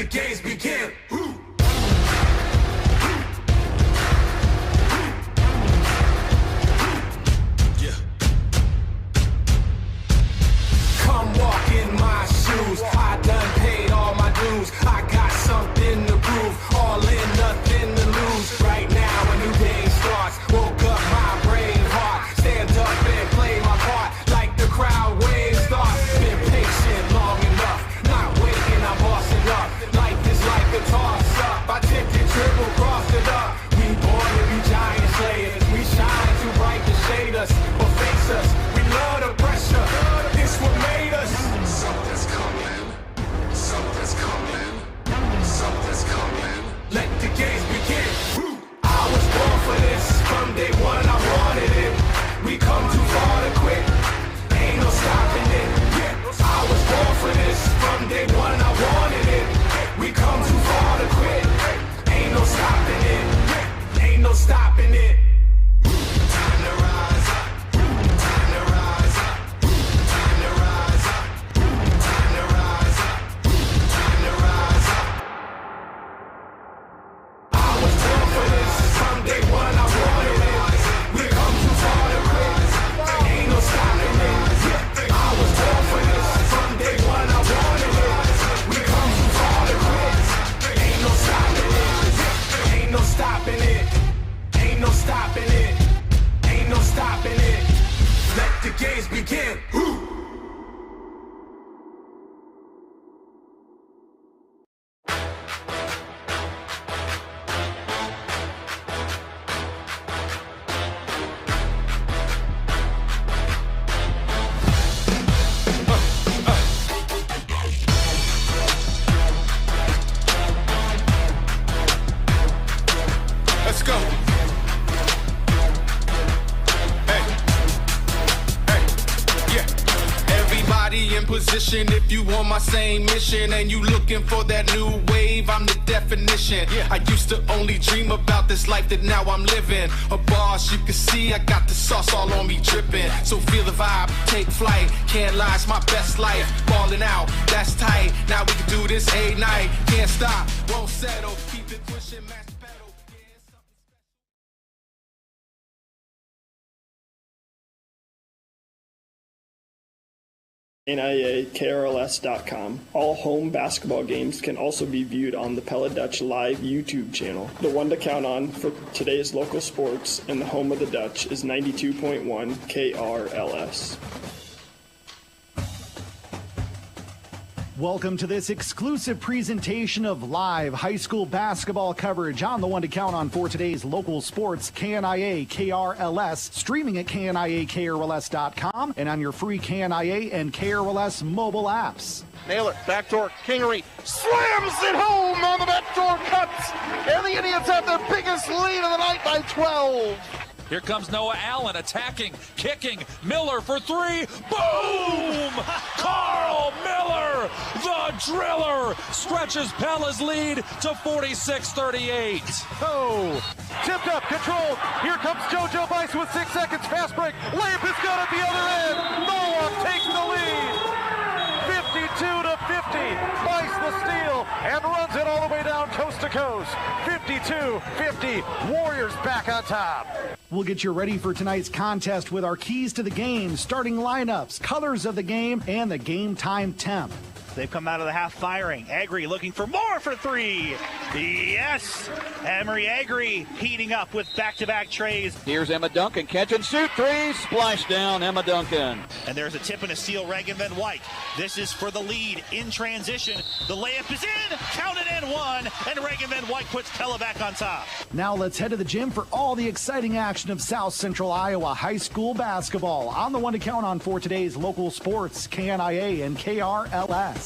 games begin. Come walk in my shoes. I done paid all my dues. I got something to prove. All in, nothing to lose. Right now, a new day starts. Woke up my brain heart. Stand up and play my part. Like the crowd waves start. Been patient long enough. Not waiting, I'm bossing up. Life is like a toss up. I tipped it, triple crossed it up. We born to be giant slayers. We shine too bright to shade us or face us. We love the pressure. This what made us. Something's coming. Something's coming. Something's coming. Let the games begin. I was born for this. From day one I wanted it. We come too far to quit. Ain't no stopping it. I was born for this. From day one I wanted it. We come too far to quit. Ain't no stopping it. Ain't no stopping it. Time to rise up. Time to rise up. Time to rise up. Time to rise up. Time to rise up. I was born for this. From day one I wanted it. We come too far to quit. Ain't no stopping it. I was born for this. From day one I wanted it. We come too far to quit. Ain't no stopping it. Ain't no stopping it. Ain't no stopping it. Ain't no stopping it. Let the games begin. Let's go. Hey, hey, yeah. Everybody in position if you on my same mission and you looking for that new wave, I'm the definition. Yeah. I used to only dream about this life that now I'm living. A boss, you can see I got the sauce all on me dripping. So feel the vibe, take flight. Can't lie, it's my best life. Falling out, that's tight. Now we can do this a night. Can't stop, won't settle. Keep it pushing, match pedal. KRLS.com. All home basketball games can also be viewed on the Pella Dutch live YouTube channel. The one to count on for today's local sports and the home of the Dutch is 92.1 KRLS. Welcome to this exclusive presentation of live high school basketball coverage on the one to count on for today's local sports, KNIA KRLS, streaming at KNIAKRLS.com and on your free KNIA and KRLS mobile apps. Naylor, backdoor, Kingery, slams it home on the backdoor cuts, and the Indians have their biggest lead of the night by 12. Here comes Noah Allen attacking, kicking, Miller for three, boom! Carl Miller, the driller, stretches Pella's lead to 46-38. Oh, tipped up, controlled, here comes JoJo Bice with 6 seconds, fast break, layup is good at the other end, Noah takes the lead, 52-50, Bice the steal, and runs it all the way down coast to coast, 52-50, Warriors back on top. We'll get you ready for tonight's contest with our keys to the game, starting lineups, colors of the game, and the game time temp. They've come out of the half firing. Agri looking for more for three. Yes! Emery Agri heating up with back-to-back trays. Here's Emma Duncan. Catch and shoot three. Splash down, Emma Duncan. And there's a tip and a steal, Reagan Van Wyk. This is for the lead in transition. The layup is in. Counted in one. And Reagan Van Wyk puts Pella back on top. Now let's head to the gym for all the exciting action of South Central Iowa high school basketball. On the one to count on for today's local sports, KNIA and KRLS.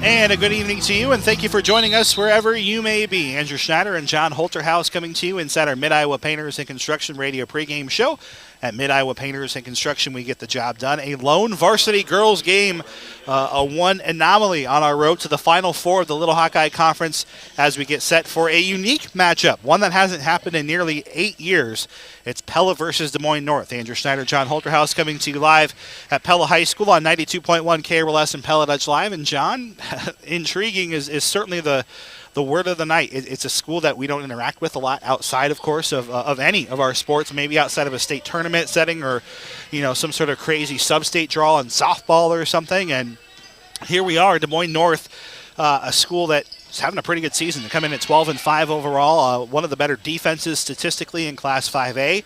And a good evening to you, and thank you for joining us wherever you may be. Andrew Schneider and John Holterhouse coming to you inside our Mid-Iowa Painters and Construction Radio pregame show at Mid-Iowa Painters and Construction. We get the job done. A lone varsity girls game, a one anomaly on our road to the Final Four of the Little Hawkeye Conference as we get set for a unique matchup, one that hasn't happened in nearly 8 years. It's Pella versus Des Moines North. Andrew Schneider, John Holterhouse coming to you live at Pella High School on 92.1 KRLS and Pella Dutch Live. And John, intriguing is certainly the word of the night. It's a school that we don't interact with a lot outside, of course, of any of our sports, maybe outside of a state tournament setting or, some sort of crazy sub-state draw in softball or something. And here we are, Des Moines North, a school that's having a pretty good season. They come in at 12-5 overall, one of the better defenses statistically in Class 5A.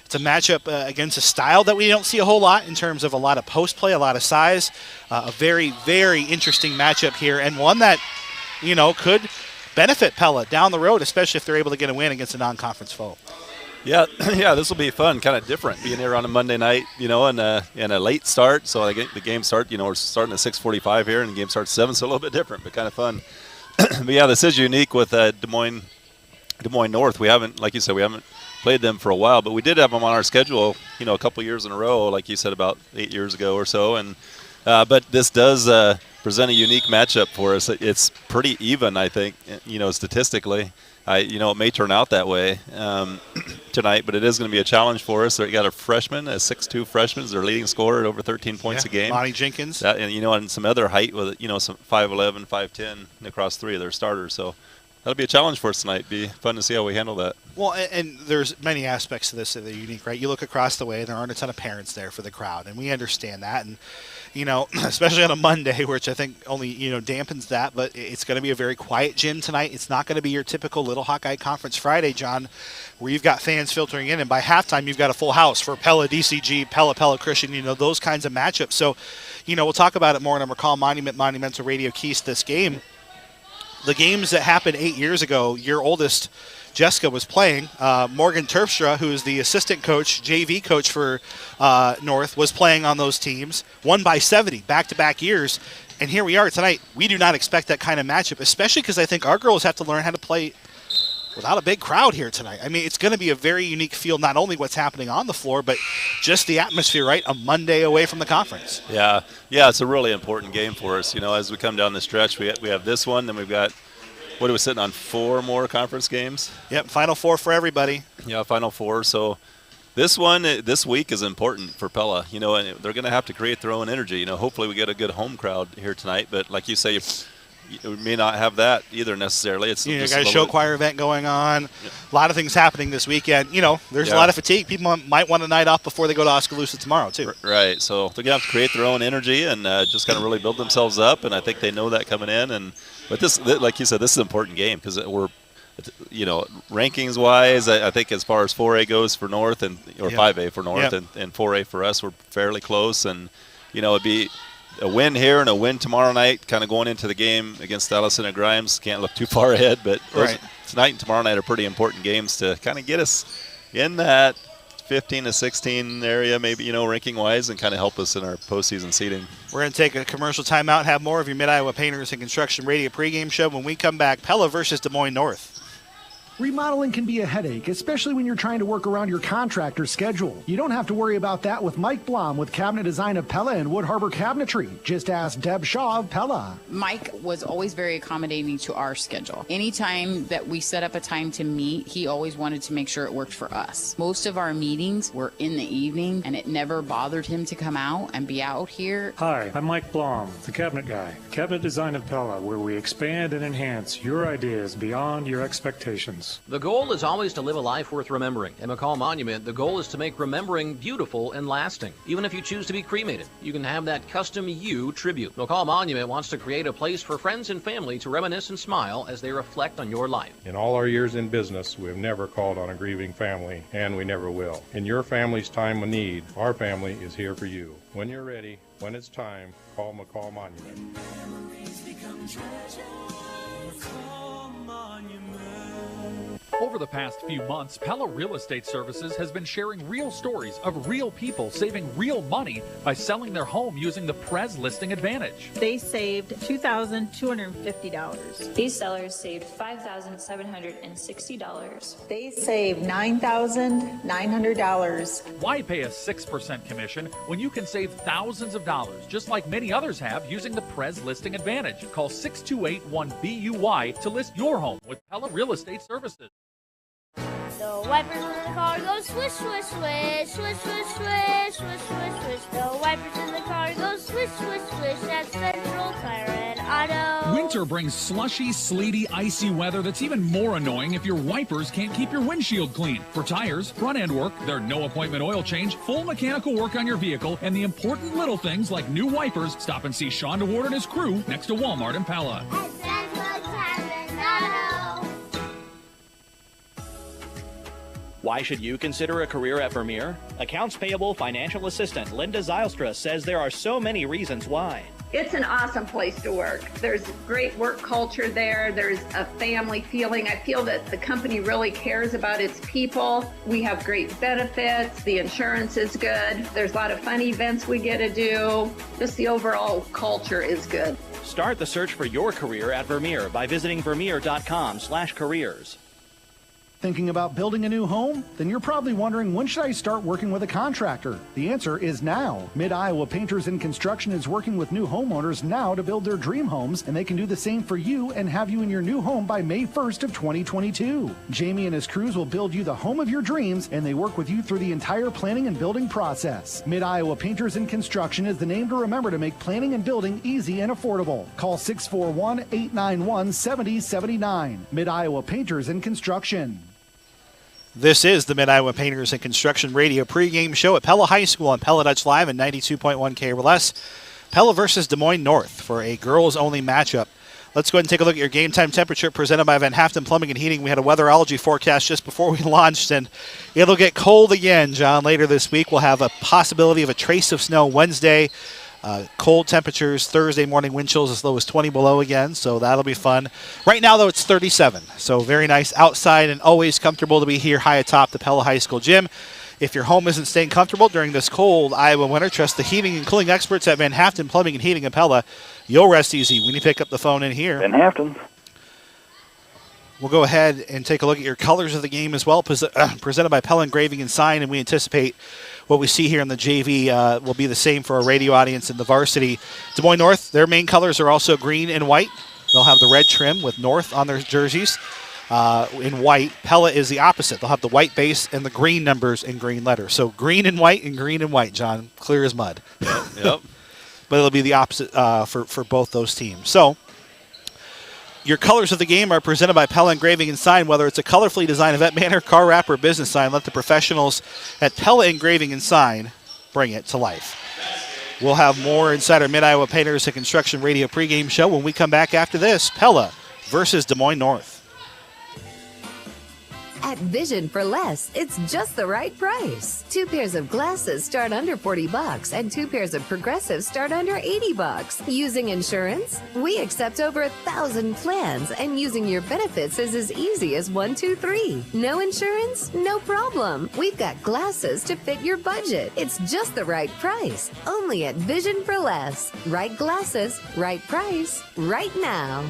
It's a matchup against a style that we don't see a whole lot in terms of a lot of post play, a lot of size. A very, very interesting matchup here, and one that, could benefit Pella down the road, especially if they're able to get a win against a non-conference foe. Yeah, this will be fun, kind of different, being here on a Monday night, and a late start. So the game start, we're starting at 6:45 here, and the game starts 7, so a little bit different, but kind of fun. But yeah, this is unique with Des Moines North. We haven't, like you said, played them for a while, but we did have them on our schedule, a couple years in a row, like you said, about 8 years ago or so. And but this does present a unique matchup for us. It's pretty even, I think, statistically. It may turn out that way tonight, but it is going to be a challenge for us. They got a freshman, a 6'2" freshman, is their leading scorer at over 13 points a game. Monty Jenkins. And some other height with, some 5'11", 5'10" across 3 of their starters. So that'll be a challenge for us tonight. Be fun to see how we handle that. Well, and there's many aspects to this that are unique, right? You look across the way, there aren't a ton of parents there for the crowd, and we understand that. And, especially on a Monday, which I think only, dampens that, but it's going to be a very quiet gym tonight. It's not going to be your typical Little Hawkeye Conference Friday, John, where you've got fans filtering in, and by halftime you've got a full house for Pella DCG, Pella Christian, those kinds of matchups. So, we'll talk about it more in our McCall Monumental Radio Keys this game. The games that happened 8 years ago, your oldest, Jessica, was playing. Morgan Terpstra, who is the assistant coach, JV coach for North, was playing on those teams. Won by 70 back-to-back years. And here we are tonight. We do not expect that kind of matchup, especially because I think our girls have to learn how to play without a big crowd here tonight. I mean, it's going to be a very unique feel, not only what's happening on the floor, but just the atmosphere, right? A Monday away from the conference. Yeah, it's a really important game for us. As we come down the stretch, we have this one, then we've got, what are we sitting on, 4 more conference games? Yep, Final Four for everybody. Yeah, Final Four. So this one, this week is important for Pella, and they're going to have to create their own energy. Hopefully we get a good home crowd here tonight, but like you say, we may not have that either necessarily. It's you got a show choir event going on. Yeah. A lot of things happening this weekend. There's a lot of fatigue. People might want a night off before they go to Oskaloosa tomorrow too. Right. So they're gonna have to create their own energy and just kind of really build themselves up. And I think they know that coming in. But this, like you said, this is an important game because we're, rankings wise, I think as far as 4A goes for North or 5A for North and 4A for us, we're fairly close. And it'd be a win here and a win tomorrow night, kind of going into the game against Allison and Grimes. Can't look too far ahead, but tonight and tomorrow night are pretty important games to kind of get us in that 15 to 16 area, maybe, ranking-wise, and kind of help us in our postseason seeding. We're going to take a commercial timeout and have more of your Mid-Iowa Painters and Construction Radio pregame show. When we come back, Pella versus Des Moines North. Remodeling can be a headache, especially when you're trying to work around your contractor's schedule. You don't have to worry about that with Mike Blom with Cabinet Design of Pella and Wood Harbor Cabinetry. Just ask Deb Shaw of Pella. Mike was always very accommodating to our schedule. Anytime that we set up a time to meet, he always wanted to make sure it worked for us. Most of our meetings were in the evening, and it never bothered him to come out and be out here. Hi, I'm Mike Blom, the cabinet guy. Cabinet Design of Pella, where we expand and enhance your ideas beyond your expectations. The goal is always to live a life worth remembering. At McCall Monument, the goal is to make remembering beautiful and lasting. Even if you choose to be cremated, you can have that custom you tribute. McCall Monument wants to create a place for friends and family to reminisce and smile as they reflect on your life. In all our years in business, we have never called on a grieving family, and we never will. In your family's time of need, our family is here for you. When you're ready, when it's time, call McCall Monument. Memories become treasures. McCall Monument. Over the past few months, Pella Real Estate Services has been sharing real stories of real people saving real money by selling their home using the Prez Listing Advantage. They saved $2,250. These sellers saved $5,760. They saved $9,900. Why pay a 6% commission when you can save thousands of dollars, just like many others have, using the Prez Listing Advantage? Call 628-1BUY to list your home with Pella Real Estate Services. The wipers in the car go swish, swish, swish, swish, swish, swish, swish, swish, swish. The wipers in the car go swish, swish, swish. That's Central Tire and Auto. Winter brings slushy, sleety, icy weather that's even more annoying if your wipers can't keep your windshield clean. For tires, front end work, their no appointment oil change, full mechanical work on your vehicle, and the important little things like new wipers, stop and see Sean DeWard and his crew next to Walmart in Pella. At Central Tire and Auto. Why should you consider a career at Vermeer? Accounts Payable Financial Assistant Linda Zylstra says there are so many reasons why. It's an awesome place to work. There's great work culture there. There's a family feeling. I feel that the company really cares about its people. We have great benefits. The insurance is good. There's a lot of fun events we get to do. Just the overall culture is good. Start the search for your career at Vermeer by visiting vermeer.com/careers. Thinking about building a new home? Then you're probably wondering, when should I start working with a contractor? The answer is now. Mid-Iowa Painters and Construction is working with new homeowners now to build their dream homes, and they can do the same for you and have you in your new home by May 1st of 2022. Jamie and his crews will build you the home of your dreams, and they work with you through the entire planning and building process. Mid-Iowa Painters and Construction is the name to remember to make planning and building easy and affordable. Call 641-891-7079. Mid-Iowa Painters and Construction. This is the Mid-Iowa Painters and Construction Radio pregame show at Pella High School on Pella Dutch Live and 92.1 KRLS. Pella versus Des Moines North for a girls-only matchup. Let's go ahead and take a look at your game time temperature presented by Van Haften Plumbing and Heating. We had a weatherology forecast just before we launched, and it'll get cold again, John, later this week. We'll have a possibility of a trace of snow Wednesday. Cold temperatures Thursday morning, wind chills as low as 20 below again, so that'll be fun. Right now, though, it's 37, so very nice outside and always comfortable to be here high atop the Pella High School gym. If your home isn't staying comfortable during this cold Iowa winter, trust the heating and cooling experts at Van Haften Plumbing and Heating in Pella. You'll rest easy when you pick up the phone in here. Van Haften. We'll go ahead and take a look at your colors of the game as well, presented by Pella Engraving and Sign, and we anticipate what we see here in the JV will be the same for our radio audience in the varsity. Des Moines North, their main colors are also green and white. They'll have the red trim with North on their jerseys in white. Pella is the opposite. They'll have the white base and the green numbers in green letters. So green and white, John. Clear as mud. Yep. But it'll be the opposite for both those teams. So your colors of the game are presented by Pella Engraving and Sign. Whether it's a colorfully designed event banner, car wrap, or business sign, let the professionals at Pella Engraving and Sign bring it to life. We'll have more inside our Mid-Iowa Painters and Construction Radio pregame show when we come back after this. Pella versus Des Moines North. At Vision for Less, it's just the right price. 2 pairs of glasses start under $40 and 2 pairs of progressives start under $80. Using insurance? We accept over 1,000 plans, and using your benefits is as easy as 1, 2, 3. No insurance? No problem. We've got glasses to fit your budget. It's just the right price. Only at Vision for Less. Right glasses, right price, right now.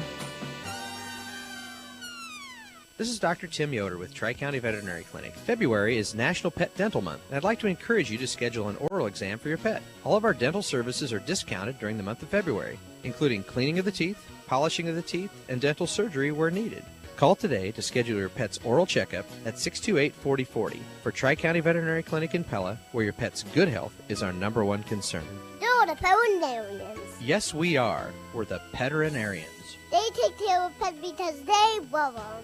This is Dr. Tim Yoder with Tri-County Veterinary Clinic. February is National Pet Dental Month, and I'd like to encourage you to schedule an oral exam for your pet. All of our dental services are discounted during the month of February, including cleaning of the teeth, polishing of the teeth, and dental surgery where needed. Call today to schedule your pet's oral checkup at 628-4040 for Tri-County Veterinary Clinic in Pella, where your pet's good health is our #1 concern. They're the veterinarians. Yes, we are. We're the Peterinarians. They take care of pets because they love them.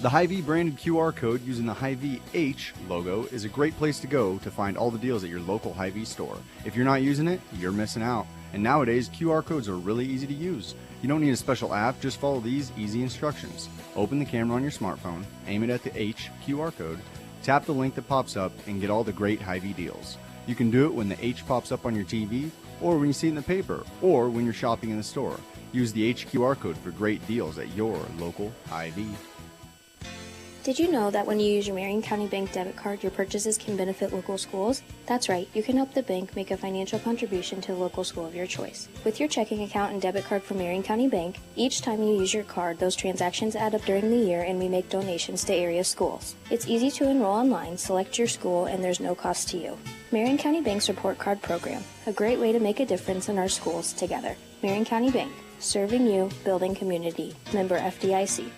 The Hy-Vee branded QR code using the Hy-Vee H logo is a great place to go to find all the deals at your local Hy-Vee store. If you're not using it, you're missing out. And nowadays, QR codes are really easy to use. You don't need a special app, just follow these easy instructions. Open the camera on your smartphone, aim it at the H QR code, tap the link that pops up, and get all the great Hy-Vee deals. You can do it when the H pops up on your TV, or when you see it in the paper, or when you're shopping in the store. Use the H QR code for great deals at your local Hy-Vee. Did you know that when you use your Marion County Bank debit card, your purchases can benefit local schools? That's right, you can help the bank make a financial contribution to the local school of your choice. With your checking account and debit card from Marion County Bank, each time you use your card, those transactions add up during the year and we make donations to area schools. It's easy to enroll online, select your school, and there's no cost to you. Marion County Bank's Report Card Program, a great way to make a difference in our schools together. Marion County Bank, serving you, building community. Member FDIC.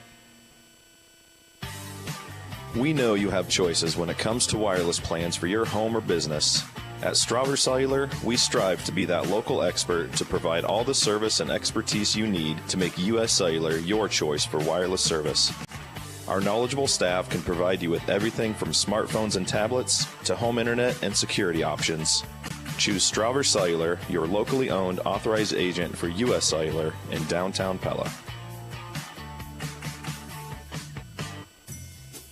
We know you have choices when it comes to wireless plans for your home or business. At Strawber Cellular, we strive to be that local expert to provide all the service and expertise you need to make US Cellular your choice for wireless service. Our knowledgeable staff can provide you with everything from smartphones and tablets to home internet and security options. Choose Strawber Cellular, your locally owned authorized agent for US Cellular in downtown Pella.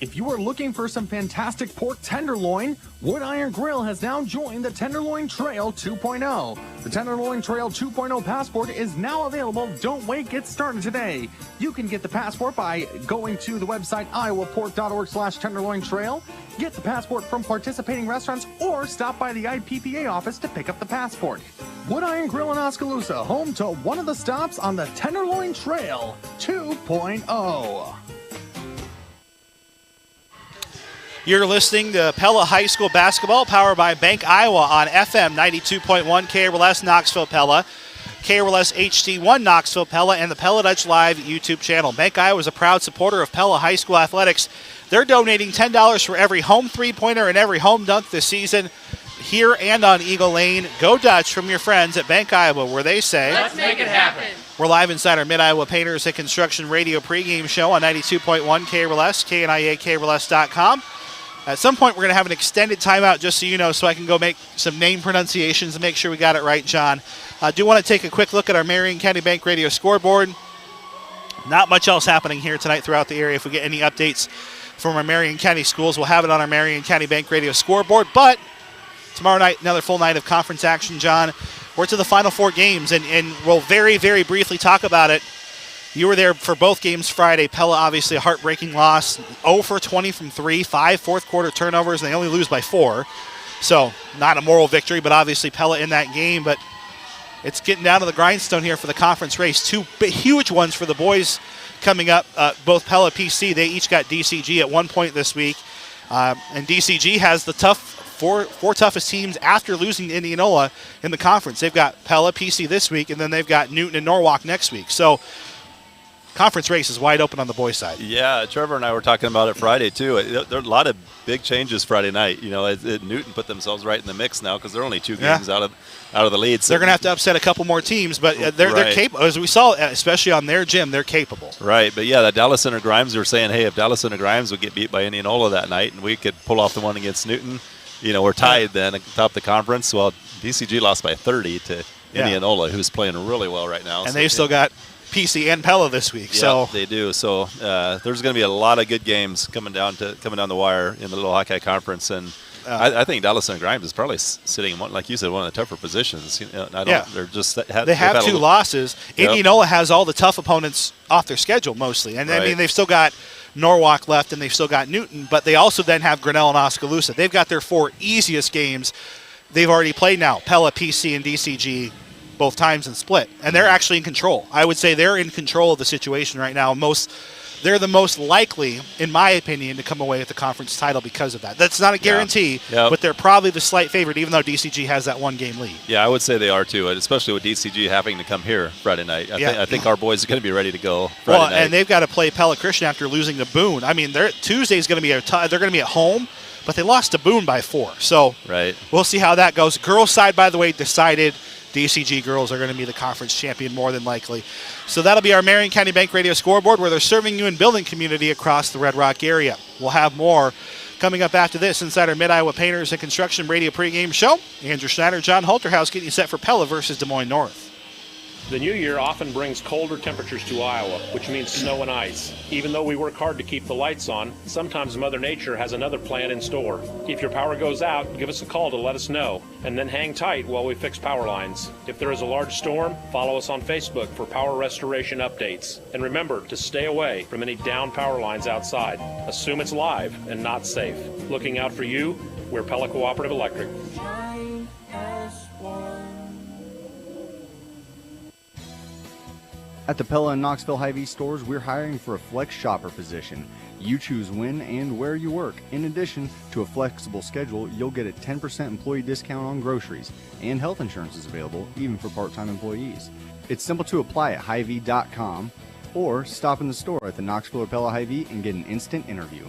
If you are looking for some fantastic pork tenderloin, Wood Iron Grill has now joined the Tenderloin Trail 2.0. The Tenderloin Trail 2.0 passport is now available. Don't wait, get started today. You can get the passport by going to the website iowapork.org/tenderloin trail. Get the passport from participating restaurants or stop by the IPPA office to pick up the passport. Wood Iron Grill in Oskaloosa, home to one of the stops on the Tenderloin Trail 2.0. You're listening to Pella High School basketball, powered by Bank Iowa on FM 92.1 KRLS Knoxville Pella, KRLS HD1 Knoxville Pella, and the Pella Dutch Live YouTube channel. Bank Iowa is a proud supporter of Pella High School athletics. They're donating $10 for every home three-pointer and every home dunk this season here and on Eagle Lane. Go Dutch from your friends at Bank Iowa, where they say, let's make it happen. We're live inside our Mid-Iowa Painters and Construction Radio pregame show on 92.1 KRLS, KNIA, KRLS.com. At some point, we're going to have an extended timeout, just so you know, so I can go make some name pronunciations and make sure we got it right, John. I do want to take a quick look at our Marion County Bank Radio scoreboard. Not much else happening here tonight throughout the area. If we get any updates from our Marion County schools, we'll have it on our Marion County Bank Radio scoreboard. But tomorrow night, another full night of conference action, John. We're to the Final Four games, and we'll very, very briefly talk about it. You were there for both games Friday. Pella, obviously, a heartbreaking loss. 0 for 20 from 3, 5 fourth-quarter turnovers, and they only lose by 4. So, not a moral victory, but obviously Pella in that game. But it's getting down to the grindstone here for the conference race. Two huge ones for the boys coming up. Both Pella PC, they each got DCG at one point this week. And DCG has the four toughest teams after losing to Indianola in the conference. They've got Pella PC this week, and then they've got Newton and Norwalk next week. So, conference race is wide open on the boys' side. Yeah, Trevor and I were talking about it Friday, too. There are a lot of big changes Friday night. You know, Newton put themselves right in the mix now because they're only 2 games out of the lead. So they're going to have to upset a couple more teams, but they're capable. As we saw, especially on their gym, they're capable. Right, but yeah, that Dallas Center Grimes were saying, hey, if Dallas Center Grimes would get beat by Indianola that night and we could pull off the one against Newton, you know, we're tied then at the top of the conference. Well, DCG lost by 30 to Indianola, who's playing really well right now. And they've still got PC and Pella this week. Yeah, so they do. So there's going to be a lot of good games coming down the wire in the Little Hawkeye Conference, and I think Dallas and Grimes is probably sitting, like you said, one of the tougher positions. You know, they're just they have 2 losses. Yep. Indianola has all the tough opponents off their schedule mostly, and I mean they've still got Norwalk left and they've still got Newton, but they also then have Grinnell and Oskaloosa. They've got their 4 easiest games they've already played now. Pella, PC, and DCG. Both times and split, and they're actually in control. I would say they're in control of the situation right now. They're the most likely, in my opinion, to come away with the conference title because of that. That's not a guarantee, but they're probably the slight favorite, even though DCG has that 1-game lead. Yeah, I would say they are too, especially with DCG having to come here Friday night. I think our boys are going to be ready to go Friday night. And they've got to play Pella Christian after losing to Boone. I mean, Tuesday's going to be they're going to be at home, but they lost to Boone by 4. So we'll see how that goes. Girls' side, by the way, decided DCG girls are going to be the conference champion more than likely. So that'll be our Marion County Bank Radio scoreboard, where they're serving you and building community across the Red Rock area. We'll have more coming up after this inside our Mid-Iowa Painters and Construction Radio pregame show. Andrew Schneider, John Holterhouse getting you set for Pella versus Des Moines North. The new year often brings colder temperatures to Iowa, which means snow and ice. Even though we work hard to keep the lights on, sometimes Mother Nature has another plan in store. If your power goes out, give us a call to let us know, and then hang tight while we fix power lines. If there is a large storm, follow us on Facebook for power restoration updates. And remember to stay away from any down power lines outside. Assume it's live and not safe. Looking out for you, we're Pella Cooperative Electric. At the Pella and Knoxville Hy-Vee stores, we're hiring for a flex shopper position. You choose when and where you work. In addition to a flexible schedule, you'll get a 10% employee discount on groceries, and health insurance is available even for part-time employees. It's simple to apply at Hy-Vee.com or stop in the store at the Knoxville or Pella Hy-Vee and get an instant interview.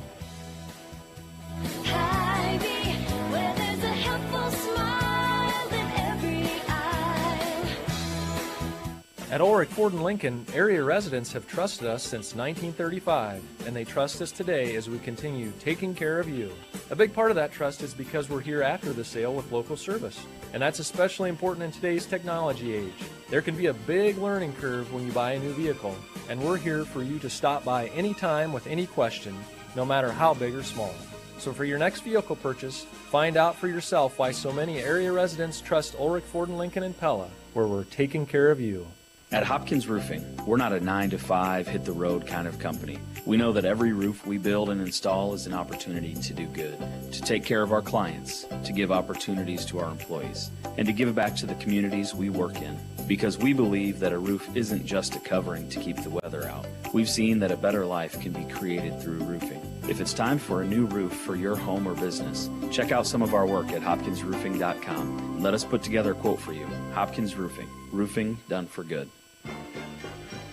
At Ulrich Ford & Lincoln, area residents have trusted us since 1935, and they trust us today as we continue taking care of you. A big part of that trust is because we're here after the sale with local service, and that's especially important in today's technology age. There can be a big learning curve when you buy a new vehicle, and we're here for you to stop by anytime with any question, no matter how big or small. So for your next vehicle purchase, find out for yourself why so many area residents trust Ulrich Ford & Lincoln in Pella, where we're taking care of you. At Hopkins Roofing, we're not a 9-to-5 hit-the-road kind of company. We know that every roof we build and install is an opportunity to do good, to take care of our clients, to give opportunities to our employees, and to give back to the communities we work in. Because we believe that a roof isn't just a covering to keep the weather out. We've seen that a better life can be created through roofing. If it's time for a new roof for your home or business, check out some of our work at hopkinsroofing.com and let us put together a quote for you. Hopkins Roofing. Roofing done for good.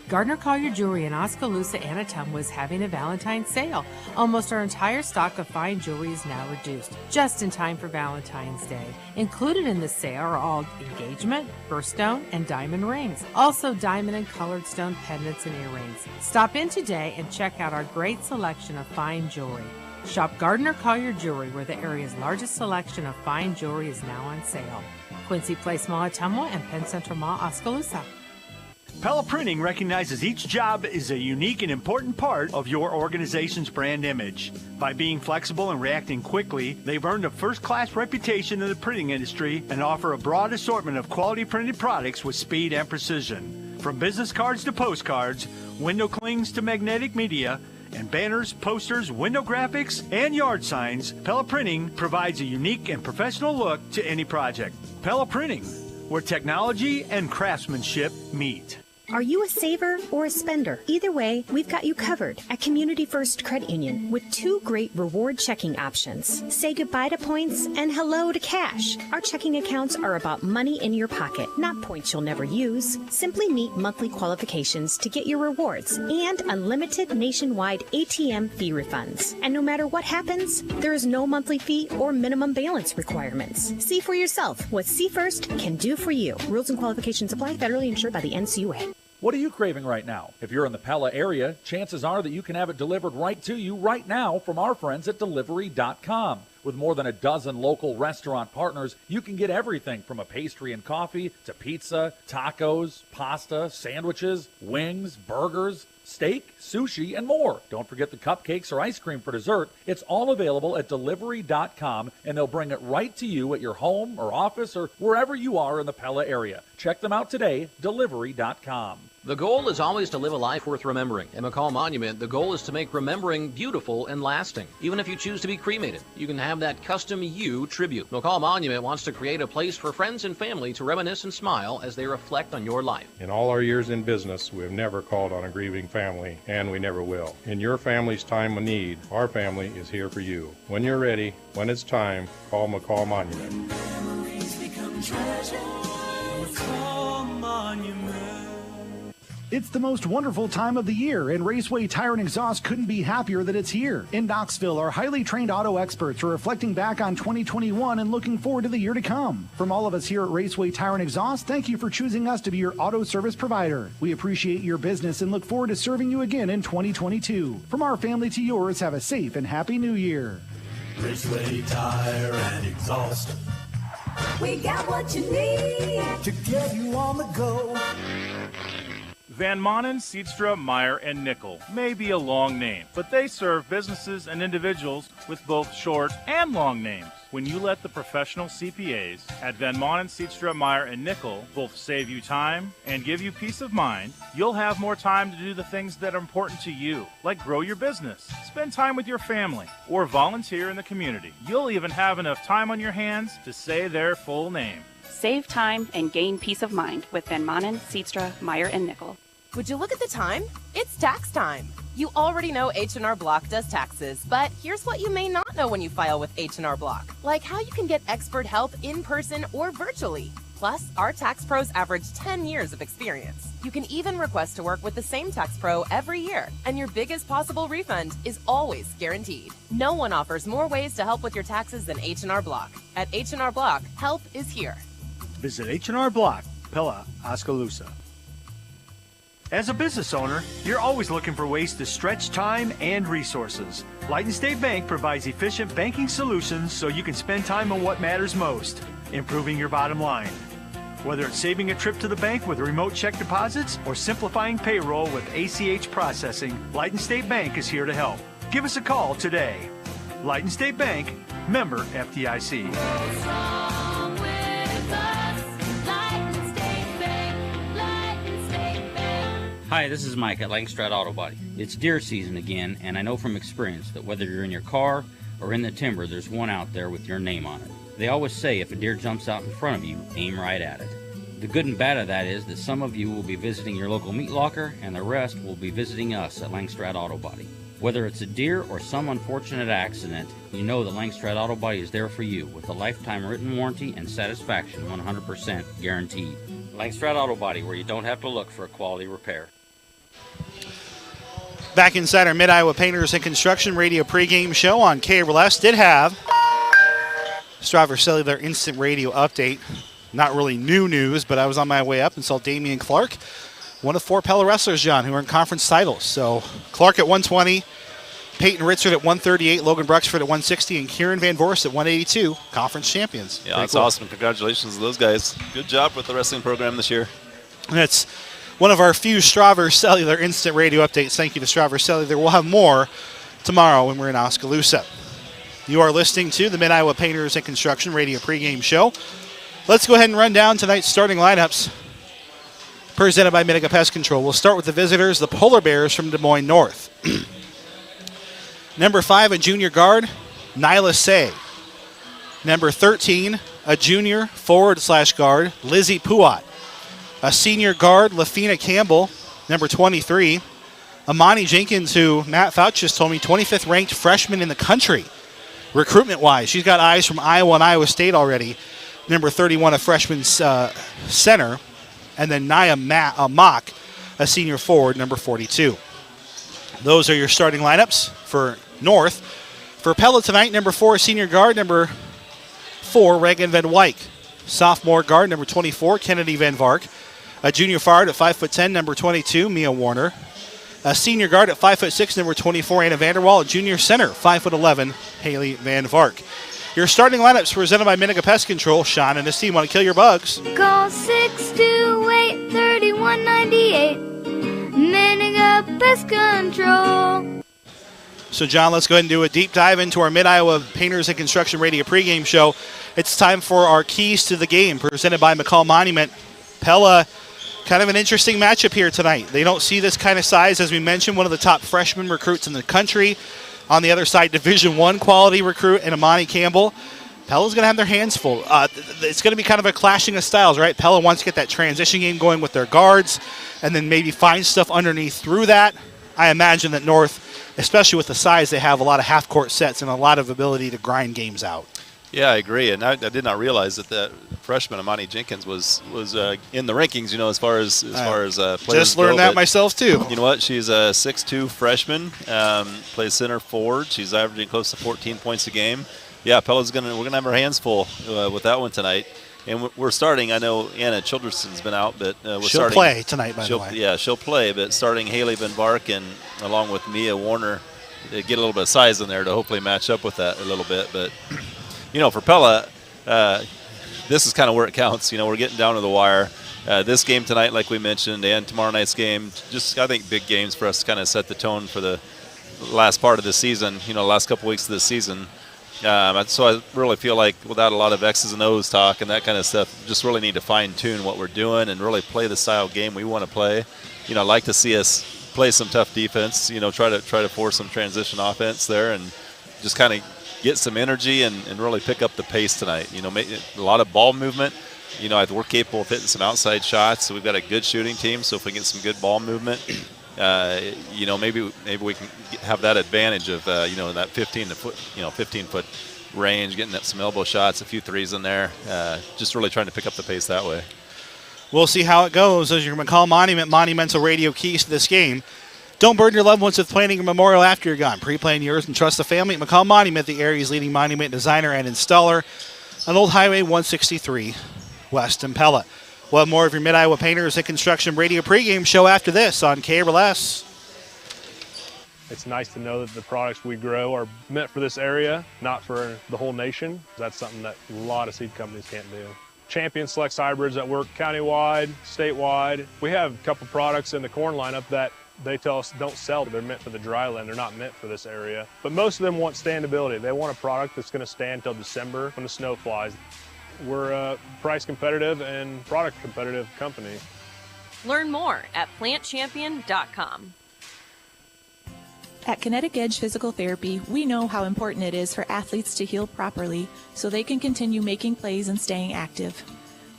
Gardner Collier Jewelry in Oskaloosa and Ottumwa is having a Valentine's sale. Almost our entire stock of fine jewelry is now reduced, just in time for Valentine's Day. Included in the sale are all engagement, birthstone, and diamond rings. Also diamond and colored stone pendants and earrings. Stop in today and check out our great selection of fine jewelry. Shop Gardner Collier Jewelry, where the area's largest selection of fine jewelry is now on sale. Quincy Place Mall, Ottumwa, and Penn Central Mall, Oskaloosa. Pella Printing recognizes each job is a unique and important part of your organization's brand image. By being flexible and reacting quickly, they've earned a first-class reputation in the printing industry and offer a broad assortment of quality printed products with speed and precision. From business cards to postcards, window clings to magnetic media, and banners, posters, window graphics, and yard signs, Pella Printing provides a unique and professional look to any project. Pella Printing, where technology and craftsmanship meet. Are you a saver or a spender? Either way, we've got you covered at Community First Credit Union with 2 great reward checking options. Say goodbye to points and hello to cash. Our checking accounts are about money in your pocket, not points you'll never use. Simply meet monthly qualifications to get your rewards and unlimited nationwide ATM fee refunds. And no matter what happens, there is no monthly fee or minimum balance requirements. See for yourself what See First can do for you. Rules and qualifications apply, federally insured by the NCUA. What are you craving right now? If you're in the Pella area, chances are that you can have it delivered right to you right now from our friends at Delivery.com. With more than a dozen local restaurant partners, you can get everything from a pastry and coffee to pizza, tacos, pasta, sandwiches, wings, burgers, steak, sushi, and more. Don't forget the cupcakes or ice cream for dessert. It's all available at Delivery.com, and they'll bring it right to you at your home or office or wherever you are in the Pella area. Check them out today, Delivery.com. The goal is always to live a life worth remembering. At McCall Monument, the goal is to make remembering beautiful and lasting. Even if you choose to be cremated, you can have that custom you tribute. McCall Monument wants to create a place for friends and family to reminisce and smile as they reflect on your life. In all our years in business, we have never called on a grieving family, and we never will. In your family's time of need, our family is here for you. When you're ready, when it's time, call McCall Monument. Memories become treasure. McCall Monument. It's the most wonderful time of the year, and Raceway Tire and Exhaust couldn't be happier that it's here. In Knoxville, our highly trained auto experts are reflecting back on 2021 and looking forward to the year to come. From all of us here at Raceway Tire and Exhaust, thank you for choosing us to be your auto service provider. We appreciate your business and look forward to serving you again in 2022. From our family to yours, have a safe and happy new year. Raceway Tire and Exhaust. We got what you need to get you on the go. Van Manen, Seedstra, Meyer, and Nickel may be a long name, but they serve businesses and individuals with both short and long names. When you let the professional CPAs at Van Manen, Seedstra, Meyer, and Nickel both save you time and give you peace of mind, you'll have more time to do the things that are important to you, like grow your business, spend time with your family, or volunteer in the community. You'll even have enough time on your hands to say their full name. Save time and gain peace of mind with Van Manen, Seedstra, Meyer, and Nickel. Would you look at the time? It's tax time. You already know H&R Block does taxes, but here's what you may not know when you file with H&R Block, like how you can get expert help in person or virtually. Plus, our tax pros average 10 years of experience. You can even request to work with the same tax pro every year, and your biggest possible refund is always guaranteed. No one offers more ways to help with your taxes than H&R Block. At H&R Block, help is here. Visit H&R Block, Pella, Oskaloosa. As a business owner, you're always looking for ways to stretch time and resources. Light & State Bank provides efficient banking solutions so you can spend time on what matters most, improving your bottom line. Whether it's saving a trip to the bank with remote check deposits or simplifying payroll with ACH processing, Light & State Bank is here to help. Give us a call today. Light & State Bank, member FDIC. Hi, this is Mike at Langstrad Auto Body. It's deer season again, and I know from experience that whether you're in your car or in the timber, there's one out there with your name on it. They always say if a deer jumps out in front of you, aim right at it. The good and bad of that is that some of you will be visiting your local meat locker, and the rest will be visiting us at Langstrad Auto Body. Whether it's a deer or some unfortunate accident, you know that Langstrad Auto Body is there for you with a lifetime written warranty and satisfaction 100% guaranteed. Langstrad Auto Body, where you don't have to look for a quality repair. Back inside our Mid-Iowa Painters and Construction Radio pregame show on KRLS. Did have Strauver Cellular Instant Radio update. Not really new news, but I was on my way up and saw Damian Clark, one of 4 Pella wrestlers, John, who are in conference titles. So Clark at 120, Peyton Ritzert at 138, Logan Bruxford at 160, and Kieran Van Vorst at 182, conference champions. Yeah, that's awesome. Congratulations to those guys. Good job with the wrestling program this year. And it's one of our few Strauver Cellular Instant Radio updates. Thank you to Strauver Cellular. We'll have more tomorrow when we're in Oskaloosa. You are listening to the Mid-Iowa Painters and Construction Radio pregame show. Let's go ahead and run down tonight's starting lineups presented by Miniga Pest Control. We'll start with the visitors, the Polar Bears from Des Moines North. Number 5, a junior guard, Nyla Say. Number 13, a junior forward/guard, Lizzie Puat. A senior guard, Lafina Campbell, number 23. Amani Jenkins, who Matt Fouch just told me, 25th ranked freshman in the country, recruitment-wise. She's got eyes from Iowa and Iowa State already. Number 31, a freshman center. And then Naya Mock, a senior forward, number 42. Those are your starting lineups for North. For Pella tonight, number 4, senior guard, number 4, Reagan Van Wyk. Sophomore guard, number 24, Kennedy Van Vark. A junior forward at 5'10", number 22, Mia Warner. A senior guard at 5'6", number 24, Anna Vanderwall. A junior center, 5'11", Haley Van Vark. Your starting lineups presented by Miniga Pest Control. Sean and his team want to kill your bugs. Call 628-3198. Miniga Pest Control. So, John, let's go ahead and do a deep dive into our Mid-Iowa Painters and Construction Radio pregame show. It's time for our keys to the game, presented by McCall Monument. Pella, kind of an interesting matchup here tonight. They don't see this kind of size. As we mentioned, one of the top freshman recruits in the country. On the other side, Division I quality recruit and Amani Campbell. Pella's going to have their hands full. It's going to be kind of a clashing of styles, right? Pella wants to get that transition game going with their guards and then maybe find stuff underneath through that. I imagine that North, especially with the size, they have a lot of half-court sets and a lot of ability to grind games out. Yeah, I agree, and I did not realize that the freshman Amani Jenkins was in the rankings. You know, as far as players just learned that myself too. You know what? She's a 6'2" freshman, plays center forward. She's averaging close to 14 points a game. Yeah, Pella's we're gonna have our hands full with that one tonight. And we're starting. I know Anna Childerson's been out, but she'll play tonight. By the way, yeah, she'll play. But starting Haley Van Vark and along with Mia Warner, to get a little bit of size in there to hopefully match up with that a little bit, but. You know, for Pella, this is kind of where it counts. We're getting down to the wire. This game tonight, like we mentioned, and tomorrow night's game, just I think big games for us to kind of set the tone for the last part of the season, the last couple weeks of the season. So I really feel like without a lot of X's and O's talk and that kind of stuff, just really need to fine-tune what we're doing and really play the style of game we want to play. I'd like to see us play some tough defense, try to force some transition offense there and just kind of get some energy and really pick up the pace tonight. Make a lot of ball movement. We're capable of hitting some outside shots, so we've got a good shooting team. So if we get some good ball movement, maybe we can have that advantage of that 15-foot range, getting some elbow shots, a few threes in there. Just really trying to pick up the pace that way. We'll see how it goes. As your McCall Monument Monumental Radio keys to this game. Don't burden your loved ones with planning a memorial after you're gone. Pre-plan yours and trust the family at McCall Monument, the area's leading monument designer and installer on Old Highway 163 West in Pella. We'll have more of your Mid-Iowa Painters and Construction Radio pregame show after this on KRLS. It's nice to know that the products we grow are meant for this area, not for the whole nation. That's something that a lot of seed companies can't do. Champion selects hybrids that work countywide, statewide. We have a couple products in the corn lineup that they tell us don't sell. They're meant for the dry land. They're not meant for this area. But most of them want standability. They want a product that's going to stand until December when the snow flies. We're a price competitive and product competitive company. Learn more at plantchampion.com. At Kinetic Edge Physical Therapy, we know how important it is for athletes to heal properly so they can continue making plays and staying active.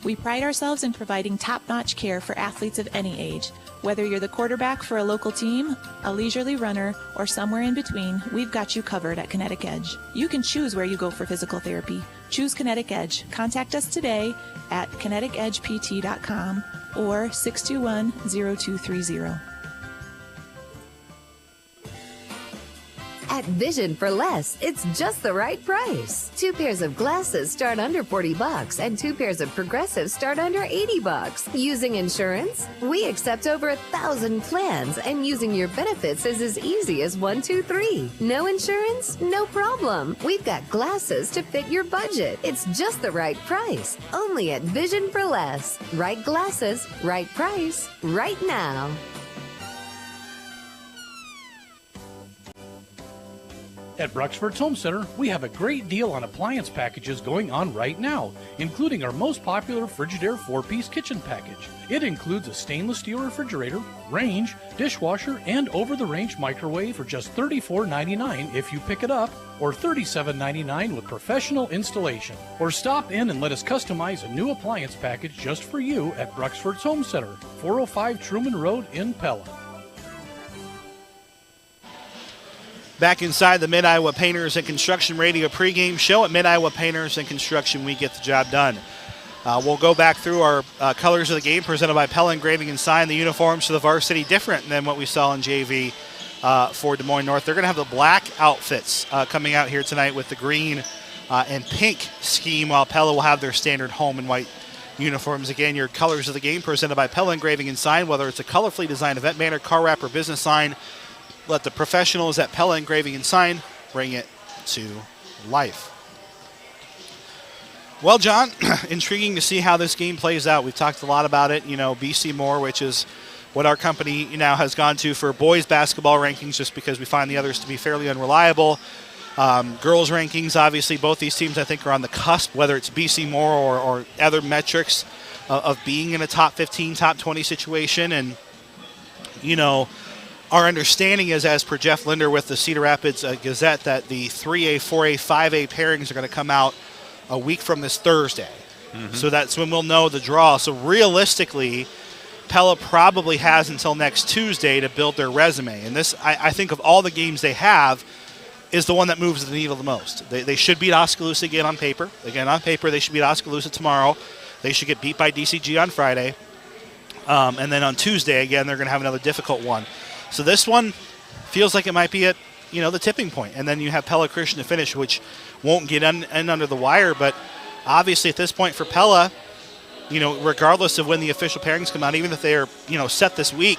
We pride ourselves in providing top-notch care for athletes of any age. Whether you're the quarterback for a local team, a leisurely runner, or somewhere in between, we've got you covered at Kinetic Edge. You can choose where you go for physical therapy. Choose Kinetic Edge. Contact us today at kineticedgept.com or 621-0230. At Vision for Less, it's just the right price. 2 pairs of glasses start under $40 and 2 pairs of progressives start under $80. Using insurance? We accept over 1,000 plans, and using your benefits is as easy as 1, 2, 3. No insurance? No problem. We've got glasses to fit your budget. It's just the right price. Only at Vision for Less. Right glasses, right price, right now. At Bruxford's Home Center, we have a great deal on appliance packages going on right now, including our most popular Frigidaire 4-piece kitchen package. It includes a stainless steel refrigerator, range, dishwasher, and over-the-range microwave for just $34.99 if you pick it up, or $37.99 with professional installation. Or stop in and let us customize a new appliance package just for you at Bruxford's Home Center, 405 Truman Road in Pella. Back inside the Mid-Iowa Painters and Construction Radio pregame show at Mid-Iowa Painters and Construction, we get the job done. We'll go back through our colors of the game presented by Pella Engraving and Sign. The uniforms for the Varsity different than what we saw in JV for Des Moines North. They're going to have the black outfits coming out here tonight with the green and pink scheme, while Pella will have their standard home and white uniforms. Again, your colors of the game presented by Pella Engraving and Sign. Whether it's a colorfully designed event banner, car wrap, or business sign, let the professionals at Pella Engraving and Sign bring it to life. Well, John, intriguing to see how this game plays out. We've talked a lot about it. BC Moore, which is what our company now has gone to for boys basketball rankings, just because we find the others to be fairly unreliable. Girls rankings, obviously, both these teams I think are on the cusp, whether it's BC Moore or other metrics of being in a top 15, top 20 situation. And, our understanding is, as per Jeff Linder with the Cedar Rapids Gazette, that the 3A, 4A, 5A pairings are going to come out a week from this Thursday. Mm-hmm. So that's when we'll know the draw. So realistically, Pella probably has until next Tuesday to build their resume. And this, I think, of all the games they have, is the one that moves the needle the most. They should beat Oskaloosa again on paper. Again, on paper, they should beat Oskaloosa tomorrow. They should get beat by DCG on Friday. And then on Tuesday, again, they're going to have another difficult one. So this one feels like it might be at, the tipping point. And then you have Pella Christian to finish, which won't get in under the wire. But obviously at this point for Pella, regardless of when the official pairings come out, even if they are, set this week,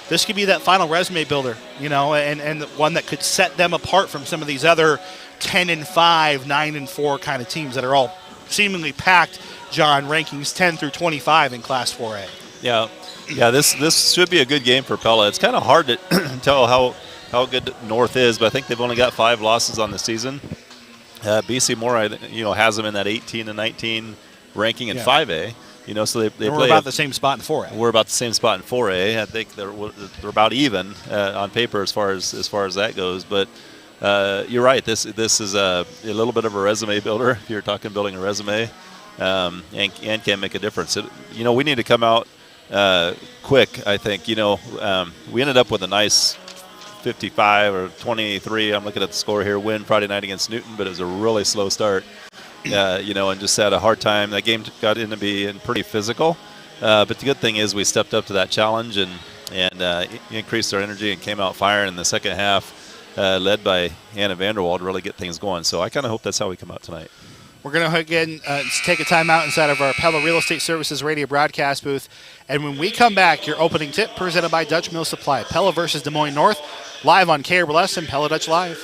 this could be that final resume builder, and the one that could set them apart from some of these other 10-5, 9-4 kind of teams that are all seemingly packed John, rankings 10 through 25 in Class 4A. Yeah, this should be a good game for Pella. It's kind of hard to tell how good North is, but I think they've only got 5 losses on the season. BC Moore, has them in that 18 and 19 ranking in 5A. So they play. We're about the same spot in 4A. We're about the same spot in 4A. I think they're about even on paper as far as that goes. But you're right. This is a little bit of a resume builder. If you're talking building a resume, and can make a difference. We need to come out quick. I think. We ended up with a nice 55 or 23. I'm looking at the score here. Win Friday night against Newton, but it was a really slow start. And just had a hard time. That game got into being pretty physical. But the good thing is we stepped up to that challenge and increased our energy and came out firing in the second half, led by Anna Vanderwald to really get things going. So I kind of hope that's how we come out tonight. We're going to, again, take a timeout inside of our Pella Real Estate Services radio broadcast booth. And when we come back, your opening tip presented by Dutch Mill Supply. Pella versus Des Moines North, live on KRLS and Pella Dutch Live.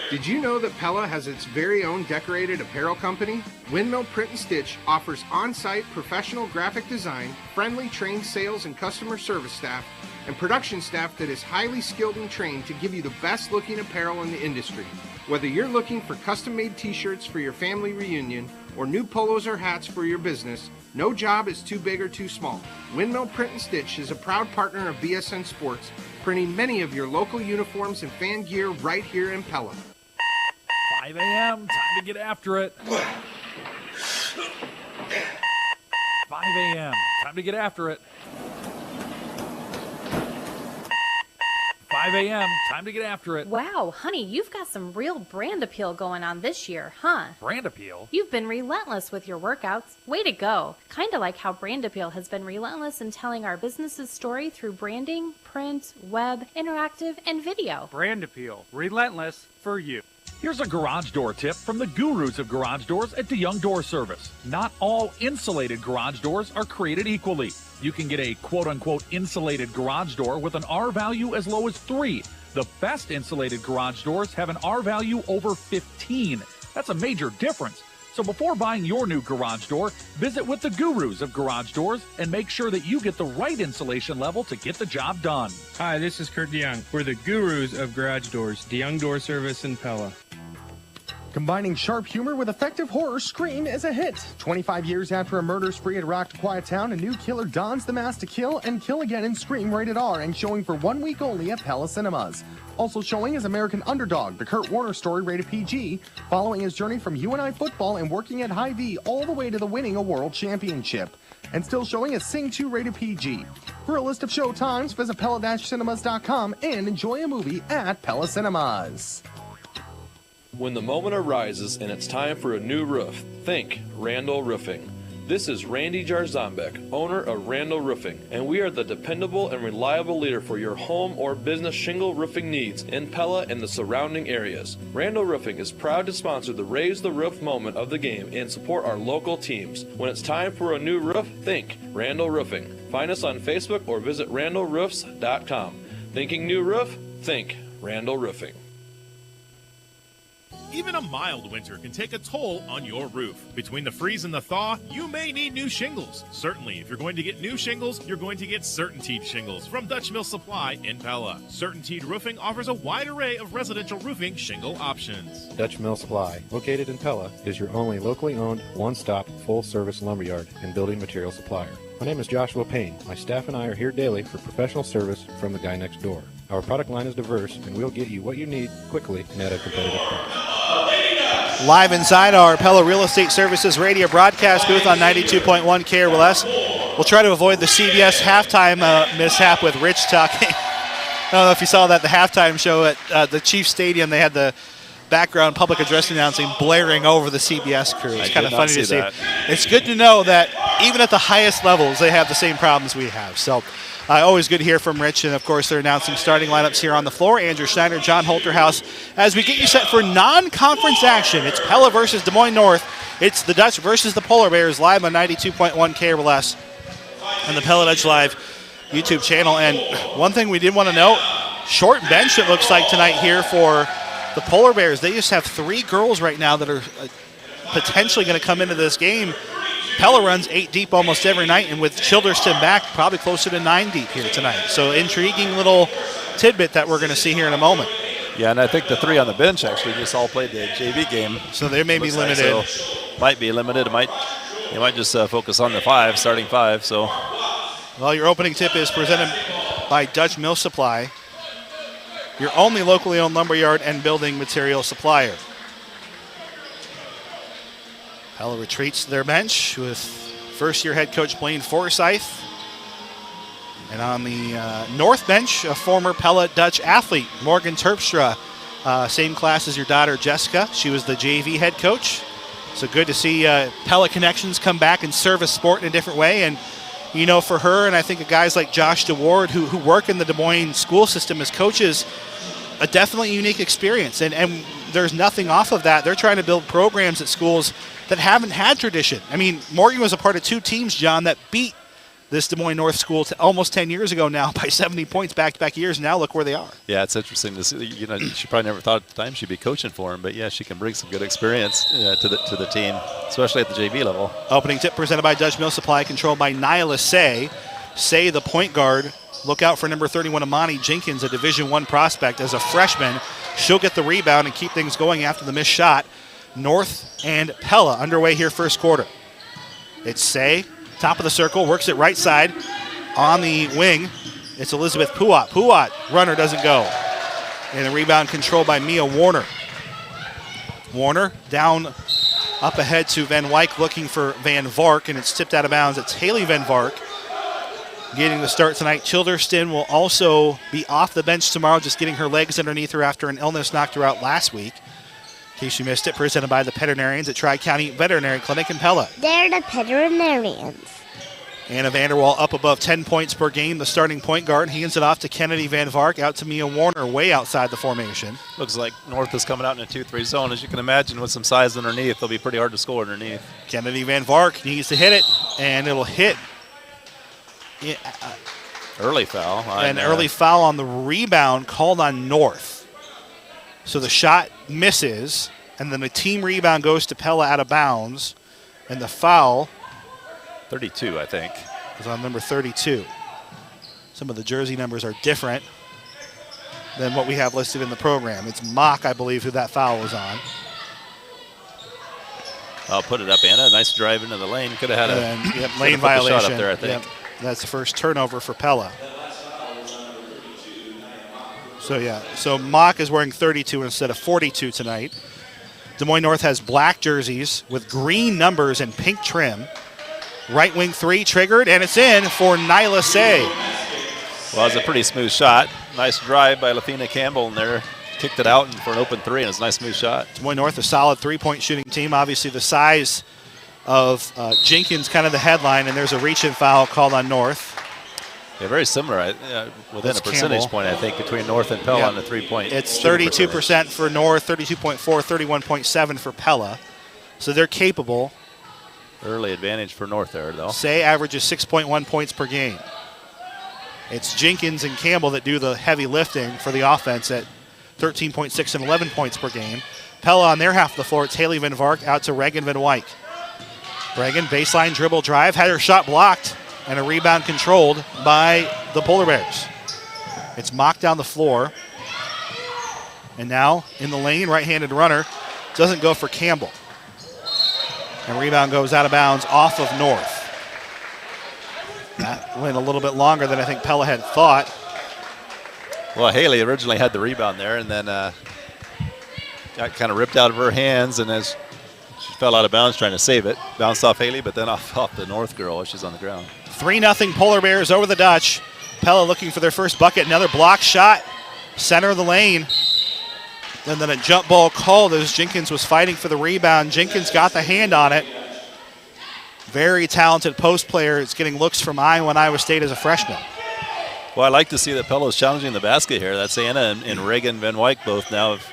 Did you know that Pella has its very own decorated apparel company? Windmill Print and Stitch offers on-site professional graphic design, friendly trained sales and customer service staff, and production staff that is highly skilled and trained to give you the best looking apparel in the industry. Whether you're looking for custom-made t-shirts for your family reunion or new polos or hats for your business, no job is too big or too small. Windmill Print and Stitch is a proud partner of BSN Sports, printing many of your local uniforms and fan gear right here in Pella. 5 a.m., time to get after it. 5 a.m., time to get after it. 5 a.m., time to get after it. Wow, honey, you've got some real brand appeal going on this year, huh? Brand appeal? You've been relentless with your workouts. Way to go. Kind of like how Brand Appeal has been relentless in telling our business's story through branding, print, web, interactive, and video. Brand Appeal. Relentless for you. Here's a garage door tip from the gurus of garage doors at DeYoung Door Service. Not all insulated garage doors are created equally. You can get a quote-unquote insulated garage door with an R value as low as 3. The best insulated garage doors have an R value over 15. That's a major difference. So before buying your new garage door, visit with the gurus of garage doors and make sure that you get the right insulation level to get the job done. Hi, this is Kurt DeYoung. We're the gurus of garage doors, DeYoung Door Service in Pella. Combining sharp humor with effective horror, Scream is a hit. 25 years after a murder spree had rocked Quiet Town, a new killer dons the mask to kill and kill again in Scream rated R and showing for 1 week only at Pella Cinemas. Also showing is American Underdog, the Kurt Warner story rated PG, following his journey from UNI football and working at Hy-Vee all the way to the winning a world championship. And still showing is Sing 2 rated PG. For a list of show times, visit Pella-Cinemas.com and enjoy a movie at Pella Cinemas. When the moment arises and it's time for a new roof, think Randall Roofing. This is Randy Jarzombek, owner of Randall Roofing, and we are the dependable and reliable leader for your home or business shingle roofing needs in Pella and the surrounding areas. Randall Roofing is proud to sponsor the Raise the Roof moment of the game and support our local teams. When it's time for a new roof, think Randall Roofing. Find us on Facebook or visit randallroofs.com. Thinking new roof? Think Randall Roofing. Even a mild winter can take a toll on your roof. Between the freeze and the thaw, you may need new shingles. Certainly, if you're going to get new shingles, you're going to get CertainTeed shingles from Dutch Mill Supply in Pella. CertainTeed Roofing offers a wide array of residential roofing shingle options. Dutch Mill Supply, located in Pella, is your only locally owned, one-stop, full-service lumberyard and building material supplier. My name is Joshua Payne. My staff and I are here daily for professional service from the guy next door. Our product line is diverse, and we'll get you what you need quickly and at a competitive price. Live inside our Pella Real Estate Services radio broadcast booth on 92.1 KRLS. We'll try to avoid the CBS halftime mishap with Rich talking. I don't know if you saw that, the halftime show at the Chiefs Stadium. They had the background public address announcing blaring over the CBS crew. It's kind of funny to see. It's good to know that even at the highest levels, they have the same problems we have. So always good to hear from Rich. And, of course, they're announcing starting lineups here on the floor. Andrew Schneider, John Holterhouse, as we get you set for non-conference action. It's Pella versus Des Moines North. It's the Dutch versus the Polar Bears live on 92.1 KRLS and the Pella Dutch Live YouTube channel. And one thing we did want to note, short bench it looks like tonight here for the Polar Bears. They just have 3 girls right now that are potentially going to come into this game. Pella runs 8 deep almost every night, and with Childerston back, probably closer to 9 deep here tonight. So intriguing little tidbit that we're going to see here in a moment. Yeah, and I think the 3 on the bench actually just all played the JV game. So they may be limited. So might be limited. They might just focus on the 5, starting 5. So, well, your opening tip is presented by Dutch Mill Supply, your only locally owned lumberyard and building material supplier. Pella retreats to their bench with first-year head coach Blaine Forsyth. And on the north bench, a former Pella Dutch athlete, Morgan Terpstra, same class as your daughter Jessica. She was the JV head coach. So good to see Pella connections come back and serve a sport in a different way. And, you know, for her and I think guys like Josh DeWard who work in the Des Moines school system as coaches, a definitely unique experience. And there's nothing off of that. They're trying to build programs at schools that haven't had tradition. I mean, Morgan was a part of 2 teams, John, that beat this Des Moines North school almost 10 years ago now by 70 points back-to-back years. Now look where they are. Yeah, it's interesting to see. You know, she probably never thought at the time she'd be coaching for him, but yeah, she can bring some good experience to the team, especially at the JV level. Opening tip presented by Dutch Mill Supply, controlled by Nyla Say. Say, the point guard. Look out for number 31, Amani Jenkins, a Division I prospect. As a freshman, she'll get the rebound and keep things going after the missed shot. North and Pella underway here first quarter. It's Say, top of the circle, works it right side. On the wing, it's Elizabeth Puat. Puat, runner doesn't go. And the rebound controlled by Mia Warner. Warner down up ahead to Van Wyk looking for Van Vark, and it's tipped out of bounds. It's Haley Van Vark getting the start tonight. Childerston will also be off the bench tomorrow, just getting her legs underneath her after an illness knocked her out last week. In case you missed it, presented by the veterinarians at Tri-County Veterinary Clinic in Pella. They're the veterinarians. Anna Vanderwall up above 10 points per game, the starting point guard. Hands it off to Kennedy Van Vark, out to Mia Warner, way outside the formation. Looks like North is coming out in a 2-3 zone. As you can imagine, with some size underneath, it'll be pretty hard to score underneath. Kennedy Van Vark needs to hit it, and it'll hit. Early foul. An early foul on the rebound called on North. So the shot misses, and then the team rebound goes to Pella out of bounds, and the foul 32, I think, is on number 32. Some of the jersey numbers are different than what we have listed in the program. It's Mock, I believe, who that foul was on. I'll put it up, Anna. Nice drive into the lane. Could have had a lane violation. Shot up there, I think. Yep. That's the first turnover for Pella. So Mock is wearing 32 instead of 42 tonight. Des Moines North has black jerseys with green numbers and pink trim. Right wing 3 triggered, and it's in for Nyla Say. Well, it's a pretty smooth shot. Nice drive by Lafina Campbell in there. Kicked it out for an open 3, and it's a nice smooth shot. Des Moines North, a solid 3-point shooting team. Obviously, the size of Jenkins kind of the headline, and there's a reach-in foul called on North. Yeah, very similar within a percentage point, I think, between North and Pella on the 3-point. It's 32% for North, 32.4, 31.7 for Pella. So they're capable. Early advantage for North there, though. Say averages 6.1 points per game. It's Jenkins and Campbell that do the heavy lifting for the offense at 13.6 and 11 points per game. Pella on their half of the floor, it's Haley Van Vark out to Reagan Van Wyk. Reagan, baseline dribble drive, had her shot blocked, and a rebound controlled by the Polar Bears. It's Mock down the floor. And now in the lane, right-handed runner, doesn't go for Campbell. And rebound goes out of bounds off of North. That went a little bit longer than I think Pella had thought. Well, Haley originally had the rebound there and then got kind of ripped out of her hands, and as she fell out of bounds trying to save it, bounced off Haley, but then off the North girl as she's on the ground. 3-0 Polar Bears over the Dutch. Pella looking for their first bucket. Another block shot, center of the lane. And then a jump ball called as Jenkins was fighting for the rebound. Jenkins got the hand on it. Very talented post player. It's getting looks from Iowa and Iowa State as a freshman. Well, I like to see that Pella's challenging the basket here. That's Anna and Reagan Van Wyk both now have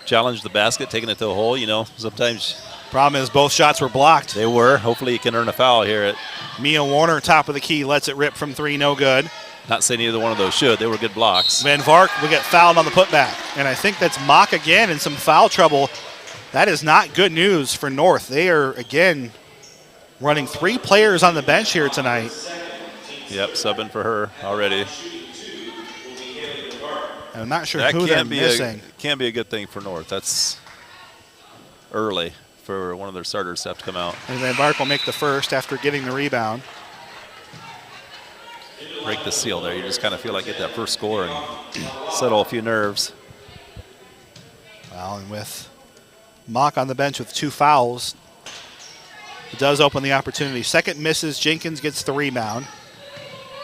challenged the basket, taking it to the hole. You know, sometimes. Problem is both shots were blocked. They were. Hopefully he can earn a foul here. Mia Warner, top of the key, lets it rip from 3, no good. Not saying either one of those should. They were good blocks. Van Vark will get fouled on the putback. And I think that's Mock again in some foul trouble. That is not good news for North. They are, again, running 3 players on the bench here tonight. Yep, subbing for her already. And I'm not sure who they're missing. Can be a good thing for North. That's early for one of their starters to have to come out. And then Vark will make the first after getting the rebound. Break the seal there. You just kind of feel like get that first score and settle a few nerves. Well, and with Mock on the bench with 2 fouls, it does open the opportunity. Second misses, Jenkins gets the rebound.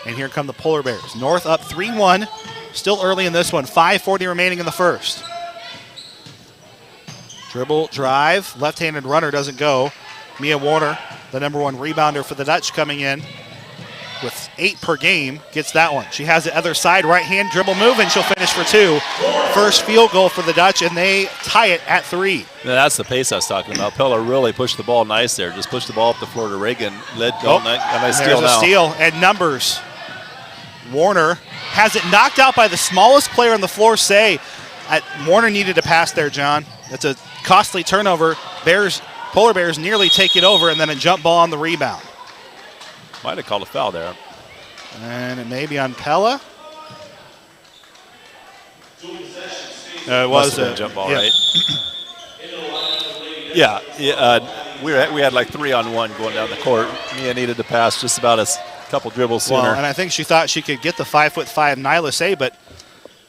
And here come the Polar Bears. North up 3-1, still early in this one. 5:40 remaining in the first. Dribble, drive, left-handed runner doesn't go. Mia Warner, the #1 rebounder for the Dutch, coming in with 8 per game, gets that one. She has the other side, right hand dribble move, and she'll finish for 2. First field goal for the Dutch, and they tie it at 3. Now that's the pace I was talking about. Pella really pushed the ball nice there. Just pushed the ball up the floor to Reagan. Led a nice steal now. There's a steal, and numbers. Warner has it knocked out by the smallest player on the floor, Say. Warner needed a pass there, John. That's a costly turnover. Polar Bears nearly take it over, and then a jump ball on the rebound. Might have called a foul there. And it may be on Pella. It was a jump ball, right? Yeah. We had like 3-on-1 going down the court. Mia needed to pass just about a couple dribbles sooner. Well, and I think she thought she could get the 5'5" Nyla Say, but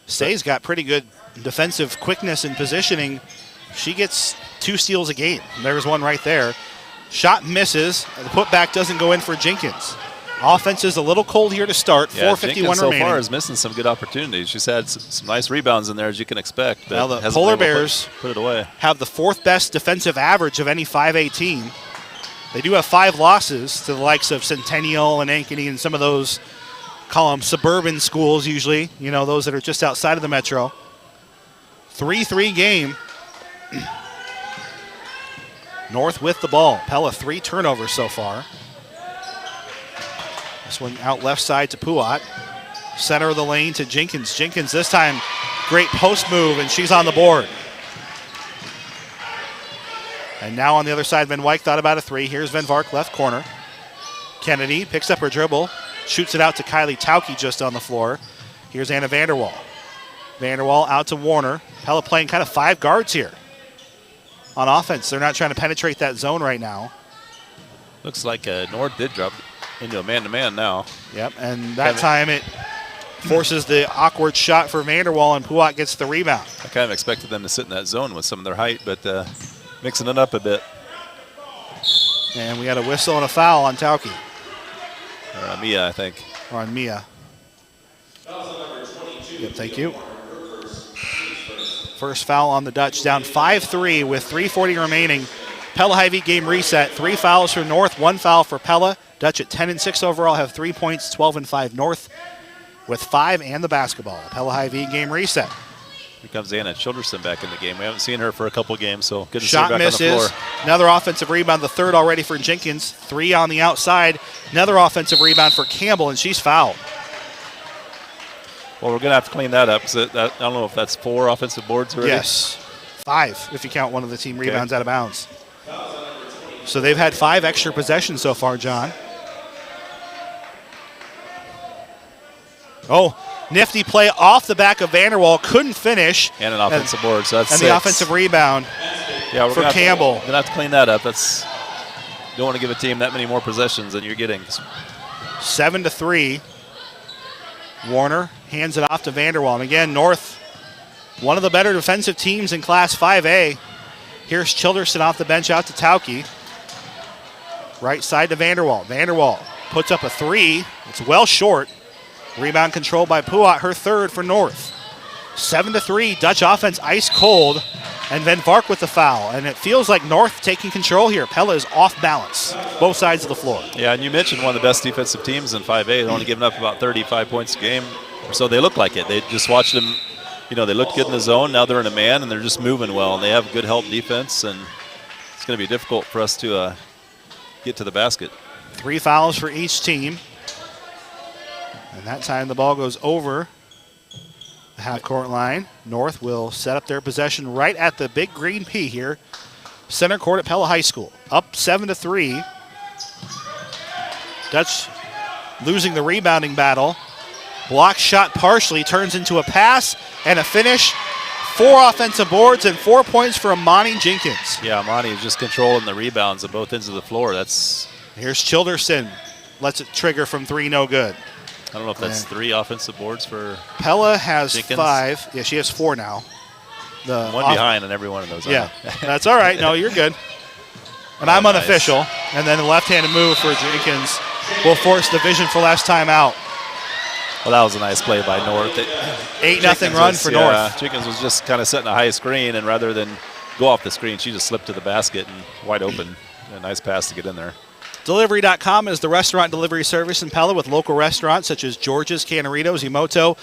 Say's got pretty good defensive quickness and positioning. She gets 2 steals a game. There's one right there. Shot misses. The putback doesn't go in for Jenkins. Offense is a little cold here to start. 4:51 so remaining. far is missing some good opportunities. She's had some nice rebounds in there, as you can expect. But now the Polar Bears put it away. Have the 4th best defensive average of any 5A team. They do have 5 losses to the likes of Centennial and Ankeny and some of those, call them suburban schools usually, those that are just outside of the metro. 3-3 game. North with the ball. Pella 3 turnovers so far. This one out left side to Puat. Center of the lane to Jenkins. Jenkins this time, great post move, and she's on the board. And now on the other side, Van Wyk thought about a 3. Here's Van Vark, left corner. Kennedy picks up her dribble, shoots it out to Kylie Tauke just on the floor. Here's Anna Vanderwall. Vanderwall out to Warner. Pella playing kind of 5 guards here. On offense, they're not trying to penetrate that zone right now. Looks like North did drop into a man-to-man now. Yep, and that time it forces the awkward shot for Vanderwall, and Puat gets the rebound. I kind of expected them to sit in that zone with some of their height, but mixing it up a bit. And we had a whistle and a foul on Tauke. Mia, I think. Or on Mia. Yep, thank you. First foul on the Dutch, down 5-3 with 3:40 remaining. Pella Hy-Vee game reset. 3 fouls for North, 1 foul for Pella. Dutch at 10-6 overall have 3 points, 12-5 North with 5 and the basketball. Pella Hy-Vee game reset. Here comes Anna Childerson back in the game. We haven't seen her for a couple games, so good to Shot see her back misses. on the floor. Another offensive rebound, the 3rd already for Jenkins. 3 on the outside. Another offensive rebound for Campbell, and she's fouled. Well, we're going to have to clean that up. I don't know if that's 4 offensive boards already. Yes, 5 if you count one of the team rebounds out of bounds. So they've had 5 extra possessions so far, John. Oh, nifty play off the back of Vanderwall. Couldn't finish. And an offensive board, so that's and 6. the offensive rebound for Campbell. We're going to have to clean that up. Don't want to give a team that many more possessions than you're getting. 7-3. Warner hands it off to Vanderwall. And again, North, one of the better defensive teams in Class 5A. Here's Childerson off the bench out to Tauke. Right side to Vanderwall. Vanderwall puts up a 3. It's well short. Rebound controlled by Puat, her 3rd for North. 7-3, Dutch offense ice cold. And Van Vark with the foul. And it feels like North taking control here. Pella is off balance, both sides of the floor. Yeah, and you mentioned one of the best defensive teams in 5A. They're only giving up about 35 points a game. So they look like it. They just watched them, they looked good in the zone. Now they're in a man, and they're just moving well. And they have good help defense, and it's going to be difficult for us to get to the basket. 3 fouls for each team. And that time the ball goes over the half-court line. North will set up their possession right at the big green P here. Center court at Pella High School. Up 7-3. Dutch losing the rebounding battle. Block shot partially, turns into a pass and a finish. 4 offensive boards and 4 points for Amani Jenkins. Yeah, Amani is just controlling the rebounds at both ends of the floor. Here's Childerson. Lets it trigger from 3, no good. I don't know if that's 3 offensive boards for Pella has Jenkins. 5. Yeah, she has 4 now. One behind on every one of those. Yeah, that's all right. No, you're good. And I'm unofficial. Nice. And then the left-handed move for Jenkins will force the vision for last time out. Well, that was a nice play by North. 8-0 run for North. Jenkins was just kind of setting a high screen, and rather than go off the screen, she just slipped to the basket and wide open. A nice pass to get in there. Delivery.com is the restaurant delivery service in Pella with local restaurants such as George's, Canaritos, Emoto,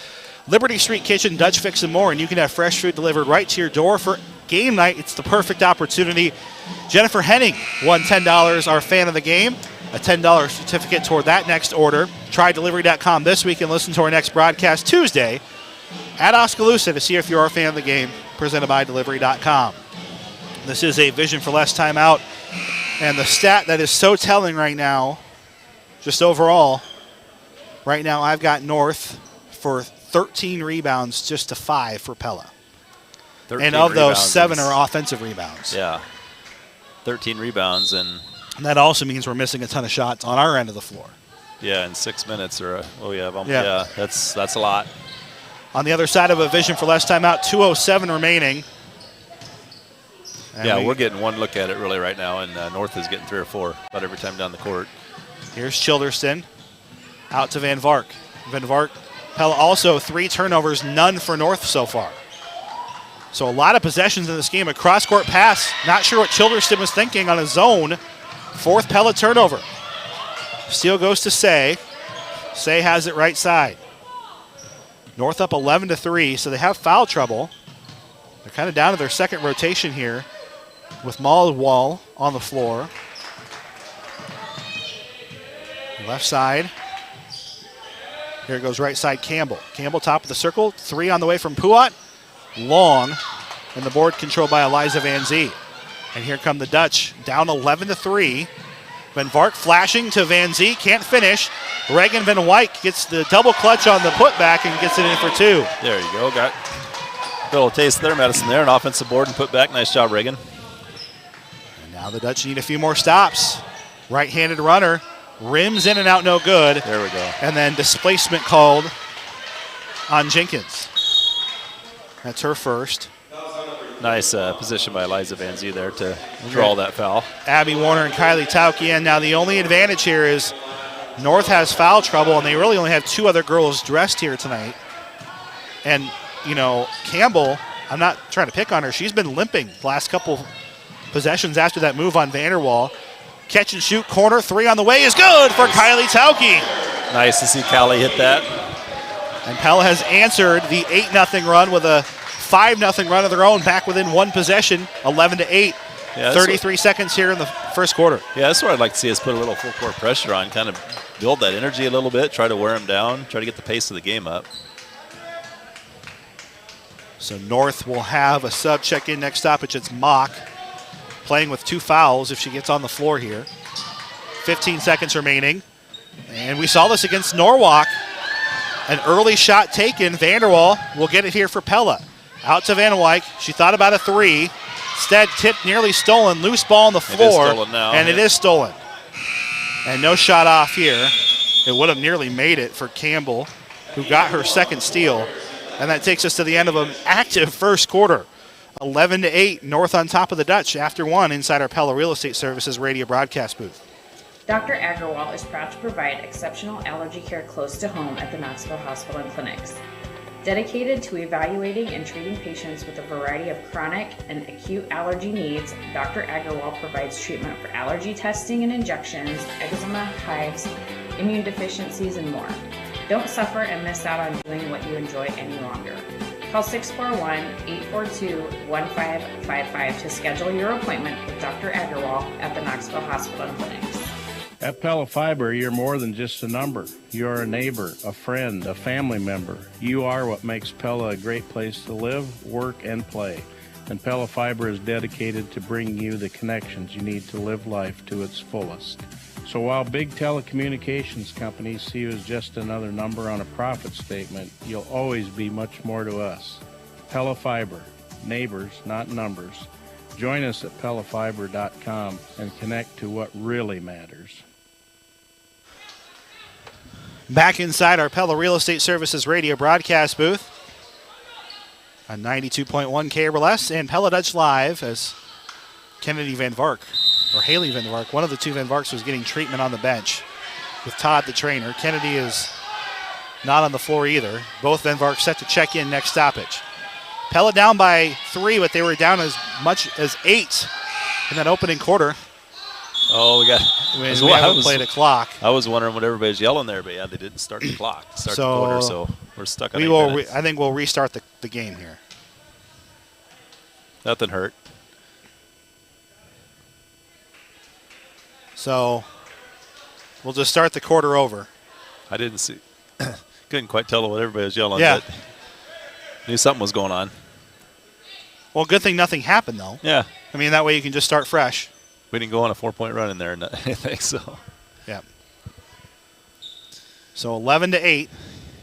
Liberty Street Kitchen, Dutch Fix, and more. And you can have fresh food delivered right to your door for game night. It's the perfect opportunity. Jennifer Henning won $10, our fan of the game. A $10 certificate toward that next order. Try Delivery.com this week and listen to our next broadcast Tuesday at Oskaloosa to see if you're our fan of the game, presented by Delivery.com. This is a Vision for Less timeout. And the stat that is so telling right now, just overall, right now I've got North for 13 rebounds just to 5 for Pella. And of those, 7 are offensive rebounds. Yeah, 13 rebounds. And that also means we're missing a ton of shots on our end of the floor. Yeah, in 6 minutes that's a lot. On the other side of a Vision for Less timeout, 2:07 remaining. And we're getting one look at it really right now, and North is getting 3 or 4 about every time down the court. Here's Childerston out to Van Vark. Van Vark, Pella also 3 turnovers, none for North so far. So a lot of possessions in this game. A cross-court pass. Not sure what Childerston was thinking on a zone. 4th Pella turnover. Steal goes to Say. Say has it right side. North up 11-3, so they have foul trouble. They're kind of down to their second rotation here with Malwall on the floor. Left side. Here goes right side Campbell. Campbell top of the circle. 3 on the way from Puat. Long. And the board controlled by Eliza Van Zee. And here come the Dutch. Down 11-3. Van Vark flashing to Van Zee. Can't finish. Reagan Van Wyk gets the double clutch on the putback and gets it in for 2. There you go. Got a little taste there. Madison there. An offensive board and put back. Nice job, Reagan. And now the Dutch need a few more stops. Right-handed runner. Rims in and out, no good. There we go. And then displacement called on Jenkins. That's her first. Nice position by Eliza Van Zee there to draw that foul. Abby Warner and Kylie Tauke. And now the only advantage here is North has foul trouble, and they really only have 2 other girls dressed here tonight. And, Campbell, I'm not trying to pick on her. She's been limping the last couple possessions after that move on Vanderwall. Catch and shoot, corner, 3 on the way is good for Kylie Tauke. Nice to see Callie hit that. And Pella has answered the 8-0 run with a 5-0 run of their own, back within 1 possession, 11-8. Yeah, 33 seconds here in the first quarter. Yeah, that's where I'd like to see us put a little full court pressure on, kind of build that energy a little bit, try to wear them down, try to get the pace of the game up. So North will have a sub check in next stoppage. It's Mock playing with 2 fouls if she gets on the floor here. 15 seconds remaining. And we saw this against Norwalk. An early shot taken. Vanderwall will get it here for Pella. Out to Van Wyk. She thought about a 3. Instead, tipped, nearly stolen. Loose ball on the floor. It is stolen now. And it is stolen. And no shot off here. It would have nearly made it for Campbell, who got her second steal. And that takes us to the end of an active first quarter. 11-8, North on top of the Dutch after 1 inside our Pella Real Estate Services radio broadcast booth. Dr. Agarwal is proud to provide exceptional allergy care close to home at the Knoxville Hospital and Clinics. Dedicated to evaluating and treating patients with a variety of chronic and acute allergy needs, Dr. Agarwal provides treatment for allergy testing and injections, eczema, hives, immune deficiencies, and more. Don't suffer and miss out on doing what you enjoy any longer. Call 641-842-1555 to schedule your appointment with Dr. Agarwal at the Knoxville Hospital and Clinics. At Pella Fiber, you're more than just a number. You're a neighbor, a friend, a family member. You are what makes Pella a great place to live, work, and play. And Pella Fiber is dedicated to bringing you the connections you need to live life to its fullest. So while big telecommunications companies see you as just another number on a profit statement, you'll always be much more to us. Pella Fiber. Neighbors, not numbers. Join us at PellaFiber.com and connect to what really matters. Back inside our Pella Real Estate Services radio broadcast booth on 92.1 KRLS and Pella Dutch Live as Kennedy Van Vark, or Haley Van Vark, one of the two Van Varks was getting treatment on the bench with Todd, the trainer. Kennedy is not on the floor either. Both Van Varks set to check in next stoppage. Pella down by 3, but they were down as much as 8 in that opening quarter. Oh, we haven't played a clock. I was wondering what everybody's yelling there, but yeah, they didn't start the clock, the quarter, so we're stuck on 8 minutes. I think we'll restart the game here. Nothing hurt. So we'll just start the quarter over. I didn't see, couldn't quite tell what everybody was yelling, yeah. But knew something was going on. Well, good thing nothing happened, though. Yeah. I mean, that way you can just start fresh. We didn't go on a 4-point run in there, I think so. Yeah. So 11-8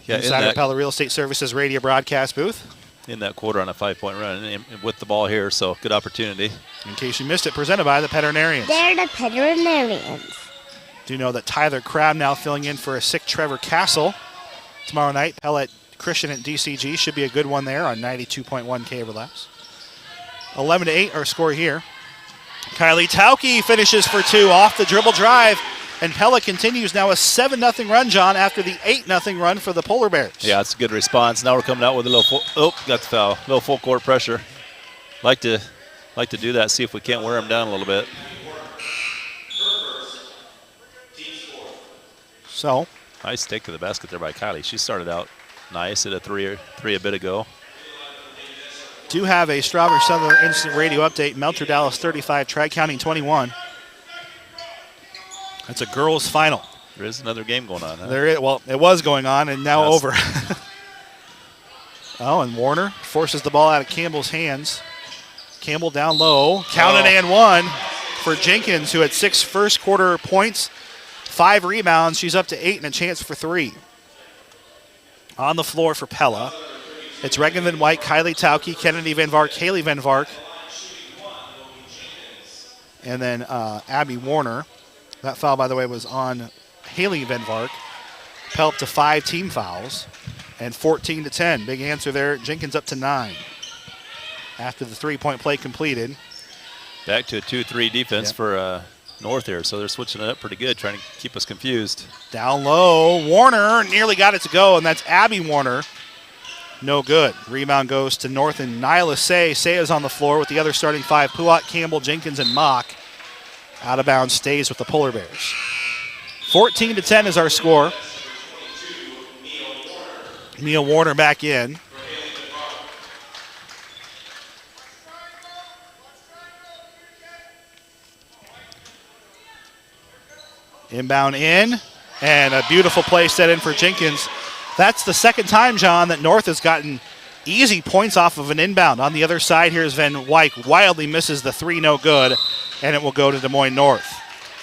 inside the Pella Real Estate Services radio broadcast booth. In that quarter on a 5-point run and with the ball here, so good opportunity. In case you missed it, presented by the Veterinarians. They're the Veterinarians. Do know that Tyler Crabb now filling in for a sick Trevor Castle tomorrow night. Pella Christian at DCG should be a good one there on 92.1 KRLS. 11-8 our score here. Kylie Tauke finishes for 2 off the dribble drive, and Pella continues now a 7-0 run, John, after the 8-0 run for the Polar Bears. Yeah, it's a good response. Now we're coming out with a little got the foul. A little full court pressure. Like to do that, see if we can't wear them down a little bit. So nice take to the basket there by Kylie. She started out nice at a three a bit ago. Do have a Strawberry Southern Instant Radio update. Melcher Dallas 35, Tri-County 21. That's a girls' final. There is another game going on, huh? There is. Well, it was going on and now over. Oh, and Warner forces the ball out of Campbell's hands. Campbell down low. Counted and one for Jenkins, who had 6 first quarter points, 5 rebounds. She's up to 8 and a chance for 3. On the floor for Pella, it's Regan Van White, Kylie Tauke, Kennedy Van Vark, Haley Van Vark, and then Abby Warner. That foul, by the way, was on Haley Van Vark. Pella up to 5 team fouls, and 14-10. Big answer there. Jenkins up to 9 after the 3-point play completed. Back to a 2-3 defense for North here, so they're switching it up pretty good, trying to keep us confused. Down low, Warner nearly got it to go, and that's Abby Warner. No good. Rebound goes to North and Nyla Say. Say is on the floor with the other starting 5, Puat, Campbell, Jenkins, and Mock. Out of bounds stays with the Polar Bears. 14-10 is our score. Mia Warner back in. Inbound in, and a beautiful play set in for Jenkins. That's the second time, John, that North has gotten easy points off of an inbound. On the other side, here's Van Wyk. Wildly misses the 3, no good, and it will go to Des Moines North.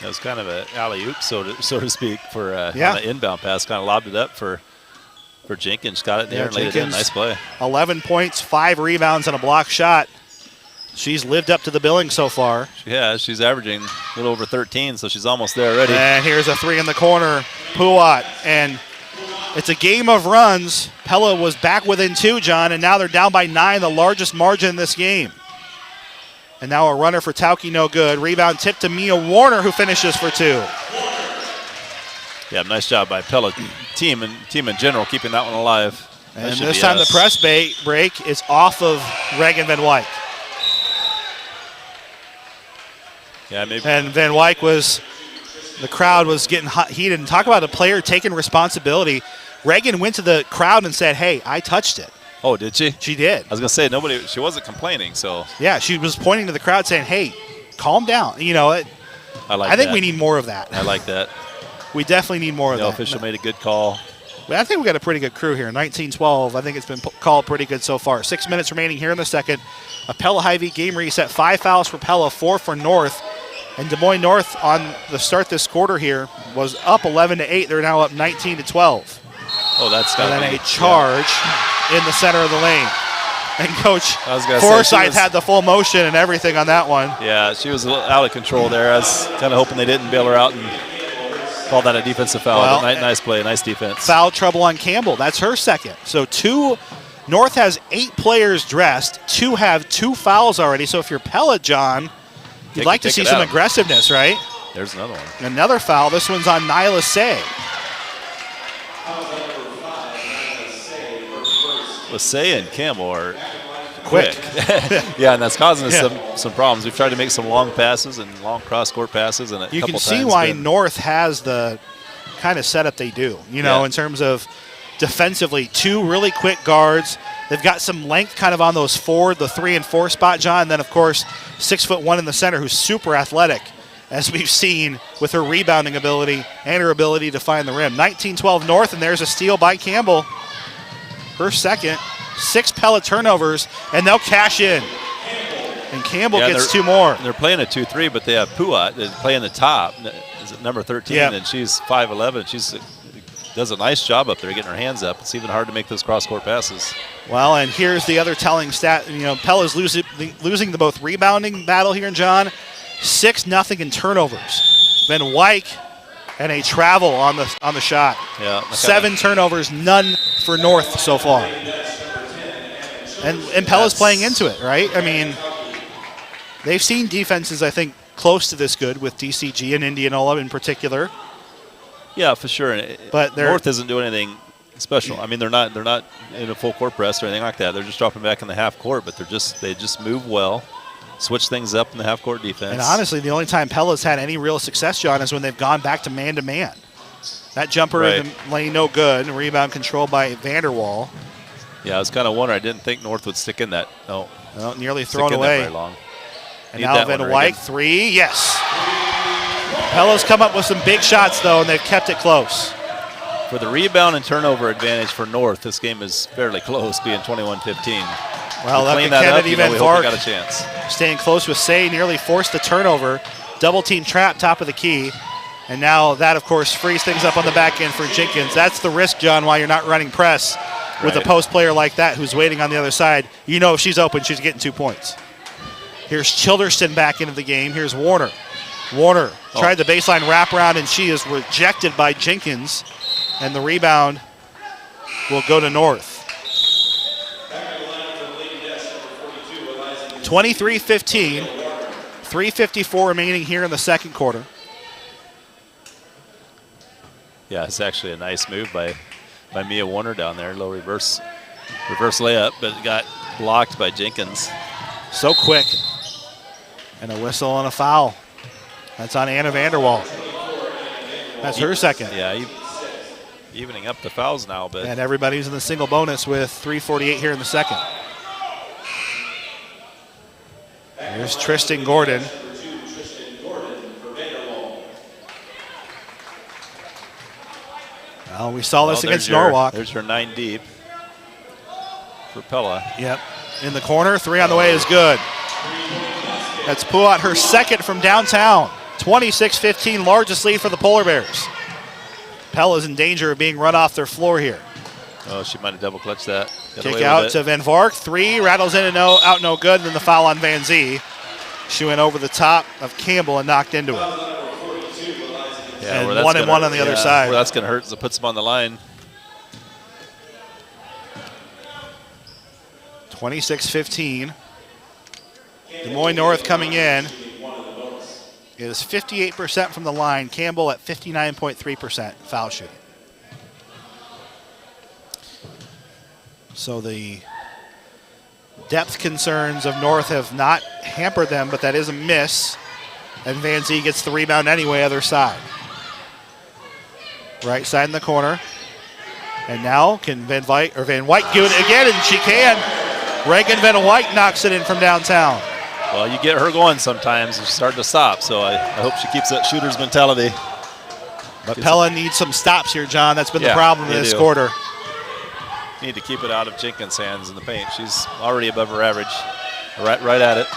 That was kind of an alley-oop, so to speak, for on an inbound pass. Kind of lobbed it up for Jenkins. Got it there and laid it in. Nice play. 11 points, 5 rebounds, and a block shot. She's lived up to the billing so far. Yeah, she's averaging a little over 13, so she's almost there already. And here's a 3 in the corner. Puat, and it's a game of runs. Pella was back within 2, John, and now they're down by 9, the largest margin in this game. And now a runner for Tauke, no good. Rebound tip to Mia Warner, who finishes for 2. Yeah, nice job by Pella team in general, keeping that one alive. And this time the press break is off of Regan Van Wyk. Yeah, maybe. And Van Wyk the crowd was getting heated. And talk about a player taking responsibility. Regan went to the crowd and said, hey, I touched it. Oh, did she? She did. I was going to say, she wasn't complaining, so. Yeah, she was pointing to the crowd saying, hey, calm down. You know, I think we need more of that. I like that. We definitely need more of that. The official made a good call. I think we got a pretty good crew here. 19-12. I think it's been called pretty good so far. 6 minutes remaining here in the second. A Pella Hy-Vee game reset. 5 fouls for Pella, 4 for North. And Des Moines North on the start this quarter here was up 11-8. They're now up 19-12. Oh, that's got to be. And then a charge in the center of the lane. And Coach Forsyth had the full motion and everything on that one. Yeah, she was a little out of control there. I was kind of hoping they didn't bail her out and call that a defensive foul. Well, nice play, nice defense. Foul trouble on Campbell. That's her second. So North has 8 players dressed. 2 have 2 fouls already. So if you're Pella, John, you'd like to see some aggressiveness, right? There's another one. Another foul. This one's on Nyla Say. Lassay and Campbell are quick. Yeah, and that's causing us some problems. We've tried to make some long passes and long cross-court passes. And you can see why North has the kind of setup they do, in terms of defensively. 2 really quick guards. They've got some length kind of on those forward, the 3 and 4 spot, John. And then, of course, 6'1" in the center who's super athletic, as we've seen with her rebounding ability and her ability to find the rim. 19-12 North, and there's a steal by Campbell. Her second. 6 Pella turnovers, and they'll cash in. And Campbell gets 2 more. They're playing a 2-3, but they have Puat that's playing the top. Is it number 13? Yep. And she's 5'11". She does a nice job up there getting her hands up. It's even hard to make those cross-court passes. Well, and here's the other telling stat. Pella's losing the both rebounding battle here, John. 6-0 in turnovers. Van Wyk and a travel on the shot. Yeah. 7 turnovers, none for North so far. And Pella's playing into it, right? I mean, they've seen defenses, I think, close to this good with DCG and Indianola in particular. Yeah, for sure. But North isn't doing anything special. I mean, they're not in a full court press or anything like that. They're just dropping back in the half court, but they just move well, switch things up in the half court defense. And honestly, the only time Pella's had any real success, John, is when they've gone back to man. That jumper in the lane, no good. And rebound controlled by Vanderwall. Yeah, I was kind of wondering. I didn't think North would stick in that. No, nearly thrown away. Very long. And now Van Wyk, 3, yes. Pella's come up with some big shots, though, and they've kept it close. For the rebound and turnover advantage for North, this game is fairly close, being 21-15. Well, Kennedy Van Vark got a chance. Staying close with Say, nearly forced the turnover. Double team trap, top of the key. And now that, of course, frees things up on the back end for Jenkins. That's the risk, John, why you're not running press with a post player like that who's waiting on the other side. If she's open, she's getting 2 points. Here's Childerston back into the game. Here's Warner. Warner tried the baseline wraparound, and she is rejected by Jenkins. And the rebound will go to North. 23-15. 3:54 remaining here in the second quarter. Yeah, it's actually a nice move by Mia Warner down there. Low reverse layup, but it got blocked by Jenkins. So quick. And a whistle and a foul. That's on Anna Vanderwall. That's her second. Yeah, evening up the fouls now. And everybody's in the single bonus with 3:48 here in the second. Here's Tristan Gordon. Well, we saw this against Norwalk. There's her 9 deep for Pella. Yep. In the corner, 3 on the way is good. That's Puat, her second from downtown. 26-15, largest lead for the Polar Bears. Pella's in danger of being run off their floor here. Oh, she might have double clutched that. Kick out to Van Vark. 3, rattles in and out no good. And then the foul on Van Zee. She went over the top of Campbell and knocked into it. Yeah, and 1 and 1 on the other side. Where that's going to hurt is it puts them on the line. 26-15. Des Moines North coming in is 58% from the line. Campbell at 59.3% foul shooting. So the depth concerns of North have not hampered them, but that is a miss. And Van Zee gets the rebound anyway, other side. Right side in the corner. And now can Van Wyk do it again, and she can. Reagan Van Wyk knocks it in from downtown. Well, you get her going sometimes, and she's starting to stop, so I hope she keeps that shooter's mentality. But Pella needs some stops here, John. That's been the problem in this quarter. Need to keep it out of Jenkins' hands in the paint. She's already above her average, right at it.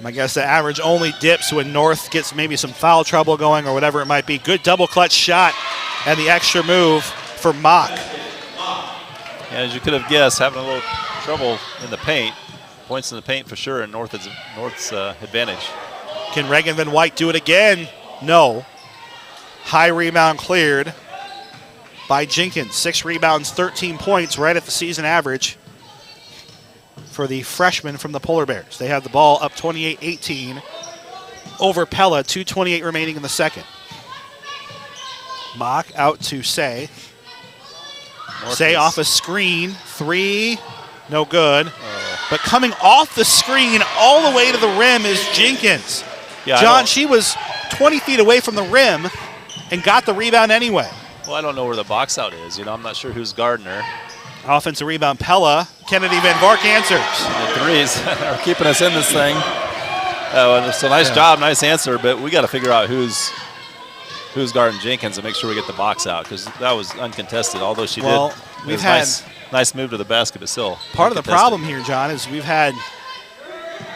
I guess the average only dips when North gets maybe some foul trouble going or whatever it might be. Good double clutch shot and the extra move for Mock. Yeah, as you could have guessed, having a little trouble in the paint. Points in the paint for sure, and North's advantage. Can Reagan Van Wyk do it again? No. High rebound cleared by Jenkins. 6 rebounds, 13 points, right at the season average for the freshman from the Polar Bears. They have the ball up 28-18 over Pella, 2:28 remaining in the second. Mock out to Say. Say off a screen, 3, no good. But coming off the screen all the way to the rim is Jenkins. Yeah, John, she was 20 feet away from the rim and got the rebound anyway. Well, I don't know where the box out is. I'm not sure who's guarding her. Offensive rebound, Pella. Kennedy Van Vark answers. The threes are keeping us in this thing. It's a nice job, nice answer, but we got to figure out who's guarding Jenkins and make sure we get the box out, because that was uncontested, although she did. We've had nice move to the basket, but still. Part of the problem here, John, is we've had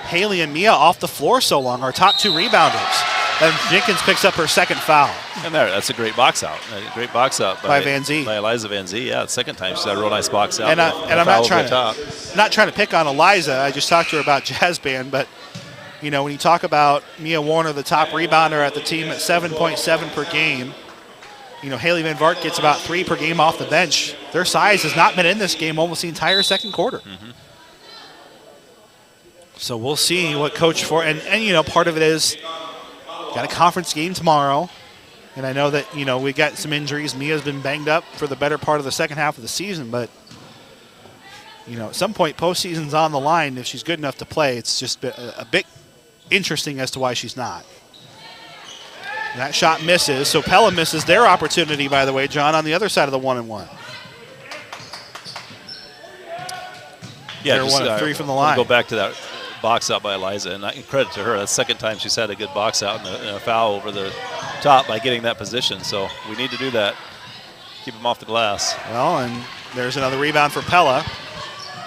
Haley and Mia off the floor so long, our top 2 rebounders. And Jenkins picks up her second foul. And that's a great box out. A great box out by Van Zee. By Eliza Van Zee. Yeah, the second time she's had a real nice box out. And I'm not trying to pick on Eliza. I just talked to her about Jazz Band, but when you talk about Mia Warner, the top rebounder at the team at 7.7 per game, Haley Van Vark gets about 3 per game off the bench. Their size has not been in this game almost the entire second quarter. Mm-hmm. So we'll see what Coach for and part of it is got a conference game tomorrow, and I know that we got some injuries. Mia's been banged up for the better part of the second half of the season, but at some point postseason's on the line. If she's good enough to play, it's just a bit interesting as to why she's not. That shot misses, so Pella misses their opportunity, by the way, John, on the other side of the 1-and-1. Yeah, they're 1 of 3 from the line. Go back to that box out by Eliza, and credit to her. That's the second time she's had a good box out and a foul over the top by getting that position. So we need to do that. Keep them off the glass. Well, and there's another rebound for Pella.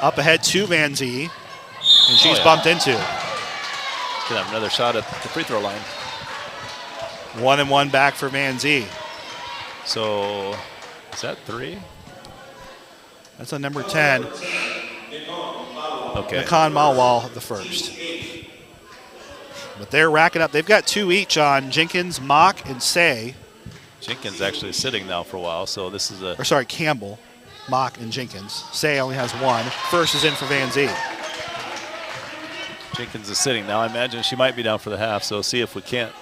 Up ahead to Van Zee, and she's bumped into. She's gonna have another shot at the free throw line. 1-and-1 back for Van Zee. So is that 3? That's a number 10. Okay. Nakan Malwal the first. But they're racking up. They've got 2 each on Jenkins, Mock, and Say. Jenkins actually sitting now for a while, so this is Campbell, Mock, and Jenkins. Say only has 1. First is in for Van Zee. Jenkins is sitting now. I imagine she might be down for the half, so see if we can't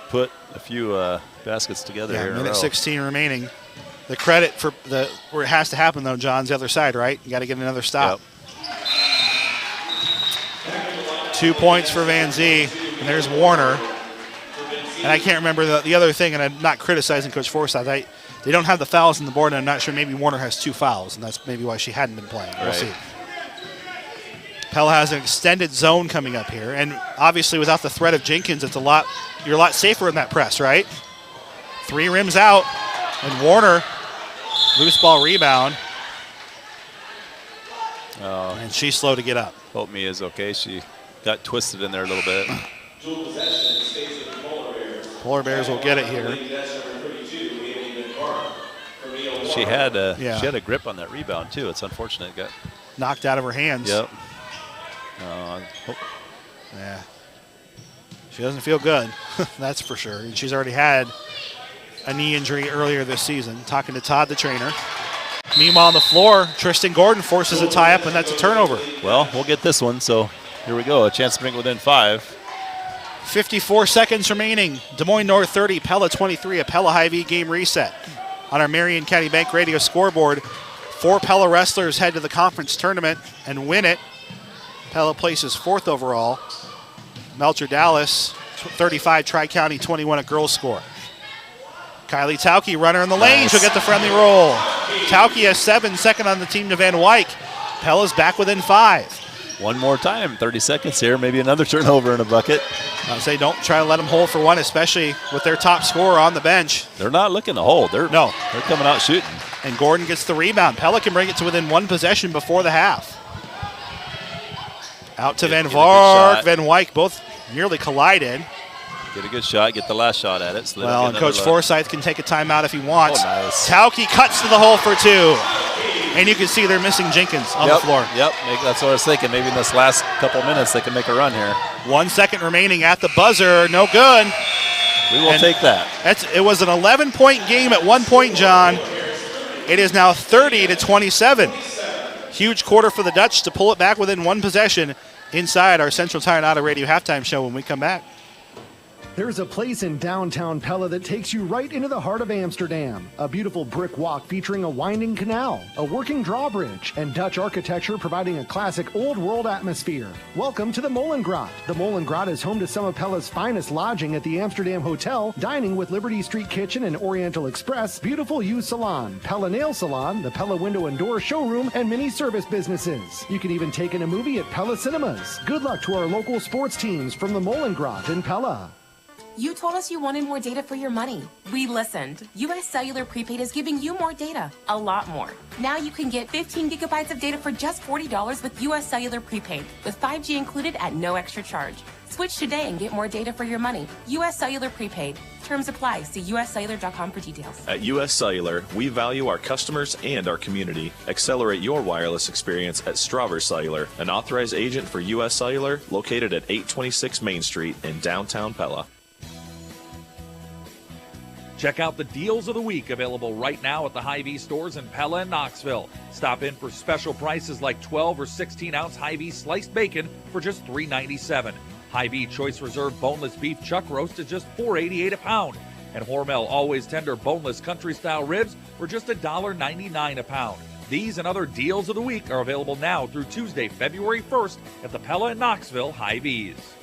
put a few baskets together here. Minute 16 remaining. The credit for where it has to happen, though, John's the other side, right? You got to get another stop. Yep. 2 points for Van Zee, and there's Warner. And I can't remember the other thing, and I'm not criticizing Coach Forsyth. They don't have the fouls on the board, and I'm not sure. Maybe Warner has 2 fouls, and that's maybe why she hadn't been playing. We'll see. Pella has an extended zone coming up here, and obviously without the threat of Jenkins, you're a lot safer in that press, right? 3 rims out, and Warner, loose ball rebound. And she's slow to get up. Hope Mia's okay. She got twisted in there a little bit. Polar Bears will get it here. She had a grip on that rebound too. It's unfortunate it got knocked out of her hands. Yep. Yeah. She doesn't feel good. That's for sure. And she's already had a knee injury earlier this season. Talking to Todd, the trainer. Meanwhile, on the floor, Tristan Gordon forces a tie-up, and that's a turnover. Well, we'll get this one, so here we go. A chance to bring it within 5. 54 seconds remaining. Des Moines North 30, Pella 23, a Pella Hy-Vee game reset. On our Marion County Bank Radio scoreboard, 4 Pella wrestlers head to the conference tournament and win it. Pella places 4th overall. Melcher Dallas, 35, Tri-County 21 at girls score. Kylie Tauke, runner in the lane. She'll get the friendly roll. Tauke has 7, second on the team to Van Wyk. Pella's back within 5. One more time, 30 seconds here. Maybe another turnover in a bucket. I say don't try to let them hold for one, especially with their top scorer on the bench. They're not looking to hold. They're coming out shooting. And Gordon gets the rebound. Pella can bring it to within 1 possession before the half. Out to Van Vark, Van Wyk, both nearly collided. Get a good shot, get the last shot at it. So well, and Coach Forsyth can take a timeout if he wants. Oh, nice. Tauke cuts to the hole for 2. And you can see they're missing Jenkins on the floor. Yep, that's what I was thinking. Maybe in this last couple minutes they can make a run here. 1 second remaining at the buzzer. No good. We will take that. It was an 11-point game at one point, John. It is now 30-27. Huge quarter for the Dutch to pull it back within one possession inside our Central Tire and Auto Radio halftime show when we come back. There's a place in downtown Pella that takes you right into the heart of Amsterdam. A beautiful brick walk featuring a winding canal, a working drawbridge, and Dutch architecture providing a classic old-world atmosphere. Welcome to the Molengraat. The Molengraat is home to some of Pella's finest lodging at the Amsterdam Hotel, dining with Liberty Street Kitchen and Oriental Express, Beautiful You Salon, Pella Nail Salon, the Pella Window and Door Showroom, and many service businesses. You can even take in a movie at Pella Cinemas. Good luck to our local sports teams from the Molengraat in Pella. You told us you wanted more data for your money. We listened. US Cellular Prepaid is giving you more data, a lot more. Now you can get 15 gigabytes of data for just $40 with US Cellular Prepaid, with 5G included at no extra charge. Switch today and get more data for your money. US Cellular Prepaid. Terms apply. See uscellular.com for details. At US Cellular, we value our customers and our community. Accelerate your wireless experience at Strawver Cellular, an authorized agent for US Cellular, located at 826 Main Street in downtown Pella. Check out the deals of the week available right now at the Hy-Vee stores in Pella and Knoxville. Stop in for special prices like 12 or 16-ounce Hy-Vee sliced bacon for just $3.97. Hy-Vee Choice Reserve boneless beef chuck roast is just $4.88 a pound. And Hormel Always Tender boneless country-style ribs for just $1.99 a pound. These and other deals of the week are available now through Tuesday, February 1st at the Pella and Knoxville Hy-Vees.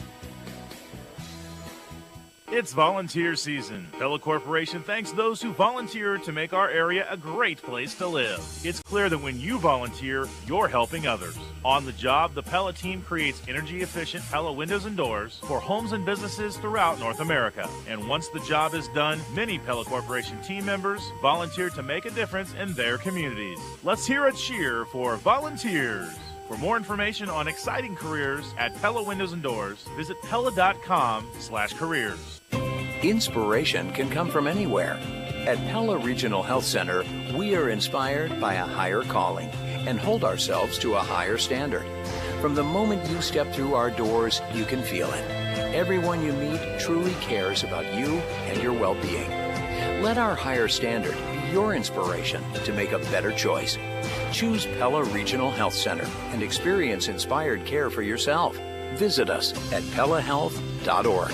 It's volunteer season. Pella Corporation thanks those who volunteer to make our area a great place to live. It's clear that when you volunteer, you're helping others. On the job, the Pella team creates energy-efficient Pella windows and doors for homes and businesses throughout North America. And once the job is done, many Pella Corporation team members volunteer to make a difference in their communities. Let's hear a cheer for volunteers. For more information on exciting careers at Pella Windows and Doors, visit Pella.com/careers. Inspiration can come from anywhere. At Pella Regional Health Center, we are inspired by a higher calling and hold ourselves to a higher standard. From the moment you step through our doors, you can feel it. Everyone you meet truly cares about you and your well-being. Let our higher standard be your inspiration to make a better choice. Choose Pella Regional Health Center and experience inspired care for yourself. Visit us at pellahealth.org.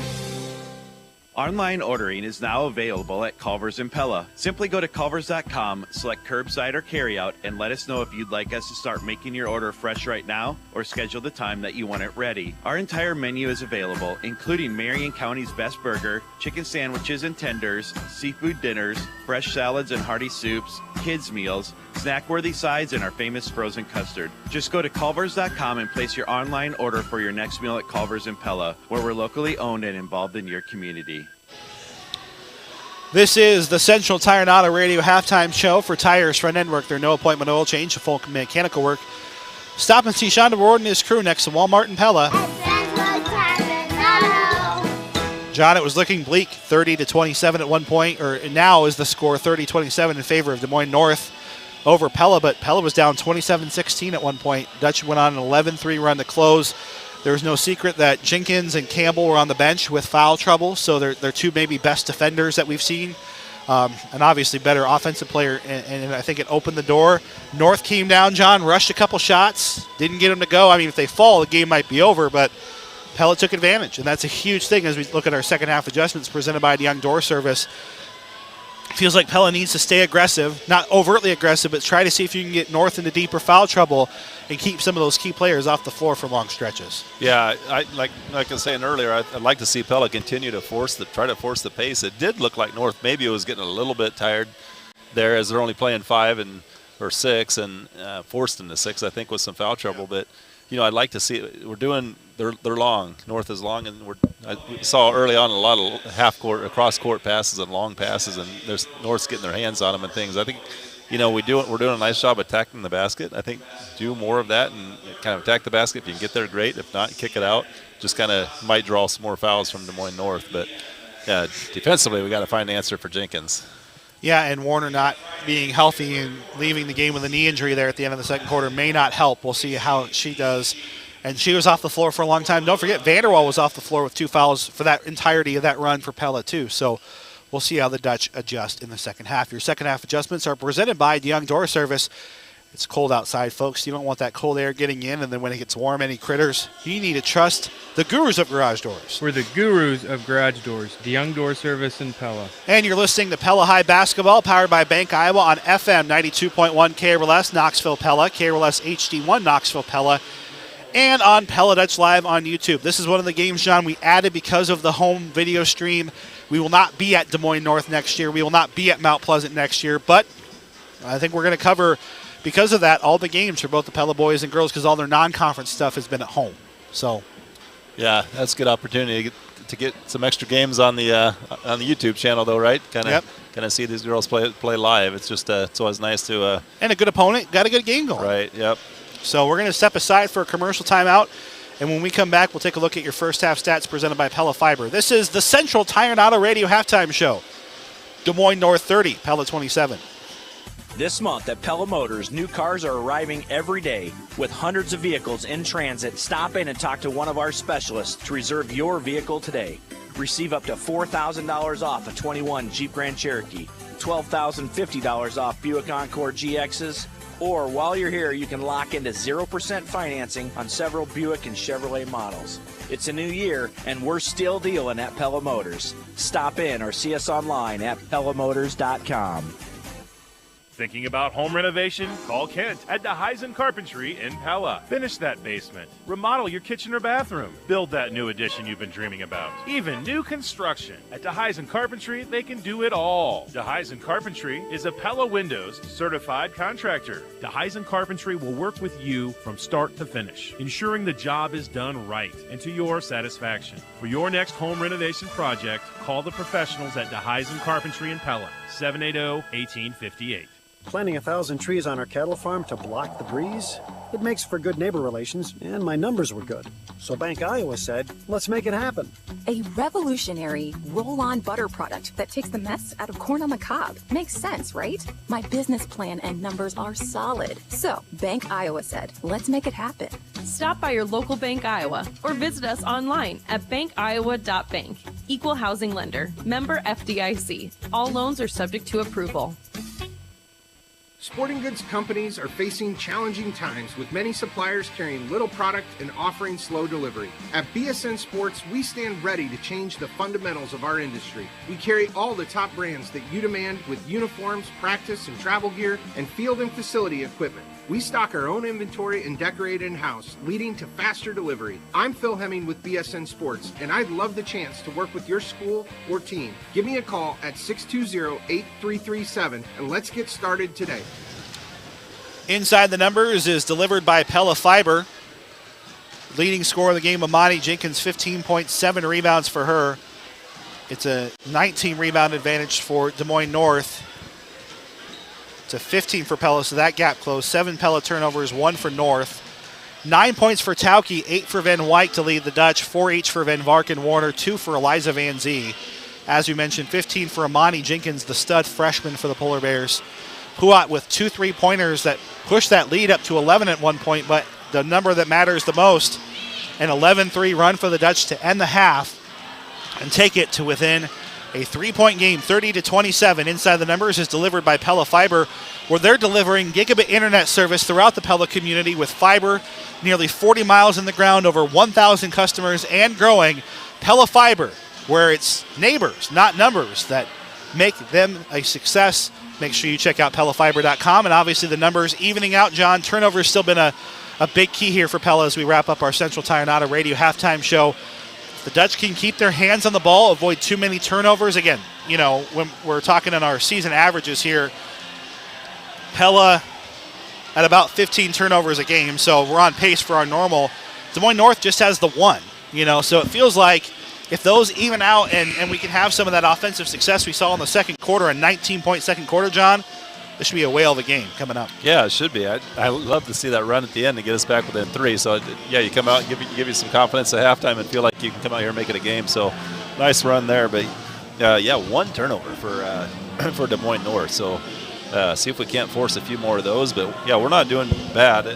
Online ordering is now available at Culver's in Pella. Simply go to culvers.com, select curbside or carryout, and let us know if you'd like us to start making your order fresh right now or schedule the time that you want it ready. Our entire menu is available, including Marion County's best burger, chicken sandwiches and tenders, seafood dinners, fresh salads and hearty soups, kids' meals, snack-worthy sides, and our famous frozen custard. Just go to culvers.com and place your online order for your next meal at Culver's in Pella, where we're locally owned and involved in your community. This is the Central Tire and Auto Radio halftime show for Tires Front End Work. Their no appointment oil change, full mechanical work. Stop and see Shonda Ward and his crew next to Walmart in Pella. John, it was looking bleak, 30-27 at one point, or now is the score 30-27 in favor of Des Moines North over Pella, but Pella was down 27-16 at one point. Dutch went on an 11-3 run to close. There was no secret that Jenkins and Campbell were on the bench with foul trouble, so they're two maybe best defenders that we've seen, and obviously better offensive player, and I think it opened the door. North came down, John, rushed a couple shots, didn't get them to go. I mean, if they fall, the game might be over, but Pella took advantage, and that's a huge thing as we look at our second half adjustments presented by the Young Door Service. Feels like Pella needs to stay aggressive, not overtly aggressive, but try to see if you can get North into deeper foul trouble and keep some of those key players off the floor for long stretches. Yeah, like I was saying earlier, I'd like to see Pella continue to try to force the pace. It did look like North maybe was getting a little bit tired there as they're only playing 5 or 6 and forced into 6, I think, with some foul trouble. But I'd like to see it. They're long. North is long, and I saw early on a lot of half court, cross court passes and long passes, and there's North's getting their hands on them and things. I think, we're doing a nice job attacking the basket. I think do more of that and kind of attack the basket. If you can get there, great. If not, kick it out. Just kind of might draw some more fouls from Des Moines North, but defensively we got to find an answer for Jenkins. Yeah, and Warner not being healthy and leaving the game with a knee injury there at the end of the second quarter may not help. We'll see how she does. And she was off the floor for a long time. Don't forget, Vanderwall was off the floor with 2 fouls for that entirety of that run for Pella, too. So we'll see how the Dutch adjust in the second half. Your second half adjustments are presented by DeYoung Door Service. It's cold outside, folks. You don't want that cold air getting in, and then when it gets warm, any critters. You need to trust the gurus of garage doors. We're the gurus of garage doors. DeYoung Door Service in Pella. And you're listening to Pella High Basketball, powered by Bank Iowa on FM 92.1 KRLS, Knoxville, Pella, KRLS HD1, Knoxville, Pella, and on Pella Dutch Live on YouTube. This is one of the games, John, we added because of the home video stream. We will not be at Des Moines North next year. We will not be at Mount Pleasant next year, but I think we're going to cover, because of that, all the games for both the Pella boys and girls, because all their non-conference stuff has been at home. So, yeah, that's a good opportunity to get some extra games on the YouTube channel, though, right? Kind of see these girls play live. It's just it's always nice to and a good opponent, got a good game going. Right. Yep. So we're going to step aside for a commercial timeout, and when we come back, we'll take a look at your first half stats presented by Pella Fiber. This is the Central Tire and Auto Radio halftime show. Des Moines North 30, Pella 27. This month at Pella Motors, new cars are arriving every day. With hundreds of vehicles in transit, stop in and talk to one of our specialists to reserve your vehicle today. Receive up to $4,000 off a 21 Jeep Grand Cherokee, $12,050 off Buick Encore GXs, or while you're here, you can lock into 0% financing on several Buick and Chevrolet models. It's a new year, and we're still dealing at Pella Motors. Stop in or see us online at PellaMotors.com. Thinking about home renovation? Call Kent at DeHeisen Carpentry in Pella. Finish that basement. Remodel your kitchen or bathroom. Build that new addition you've been dreaming about. Even new construction. At DeHeisen Carpentry, they can do it all. DeHeisen Carpentry is a Pella Windows certified contractor. DeHeisen Carpentry will work with you from start to finish, ensuring the job is done right and to your satisfaction. For your next home renovation project, call the professionals at DeHeisen Carpentry in Pella, 780-1858. Planting 1,000 trees on our cattle farm to block the breeze? It makes for good neighbor relations, and my numbers were good. So Bank Iowa said, let's make it happen. A revolutionary roll-on butter product that takes the mess out of corn on the cob. Makes sense, right? My business plan and numbers are solid. So Bank Iowa said, let's make it happen. Stop by your local Bank Iowa or visit us online at bankiowa.bank. Equal housing lender. Member FDIC. All loans are subject to approval. Sporting goods companies are facing challenging times with many suppliers carrying little product and offering slow delivery. At BSN Sports, we stand ready to change the fundamentals of our industry. We carry all the top brands that you demand with uniforms, practice and travel gear, and field and facility equipment. We stock our own inventory and decorate in-house, leading to faster delivery. I'm Phil Hemming with BSN Sports, and I'd love the chance to work with your school or team. Give me a call at 620-8337, and let's get started today. Inside the Numbers is delivered by Pella Fiber. Leading scorer of the game, Amani Jenkins, 15.7 rebounds for her. It's a 19 rebound advantage for Des Moines North. It's a 15 for Pella, so that gap closed. 7 Pella turnovers, 1 for North. 9 points for Tauke, 8 for Van Wyk to lead the Dutch, 4 each for Van Varken Warner, 2 for Eliza Van Zee. As we mentioned, 15 for Amani Jenkins, the stud freshman for the Polar Bears. Puat with 2 3-pointers that pushed that lead up to 11 at one point, but the number that matters the most, an 11-3 run for the Dutch to end the half and take it to within a 3-point game, 30-27. Inside the Numbers is delivered by Pella Fiber, where they're delivering gigabit internet service throughout the Pella community with fiber, nearly 40 miles in the ground, over 1,000 customers and growing. Pella Fiber, where it's neighbors, not numbers, that make them a success. Make sure you check out PellaFiber.com. And obviously the numbers evening out, John. Turnover has still been a big key here for Pella as we wrap up our Central Tire and Auto Radio halftime show. The Dutch can keep their hands on the ball, avoid too many turnovers. Again, you know, when we're talking in our season averages here, Pella at about 15 turnovers a game, so we're on pace for our normal. Des Moines North just has the 1, so it feels like if those even out and we can have some of that offensive success we saw in the second quarter, a 19-point second quarter, John, this should be a whale of a game coming up. Yeah, it should be. I love to see that run at the end and get us back within 3. So, yeah, you come out and give you some confidence at halftime and feel like you can come out here and make it a game. So, nice run there. But, 1 turnover for Des Moines North. So, see if we can't force a few more of those. But, yeah, we're not doing bad.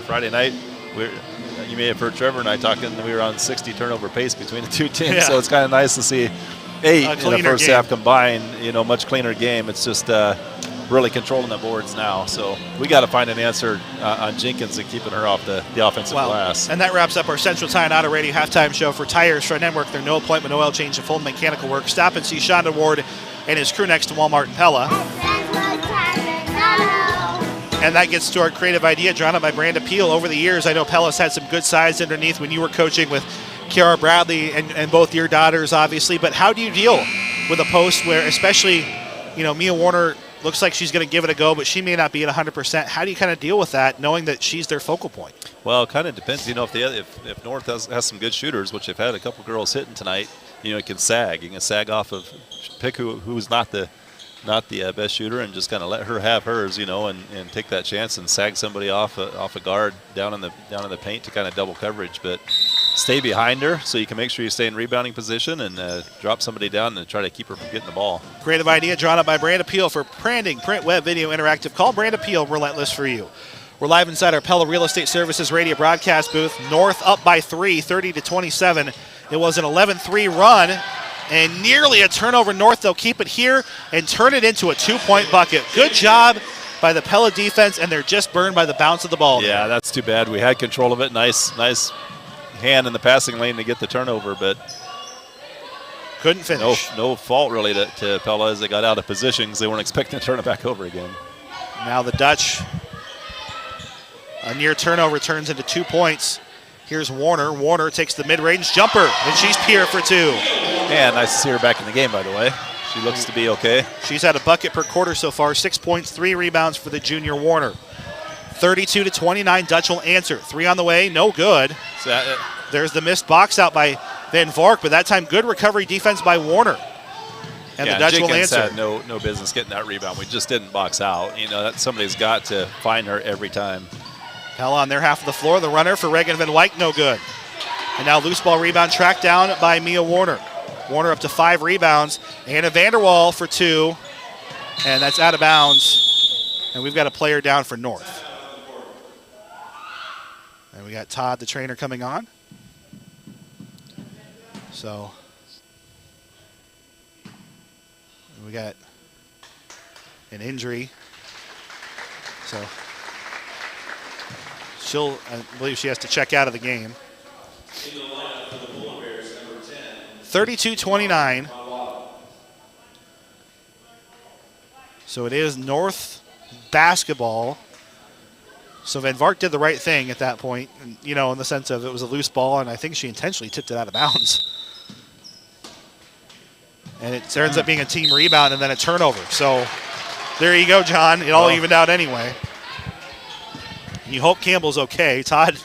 Friday night, you may have heard Trevor and I talking, we were on 60 turnover pace between the two teams. Yeah. So, it's kind of nice to see 8 in the first half combined, much cleaner game. It's just really controlling the boards now. So we got to find an answer on Jenkins and keeping her off the offensive glass. And that wraps up our Central Tie and Auto Radio halftime show for Tires for Network. Their no appointment, no oil change, and full mechanical work. Stop and see Shonda Ward and his crew next to Walmart and Pella. And that gets to our creative idea drawn up by Branda Peel. Over the years, I know Pella's had some good size underneath when you were coaching with Kiara Bradley and both your daughters, obviously. But how do you deal with a post where, especially, Mia Warner looks like she's going to give it a go, but she may not be at 100%. How do you kind of deal with that, knowing that she's their focal point? Well, it kind of depends. If North has some good shooters, which they've had a couple girls hitting tonight, it can sag. You can sag off of, pick who's not the best shooter and just kind of let her have hers, and take that chance and sag somebody off a guard down in the paint to kind of double coverage. But stay behind her so you can make sure you stay in rebounding position and drop somebody down and try to keep her from getting the ball. Creative idea drawn up by Branda Peel for branding, print, web, video, interactive. Call Branda Peel, relentless for you. We're live inside our Pella Real Estate Services radio broadcast booth. North up by 3, 30-27. It was an 11-3 run and nearly a turnover. North, they'll keep it here and turn it into a 2-point bucket. Good job by the Pella defense, and they're just burned by the bounce of the ball. Yeah, that's too bad. We had control of it. Nice hand in the passing lane to get the turnover, but couldn't finish. No fault really to Pella as they got out of position because they weren't expecting to turn it back over again. Now the Dutch, a near turnover turns into 2 points. Here's Warner. Warner takes the mid-range jumper, and she's here for 2. And nice to see her back in the game, by the way. She looks to be okay. She's had a bucket per quarter so far, 6 points, 3 rebounds for the junior Warner. 32-29, Dutch will answer. 3 on the way, no good. There's the missed box out by Van Vark, but that time good recovery defense by Warner. And the Dutch will answer. Had no business getting that rebound. We just didn't box out. Somebody's got to find her every time. Pella on their half of the floor. The runner for Reagan Van Wyk, no good. And now loose ball rebound tracked down by Mia Warner. Warner up to 5 rebounds. Anna Vanderwall for 2. And that's out of bounds. And we've got a player down for North. And we got Todd, the trainer, coming on. So we got an injury. So I believe she has to check out of the game. 32-29. So it is North basketball. So Van Vark did the right thing at that point, in the sense of it was a loose ball, and I think she intentionally tipped it out of bounds. And it turns up being a team rebound and then a turnover. So there you go, John. It all evened out anyway. You hope Campbell's okay. Todd,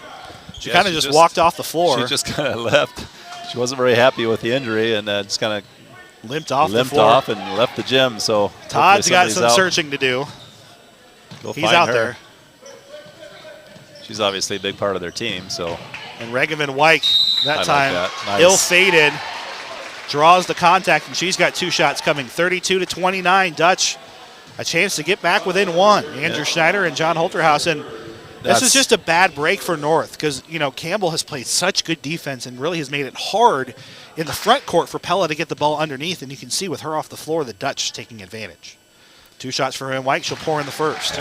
she kind of just walked off the floor. She just kind of left. She wasn't very happy with the injury and just kind of limped off and left the gym. So Todd's got some searching to do. He's out there. She's obviously a big part of their team. So. And Reagan Van Wyk that time nice. Ill-fated, draws the contact, and she's got 2 shots coming. 32-29, Dutch. A chance to get back within 1. Andrew Schneider and John Holterhaus. And this is just a bad break for North because, Campbell has played such good defense and really has made it hard in the front court for Pella to get the ball underneath. And you can see with her off the floor, the Dutch taking advantage. 2 shots for Van Wyk. She'll pour in the first.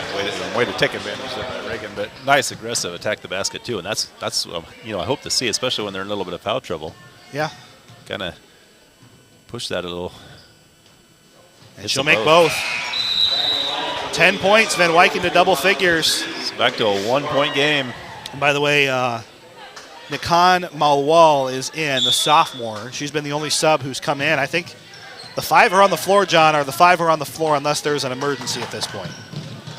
Way to take advantage of that, Reagan. But nice, aggressive, attack the basket, too. And that's I hope to see, especially when they're in a little bit of foul trouble. Yeah. Kind of push that a little. And she'll make both. 10 points, Van Wyk into double figures. It's back to a 1-point game. And by the way, Nikan Malwal is in, the sophomore. She's been the only sub who's come in. I think the 5 are on the floor, John, or the 5 are on the floor unless there's an emergency at this point.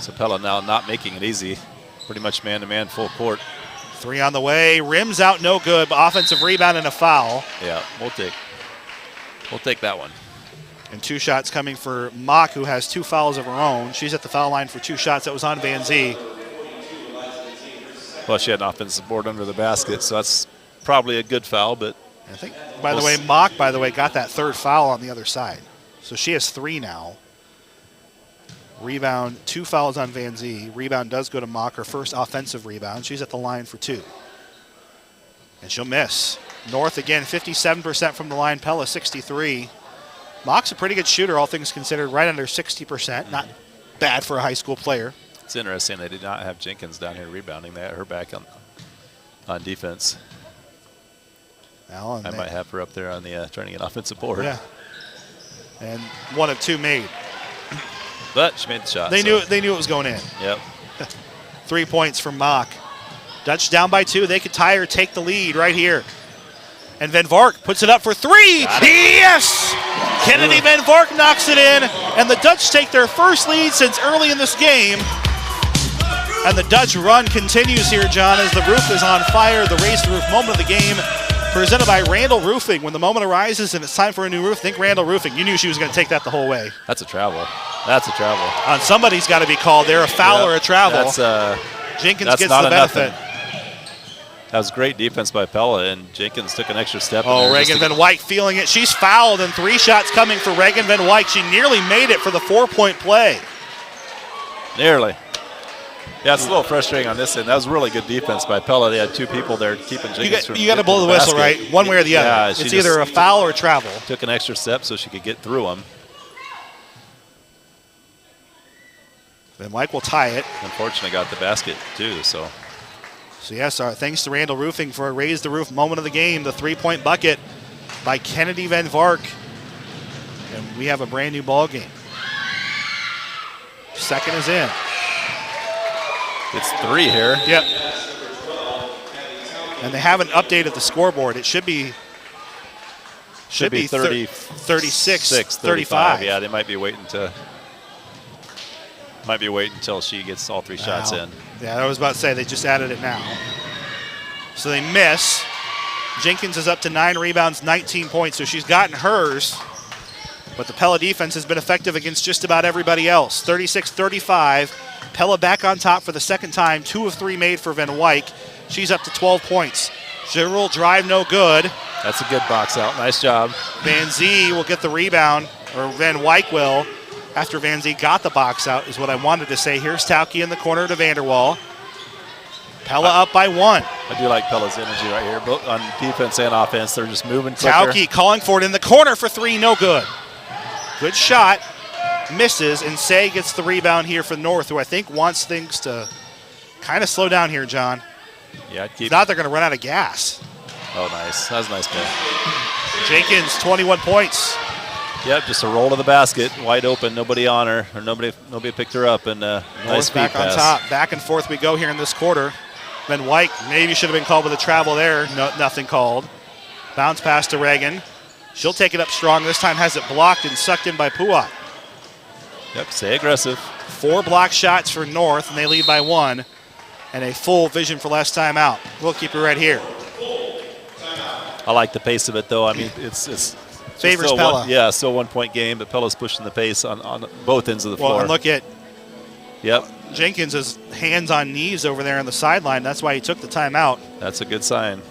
So Pella now not making it easy. Pretty much man-to-man full court. 3 on the way. Rims out, no good. But offensive rebound and a foul. Yeah, we'll take that one. And 2 shots coming for Mock, who has 2 fouls of her own. She's at the foul line for 2 shots. That was on Van Zee. Well, she had an offensive board under the basket, so that's probably a good foul. But I think, by the way, Mock, got that 3rd foul on the other side. So she has 3 now. Rebound, 2 fouls on Van Zee. Rebound does go to Mock, her first offensive rebound. She's at the line for 2. And she'll miss. North again, 57% from the line. Pella, 63. Mock's a pretty good shooter, all things considered, right under 60%. Not bad for a high school player. It's interesting they did not have Jenkins down here rebounding. They had her back on defense. Well, I might have her up there on the trying to get offensive board. Yeah. And 1 of 2 made. But she made the shot. They knew it was going in. Yep. 3 points from Mock. Dutch down by 2. They could tie or take the lead right here. And Van Vark puts it up for 3. Yes! Kennedy Van Vark knocks it in. And the Dutch take their first lead since early in this game. And the Dutch run continues here, John, as the roof is on fire. The raise the roof moment of the game presented by Randall Roofing. When the moment arises and it's time for a new roof, think Randall Roofing. You knew she was going to take that the whole way. That's a travel. That's a travel. On somebody's got to be called there, a foul or a travel. Jenkins gets the benefit. That was great defense by Pella, and Jenkins took an extra step. Oh, Reagan Van Wyk feeling it. She's fouled, and 3 shots coming for Reagan Van Wyk. She nearly made it for the 4-point play. Nearly. Yeah, it's a little frustrating on this end. That was really good defense by Pella. They had 2 people there keeping Jenkins from You got to blow the whistle, right? One way or the other. Yeah, it's either a foul or a travel. Took an extra step so she could get through them. Van Wyk will tie it. Unfortunately, got the basket too. So yes, thanks to Randall Roofing for a raise the roof moment of the game. The 3-point bucket by Kennedy Van Vark, and we have a brand new ball game. Second is in. It's 3 here. Yep. And they haven't updated the scoreboard. It should be 30, 36, 35. Yeah, they might be waiting until she gets all 3 shots in. Yeah, I was about to say they just added it now. So they miss. Jenkins is up to 9 rebounds, 19 points, so she's gotten hers. But the Pella defense has been effective against just about everybody else. 36-35. Pella back on top for the second time. 2 of 3 made for Van Wyk. She's up to 12 points. General drive no good. That's a good box out. Nice job. Van Zee will get the rebound, or Van Wyk will. After Van Zee got the box out is what I wanted to say. Here's Tauke in the corner to Vanderwall. Pella up by 1. I do like Pella's energy right here, both on defense and offense. They're just moving quicker. Tauke calling for it in the corner for 3, no good. Good shot, misses, and Say gets the rebound here for North, who I think wants things to kind of slow down here, John. Yeah, if not, they're going to run out of gas. Oh, nice. That was a nice play. Jenkins, 21 points. Yep, just a roll to the basket, wide open, nobody on her, or nobody picked her up, and nice back pass. On top. Back and forth we go here in this quarter. Van Wyk maybe should have been called with a travel there. No, nothing called. Bounce pass to Reagan. She'll take it up strong. This time has it blocked and sucked in by Puat. Yep, stay aggressive. 4 block shots for North, and they lead by 1. And a full vision for last time out. We'll keep it right here. I like the pace of it, though. I mean, it's favors Pella. Still 1-point game, but Pella's pushing the pace on both ends of the floor. Well, and look at Jenkins' hands on knees over there on the sideline. That's why he took the timeout. That's a good sign.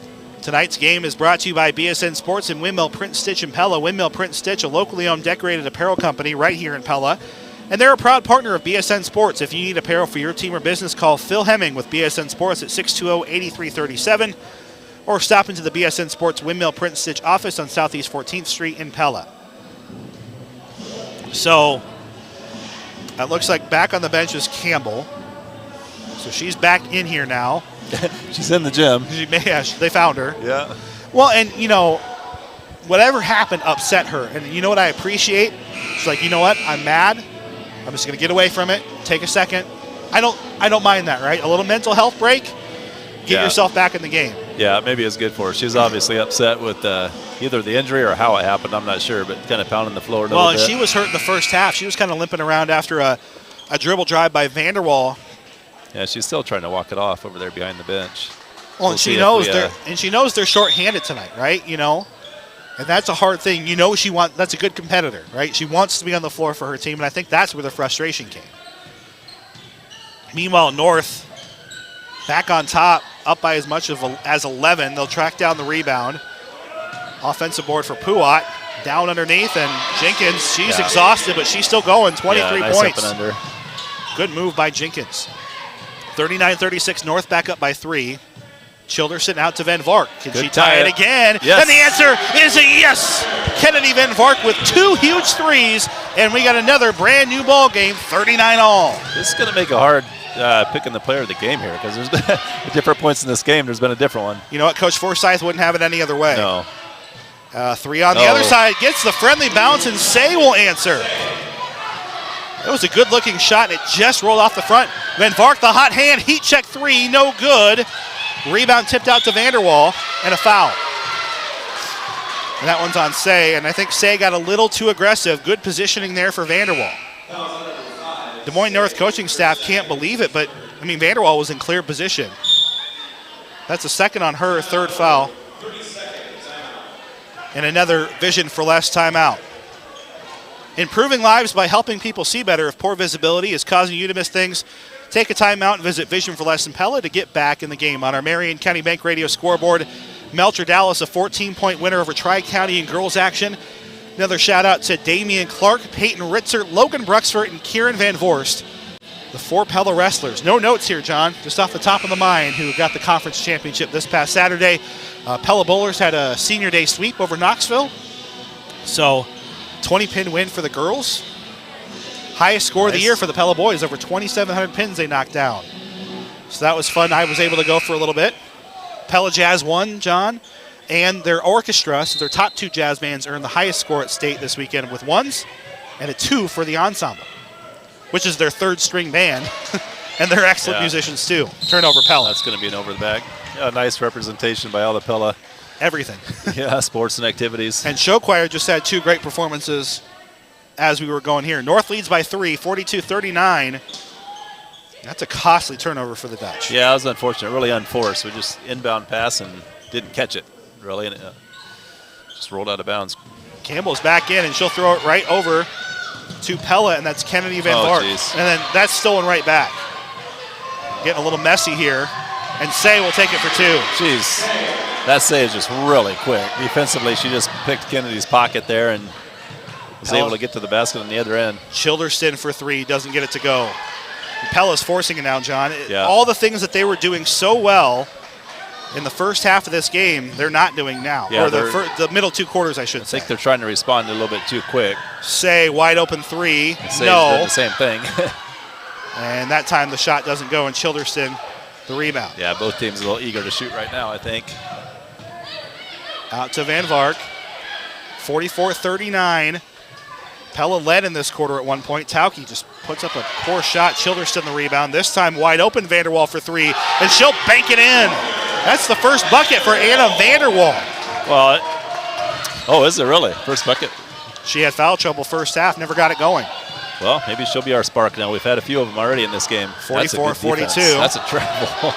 Tonight's game is brought to you by BSN Sports and Windmill Print Stitch in Pella. Windmill Print Stitch, a locally owned decorated apparel company right here in Pella. And they're a proud partner of BSN Sports. If you need apparel for your team or business, call Phil Hemming with BSN Sports at 620-8337 or stop into the BSN Sports Windmill Print Stitch office on Southeast 14th Street in Pella. So it looks like back on the bench is Campbell. So she's back in here now. She's in the gym. Yeah, they found her. Yeah. Well, and, whatever happened upset her. And you know what I appreciate? She's like, you know what? I'm mad. I'm just going to get away from it. Take a second. I don't mind that, right? A little mental health break. Get yourself back in the game. Yeah, maybe it's good for her. She's obviously upset with either the injury or how it happened. I'm not sure, but kind of pounding the floor a little bit. Well, and she was hurt in the first half. She was kind of limping around after a A dribble drive by Vanderwall. Yeah, she's still trying to walk it off over there behind the bench. Well, and she knows they're short-handed tonight, right? You know, and that's a hard thing. You know, that's a good competitor, right? She wants to be on the floor for her team, and I think that's where the frustration came. Meanwhile, North back on top, up by as much as 11. They'll track down the rebound. Offensive board for Puat. Down underneath, and Jenkins, she's exhausted, but she's still going. 23 nice points. Up and under. Good move by Jenkins. 39-36, North back up by 3. Childerson out to Van Vark. Can she tie it again? Yes. And the answer is a yes. Kennedy Van Vark with 2 huge threes, and we got another brand new ball game, 39-all. This is going to make it hard picking the player of the game here because there's been different points in this game. There's been a different one. You know what? Coach Forsyth wouldn't have it any other way. No. 3 on the other side, gets the friendly bounce, and Say will answer. It was a good-looking shot, and it just rolled off the front. Van Vark, the hot hand, heat check 3, no good. Rebound tipped out to Vanderwall, and a foul. And that one's on Say, and I think Say got a little too aggressive. Good positioning there for Vanderwall. Des Moines North coaching staff can't believe it, but, I mean, Vanderwall was in clear position. That's a second on her, third foul. And another Vision for Less timeout. Improving lives by helping people see better. If poor visibility is causing you to miss things, take a timeout and visit Vision for Less in Pella to get back in the game. On our Marion County Bank Radio scoreboard, Melcher Dallas, a 14-point winner over Tri-County in girls action. Another shout-out to Damian Clark, Peyton Ritzer, Logan Bruxford, and Kieran Van Vorst, the 4 Pella wrestlers. No notes here, John, just off the top of the mind, who got the conference championship this past Saturday. Pella Bowlers had a senior day sweep over Knoxville. So, 20-pin win for the girls. Highest score of the year for the Pella boys, over 2,700 pins they knocked down. So that was fun. I was able to go for a little bit. Pella Jazz won, John, and their orchestra, so their top 2 jazz bands, earned the highest score at state this weekend with 1s and a 2 for the ensemble, which is their 3rd string band, and they're excellent musicians too. Turnover Pella. That's going to be an over the bag. A nice representation by all the Pella. Everything. Sports and activities. And Show Choir just had 2 great performances as we were going here. North leads by 3, 42-39. That's a costly turnover for the Dutch. Yeah, it was unfortunate, really unforced. We just inbound pass and didn't catch it, really, and it just rolled out of bounds. Campbell's back in, and she'll throw it right over to Pella, and that's Kennedy Van Vark. And then that's stolen right back. Getting a little messy here, and Say will take it for 2. Jeez, that Say is just really quick. Defensively, she just picked Kennedy's pocket there and was able to get to the basket on the other end. Childerston for 3, doesn't get it to go. And Pella's forcing it now, John. All the things that they were doing so well in the first half of this game, they're not doing now. Yeah, or the middle 2 quarters, I should say. I think they're trying to respond a little bit too quick. Say wide open 3. Say no. The same thing. And that time the shot doesn't go, and Childerston the rebound. Yeah, both teams a little eager to shoot right now, I think. Out to Van Vark. 44-39. Pella led in this quarter at one point. Tauke just puts up a poor shot. Childerston the rebound. This time wide open, Vanderwall for 3, and she'll bank it in. That's the first bucket for Anna Vanderwall. Well, is it really? First bucket? She had foul trouble first half, never got it going. Well, maybe she'll be our spark now. We've had a few of them already in this game. 44-42. That's a travel.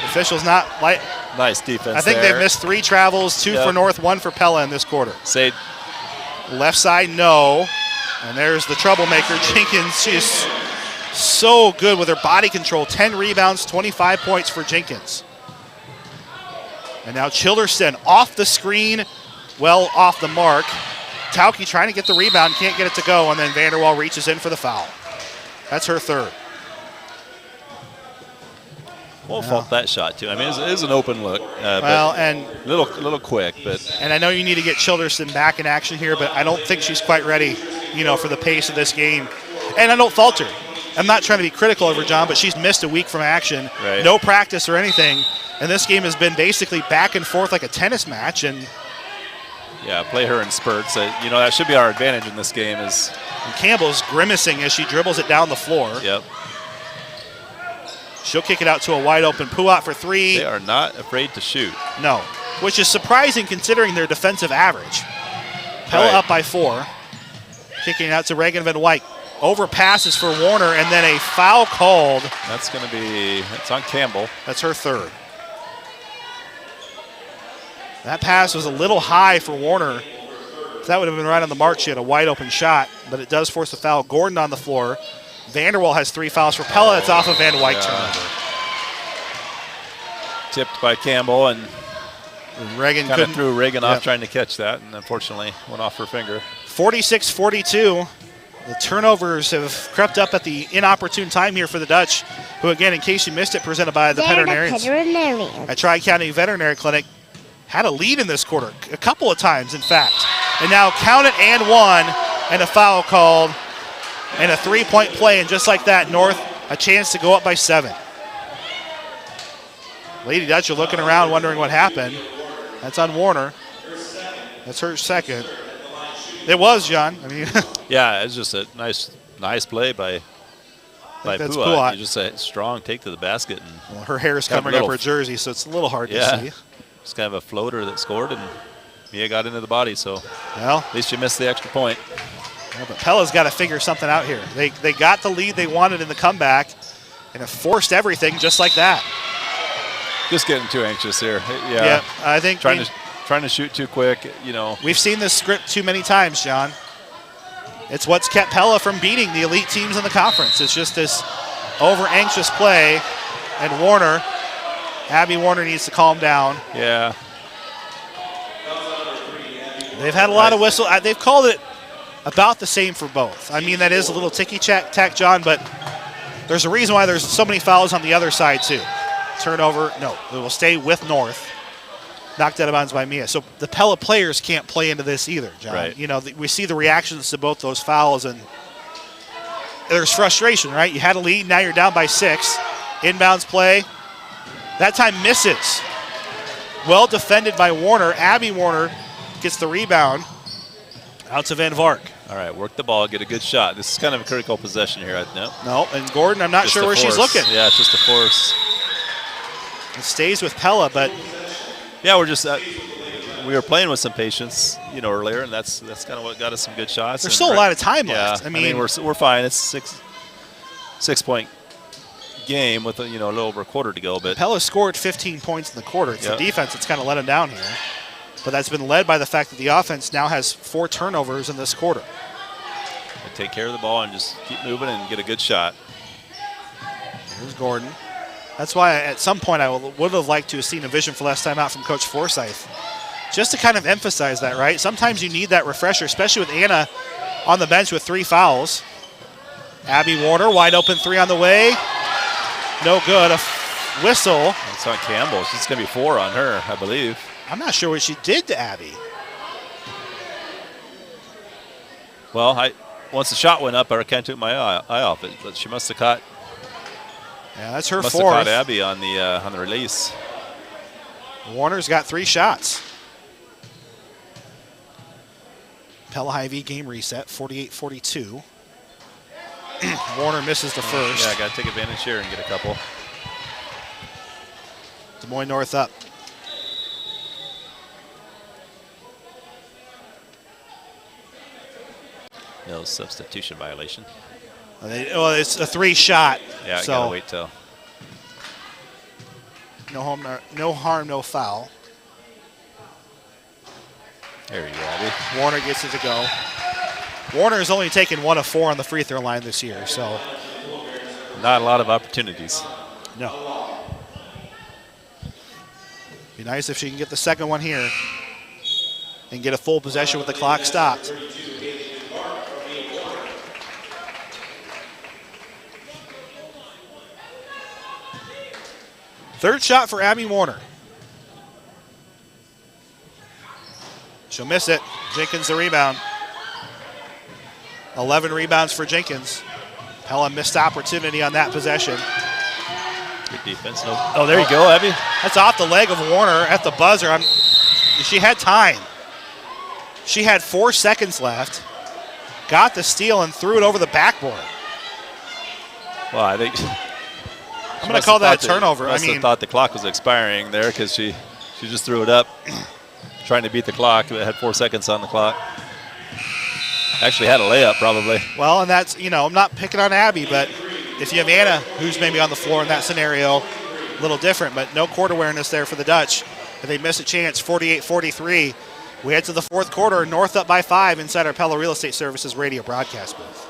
Officials not like. Nice defense. I think they've missed 3 travels, 2 for North, 1 for Pella in this quarter. Say left side, no. And there's the troublemaker, Jenkins. She's so good with her body control. 10 rebounds, 25 points for Jenkins. And now Childerston off the screen, well off the mark. Tauke trying to get the rebound, can't get it to go, and then Vanderwall reaches in for the foul. That's her 3rd. Won't fault that shot too. I mean, it was an open look. And little quick, but. And I know you need to get Childerston back in action here, but I don't think she's quite ready, for the pace of this game. And I don't fault her. I'm not trying to be critical of her, John, but she's missed a week from action, no practice or anything, and this game has been basically back and forth like a tennis match. And yeah, play her in spurts. That should be our advantage in this game. And Campbell's grimacing as she dribbles it down the floor. Yep. She'll kick it out to a wide open Puat for 3. They are not afraid to shoot. No, which is surprising considering their defensive average. Pella up by 4. Kicking it out to Reagan Van Wyk. overpasses for Warner, and then a foul called. That's going to be, it's on Campbell. That's her third. That pass was a little high for Warner. If that would have been right on the mark, she had a wide open shot, but it does force a foul. Gordon on the floor. Vanderwall has 3 fouls for Pella. It's off of Van Wyk turnover. Tipped by Campbell, and Reagan kind of threw Reagan off trying to catch that, and unfortunately went off her finger. 46-42. The turnovers have crept up at the inopportune time here for the Dutch, who, again, in case you missed it, presented by the veterinarians. At Tri-County Veterinary Clinic, had a lead in this quarter, a couple of times, in fact. And now count it and 1, and a foul called, and a 3-point play, and just like that, North a chance to go up by 7. Lady Dutch are looking around, wondering what happened. That's on Warner. That's her second. It was, John. I mean, yeah, it's just a nice play by Puat. You just a strong take to the basket. And her hair is covering up her jersey, so it's a little hard to see. It's kind of a floater that scored, and Mia got into the body, so at least you missed the extra point. Yeah, but Pella's got to figure something out here. They got the lead they wanted in the comeback, and have forced everything just like that. Just getting too anxious here. Yeah, I think trying to shoot too quick. We've seen this script too many times, John. It's what's kept Pella from beating the elite teams in the conference. It's just this over-anxious play, and Abby Warner needs to calm down. Yeah. They've had a lot of whistle. They've called it about the same for both. I mean, that is a little ticky-tack, John, but there's a reason why there's so many fouls on the other side, too. Turnover, no, it will stay with North. Knocked out of bounds by Mia. So the Pella players can't play into this either, John. Right. We see the reactions to both those fouls, and there's frustration, right? You had a lead, now you're down by 6. Inbounds play. That time misses. Well defended by Warner. Abby Warner gets the rebound. Out to Van Vark. All right, work the ball, get a good shot. This is kind of a critical possession here. No, and Gordon, I'm not sure where she's looking. Yeah, it's just a force. It stays with Pella, but yeah, we're just we were playing with some patience, earlier, and that's kind of what got us some good shots. There's still a lot of time left. I mean, we're fine. It's 6-point game with a little over a quarter to go. But Pella scored 15 points in the quarter. It's the defense that's kind of let them down here, but that's been led by the fact that the offense now has 4 turnovers in this quarter. Take care of the ball and just keep moving and get a good shot. Here's Gordon. That's why at some point I would have liked to have seen a vision for last time out from Coach Forsyth. Just to kind of emphasize that, right? Sometimes you need that refresher, especially with Anna on the bench with 3 fouls. Abby Warner, wide open 3 on the way. No good. A whistle. It's on Campbell. It's going to be 4 on her, I believe. I'm not sure what she did to Abby. Well, once the shot went up, I kind of took my eye off it, but she must have caught. Yeah, that's her 4th. Must have caught Abby on the release. Warner's got 3 shots. Pella Hy-Vee game reset, 48-42. Warner misses the first. Yeah, got to take advantage here and get a couple. Des Moines North up. No substitution violation. It's a 3-shot. Yeah, so gotta wait till. No harm, no foul. There you go, Abby. Warner gets it to go. Warner has only taken 1 of 4 on the free throw line this year, so. Not a lot of opportunities. No. Be nice if she can get the second one here and get a full possession with the clock stopped. Third shot for Abby Warner. She'll miss it. Jenkins the rebound. 11 rebounds for Jenkins. Pella missed opportunity on that possession. Good defense. Oh, there you go, Abby. That's off the leg of Warner at the buzzer. She had time. She had 4 seconds left. Got the steal and threw it over the backboard. Well, I think I'm going to call that a turnover. I mean, thought the clock was expiring there because she just threw it up, trying to beat the clock. It had 4 seconds on the clock. Actually had a layup probably. Well, and that's, I'm not picking on Abby, but if you have Anna, who's maybe on the floor in that scenario, a little different, but no court awareness there for the Dutch. If they miss a chance, 48-43. We head to the fourth quarter, North up by 5 inside our Pella Real Estate Services radio broadcast booth.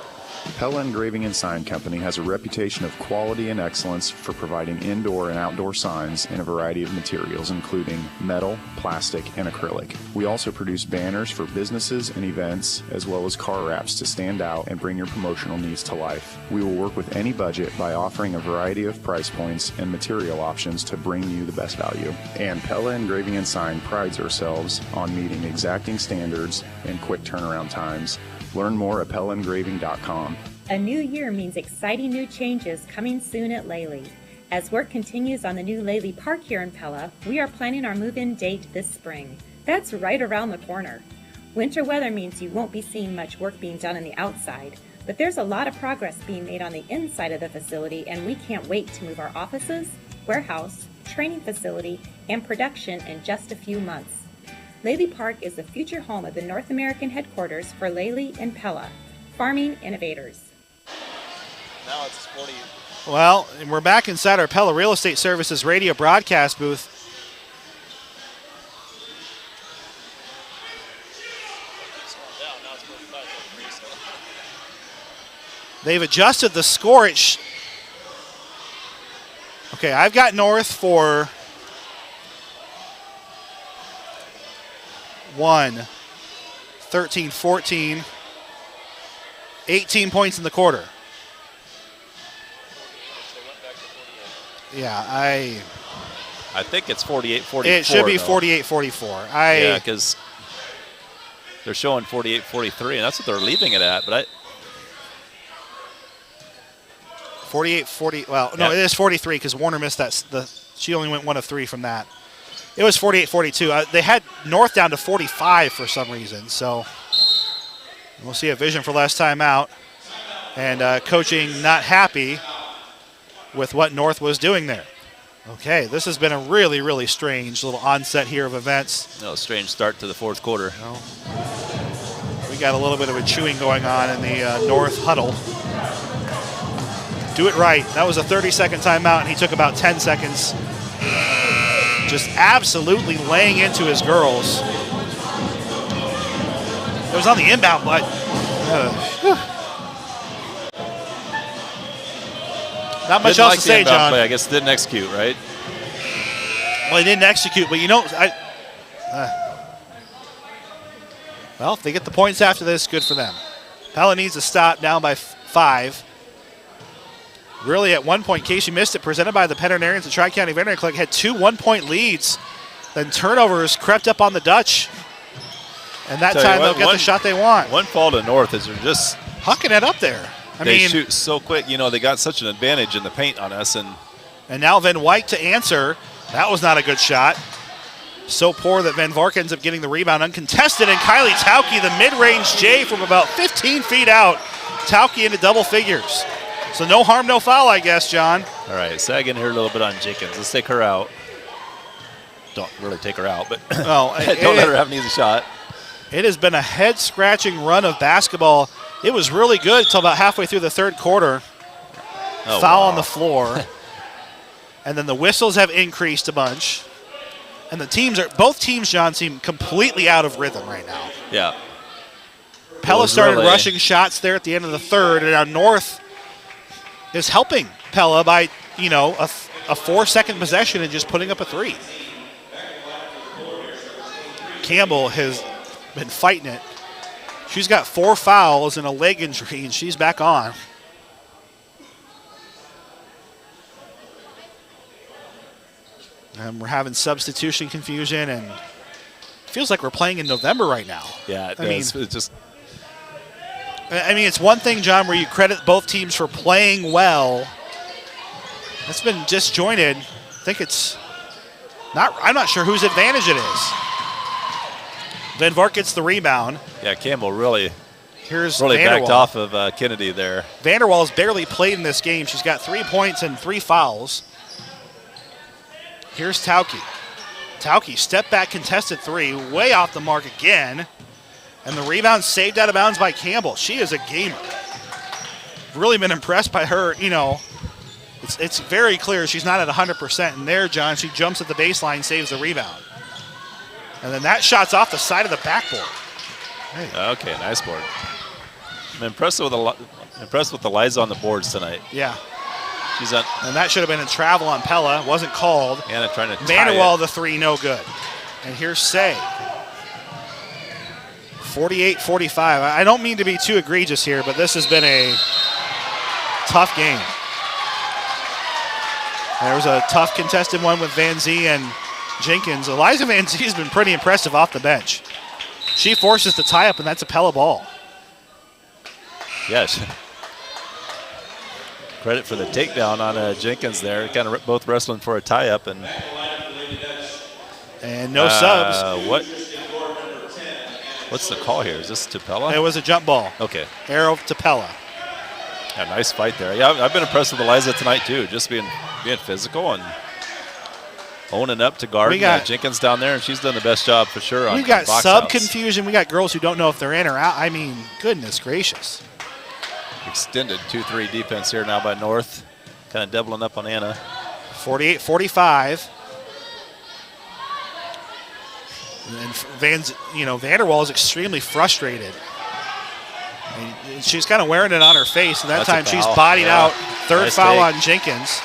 Pella Engraving and Sign Company has a reputation of quality and excellence for providing indoor and outdoor signs in a variety of materials, including metal, plastic, and acrylic. We also produce banners for businesses and events, as well as car wraps to stand out and bring your promotional needs to life. We will work with any budget by offering a variety of price points and material options to bring you the best value. And Pella Engraving and Sign prides ourselves on meeting exacting standards and quick turnaround times. Learn more at PellaEngraving.com. A new year means exciting new changes coming soon at Lely. As work continues on the new Lely Park here in Pella, we are planning our move-in date this spring. That's right around the corner. Winter weather means you won't be seeing much work being done on the outside, but there's a lot of progress being made on the inside of the facility, and we can't wait to move our offices, warehouse, training facility, and production in just a few months. Lely Park is the future home of the North American headquarters for Lely and Pella, farming innovators. Now it's 40. Well, and we're back inside our Pella Real Estate Services radio broadcast booth. They've adjusted the score. Okay, I've got North for 13-14, 18 points in the quarter. Yeah, I think it's 48-44. It should be 48-44. Yeah, because they're showing 48-43, and that's what they're leaving it at. But 48-40. Well, no, it is 43 because Warner missed that. She only went 1 of 3 from that. It was 48-42. They had North down to 45 for some reason, so we'll see a vision for last time out. And coaching not happy with what North was doing there. Okay, this has been a really, really strange little onset here of events. No, strange start to the fourth quarter. No. We got a little bit of a chewing going on in the North huddle. Do it right. That was a 30-second timeout, and he took about 10 seconds. Just absolutely laying into his girls. It was on the inbound, but not much else to say, John. Play. I guess didn't execute, right? Well, he didn't execute, but well, if they get the points after this, good for them. Pella needs to stop down by 5. Really, at one point, in case you missed it, presented by the Veterinarians and Tri-County Veterinary Clinic, had 2 one-point leads. Then turnovers crept up on the Dutch. And that time they'll get the shot they want. One fall to North is they're just hucking it up there. They shoot so quick. They got such an advantage in the paint on us. And now Van Wyk to answer. That was not a good shot. So poor that Van Vark ends up getting the rebound uncontested. And Kylie Tauke, the mid-range J from about 15 feet out. Tauke into double figures. So no harm, no foul, I guess, John. All right, sagging here a little bit on Jenkins. Let's take her out. Don't really take her out, but don't let her have an easy shot. It has been a head-scratching run of basketball. It was really good until about halfway through the third quarter. Foul on the floor. And then the whistles have increased a bunch. And both teams, John, seem completely out of rhythm right now. Yeah. Pella started rushing shots there at the end of the third, and now North is helping Pella by, a 4-second possession and just putting up a 3. Campbell has been fighting it. She's got 4 fouls and a leg injury, and she's back on. And we're having substitution confusion, and it feels like we're playing in November right now. Yeah, it does. It's one thing, John, where you credit both teams for playing well. It's been disjointed. I think I'm not sure whose advantage it is. Van Vark gets the rebound. Yeah, Campbell really Vanderwall. backed off of Kennedy there. Vanderwall has barely played in this game. She's got 3 points and 3 fouls. Here's Tauke. Tauke, step back contested 3, way off the mark again. And the rebound saved out of bounds by Campbell. She is a gamer. Really been impressed by her. You know, it's very clear she's not at 100%. And there, John, she jumps at the baseline, saves the rebound. And then that shot's off the side of the backboard. Hey. Okay, nice board. I'm impressed with Eliza on the boards tonight. Yeah. She's on. And that should have been a travel on Pella. Wasn't called. Anna trying to Vanderwall, the three, no good. And here's Say. 48-45. I don't mean to be too egregious here, but this has been a tough game. There was a tough contested one with Van Zee and Jenkins. Eliza Van Zee has been pretty impressive off the bench. She forces the tie-up, and that's a Pella ball. Yes. Credit for the takedown on Jenkins there. Kind of both wrestling for a tie-up. And no subs. What's the call here? Is this to Pella? It was a jump ball. Okay. Arrow to Pella. Yeah, nice fight there. Yeah, I've been impressed with Eliza tonight, too. Just being physical and owning up to guard. We got Jenkins down there, and she's done the best job for sure on we got box sub outs. Confusion. We got girls who don't know if they're in or out. I mean, goodness gracious. Extended 2-3 defense here now by North. Kind of doubling up on Anna. 48-45. And Vanderwall is extremely frustrated. And she's kind of wearing it on her face, and that time she's bodied out. Third nice foul on Jenkins.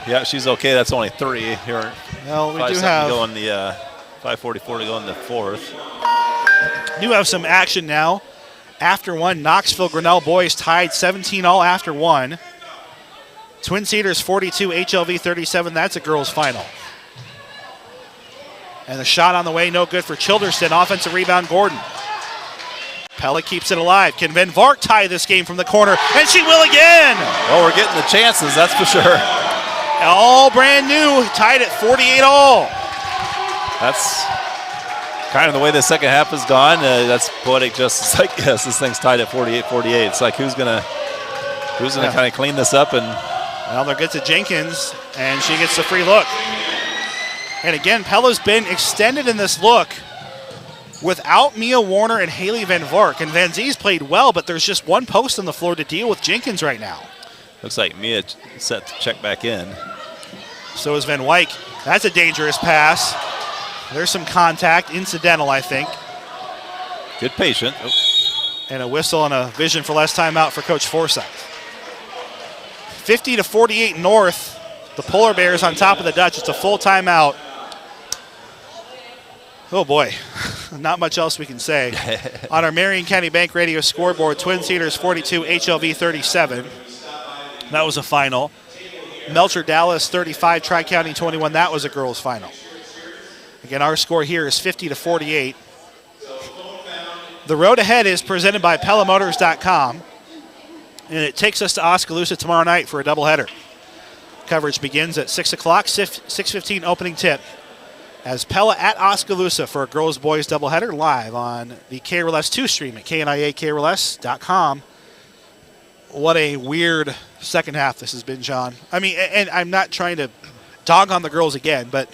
Yeah, she's okay. That's only 3 here. Well, we do have to go in the 5:44 to go in the fourth. Do have some action now. After one, Knoxville Grinnell boys tied 17 all after one. Twin Cedars 42, HLV 37. That's a girls' final. And the shot on the way, no good for Childerston. Offensive rebound, Gordon. Pella keeps it alive. Can Van Vark tie this game from the corner? And she will again! Well, we're getting the chances, that's for sure. All brand new, tied at 48 all. That's kind of the way the second half has gone. That's poetic justice. Like, yes, this thing's tied at 48-48. It's like who's gonna kind of clean this up? And well, they'll get to Jenkins, and she gets the free look. And again, Pella's been extended in this look without Mia Warner and Haley Van Vark. And Van Zee's played well, but there's just one post on the floor to deal with Jenkins right now. Looks like Mia set to check back in. So is Van Wyk. That's a dangerous pass. There's some contact, incidental, I think. Good patient. Oh. And a whistle and a vision for less timeout for Coach Forsyth. 50-48 North. The Polar Bears on top of the Dutch. It's a full timeout. Oh boy, not much else we can say. On our Marion County Bank Radio scoreboard, Twin Cedars 42, HLV 37. That was a final. Melcher Dallas 35, Tri-County 21. That was a girls' final. Again, our score here is 50-48. The road ahead is presented by PellaMotors.com, and it takes us to Oskaloosa tomorrow night for a doubleheader. Coverage begins at 6 o'clock, 6:15 opening tip, as Pella at Oskaloosa for a girls-boys doubleheader live on the KRLS 2 stream at KNIAKRLS.com. What a weird second half this has been, John. I mean, and I'm not trying to dog on the girls again, but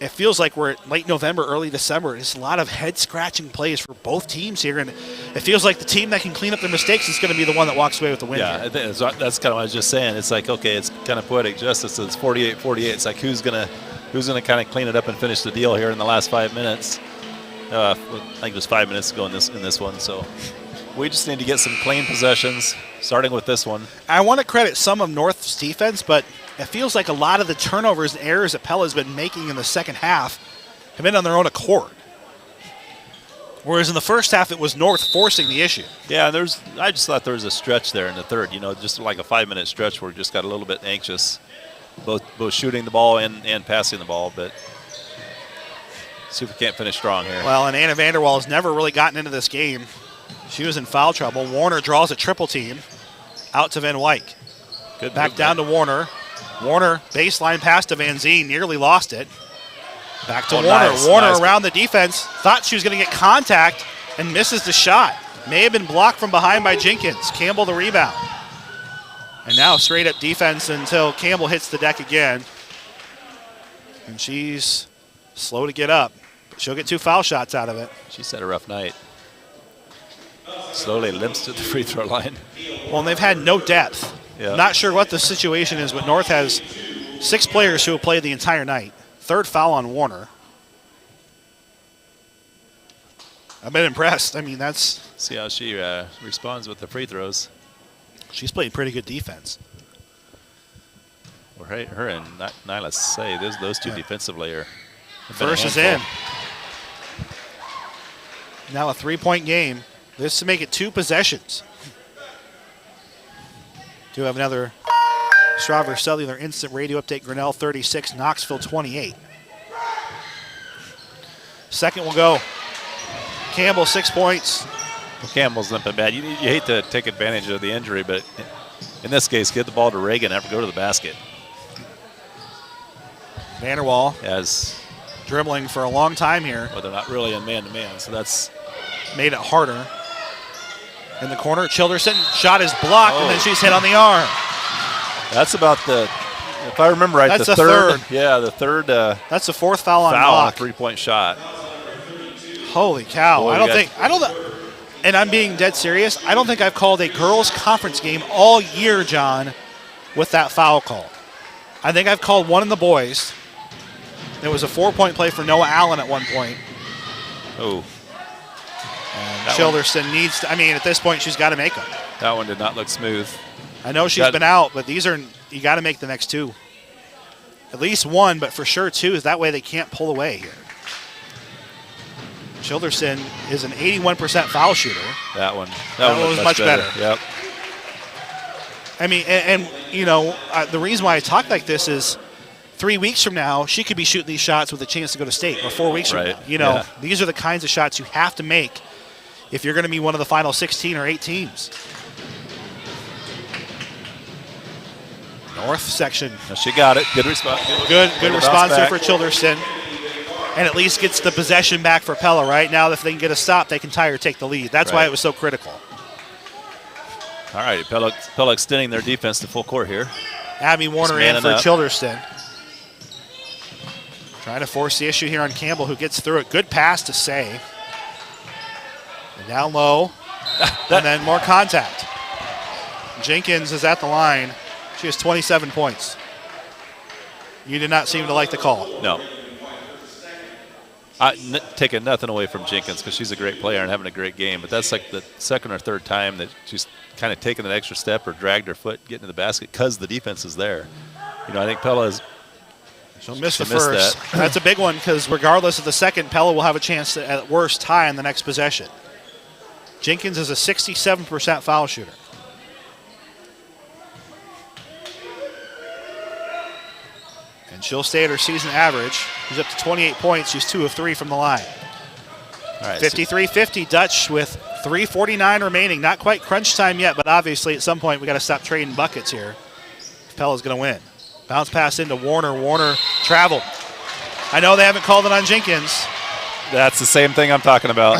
it feels like we're at late November, early December. It's a lot of head-scratching plays for both teams here, and it feels like the team that can clean up their mistakes is going to be the one that walks away with the win. Yeah, here. that's kind of what I was just saying. It's like, okay, it's kind of poetic justice. It's 48-48. It's like who's gonna kind of clean it up and finish the deal here in the last 5 minutes. I think there's 5 minutes to go in this one, so we just need to get some clean possessions, starting with this one. I want to credit some of North's defense, but it feels like a lot of the turnovers and errors that Pella's been making in the second half have been on their own accord. Whereas in the first half, it was North forcing the issue. Yeah, I just thought there was a stretch there in the third, just like a 5-minute stretch where we just got a little bit anxious, both shooting the ball and passing the ball, but see if we can't finish strong here. Well, and Anna Vanderwall has never really gotten into this game. She was in foul trouble. Warner draws a triple team out to Van Wyk. Good back movement. Down to Warner. Warner baseline pass to Van Zee, nearly lost it. Back to Warner. Nice, Warner nice. Around the defense. Thought she was going to get contact and misses the shot. May have been blocked from behind by Jenkins. Campbell the rebound. And now straight up defense until Campbell hits the deck again. And she's slow to get up. She'll get 2 foul shots out of it. She's had a rough night. Slowly limps to the free throw line. Well, and they've had no depth. Yeah. Not sure what the situation is, but North has 6 players who have played the entire night. 3rd foul on Warner. I've been impressed. I mean, that's... See how she responds with the free throws. She's played pretty good defense. Well, her and Nyla say those two defensively are... First is in. Now a 3-point game. This to make it 2 possessions. Do have another Strawberry Cellular Instant Radio Update. Grinnell 36, Knoxville 28. Second will go. Campbell 6 points. Well, Campbell's not been bad. You hate to take advantage of the injury, but in this case, give the ball to Reagan and go to the basket. Vanderwall has dribbling for a long time here. Well, they're not really in man-to-man, so that's made it harder. In the corner, Childerson shot is blocked, and then she's hit on the arm. That's about if I remember right, that's the third. Yeah, the third. That's the 4th foul on block. A 3-point shot. Holy cow! Boy, and I'm being dead serious. I don't think I've called a girls' conference game all year, John, with that foul call. I think I've called one in the boys. There was a 4-point play for Noah Allen at one point. Oh. And Childerson needs to, at this point, she's got to make them. That one did not look smooth. I know she's been out, but you got to make the next 2. At least 1, but for sure 2. That way they can't pull away here. Childerson is an 81% foul shooter. That one was much better. Yep. The reason why I talk like this is 3 weeks from now, she could be shooting these shots with a chance to go to state, or 4 weeks from now. These are the kinds of shots you have to make if you're going to be one of the final 16 or 8 teams. North section. She got it. Good response. Good response there for Childerson. And at least gets the possession back for Pella, right? Now if they can get a stop, they can tie or take the lead. That's why it was so critical. All right, Pella extending their defense to full court here. Abby Warner in for Childerson. Trying to force the issue here on Campbell, who gets through it. Good pass to Say. And down low, and then more contact. Jenkins is at the line. She has 27 points. You did not seem to like the call. No. Taking nothing away from Jenkins because she's a great player and having a great game, but that's like the 2nd or 3rd time that she's kind of taken an extra step or dragged her foot getting to the basket because the defense is there. I think Pella is. She'll miss the first. That's a big one because regardless of the second, Pella will have a chance to, at worst, tie in the next possession. Jenkins is a 67% foul shooter. And she'll stay at her season average. She's up to 28 points. She's 2 of 3 from the line. All right, 53-50 Dutch with 3:49 remaining. Not quite crunch time yet, but obviously at some point we got to stop trading buckets here. Pella's going to win. Bounce pass into Warner. Warner traveled. I know they haven't called it on Jenkins. That's the same thing I'm talking about.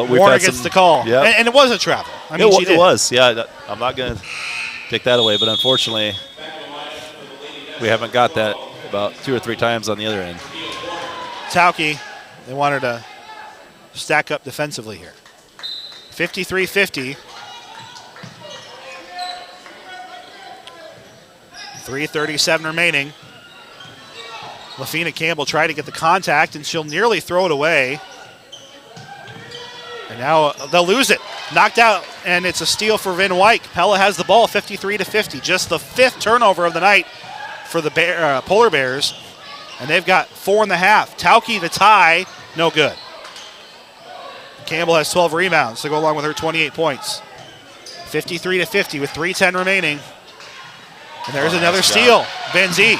Warner gets the call. Yep. And it was a travel. It was. Yeah, I'm not going to take that away, but unfortunately we haven't got that about 2 or 3 times on the other end. Tauke, they want her to stack up defensively here. 53-50. 3:37 remaining. Lafina Campbell tried to get the contact, and she'll nearly throw it away. And now they'll lose it. Knocked out, and it's a steal for Van Wyk. Pella has the ball, 53-50. Just the 5th turnover of the night for the Polar Bears. And they've got 4.5. Tauke the tie, no good. Campbell has 12 rebounds to go along with her 28 points. 53-50 with 3:10 remaining. And there's another steal. Van Zee.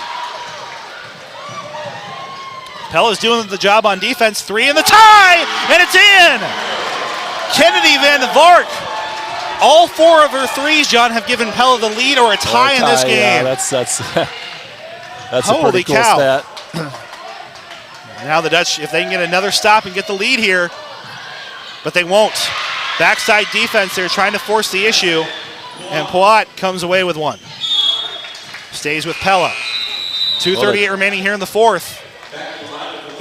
Pella's doing the job on defense. 3 in the tie, and it's in! Kennedy Van Vark. All 4 of her threes, John, have given Pella the lead or a tie in this game. Yeah, that's a pretty cool stat. Now the Dutch, if they can get another stop and get the lead here, but they won't. Backside defense, they're trying to force the issue, and Poat comes away with one. Stays with Pella. 2:38 remaining here in the 4th.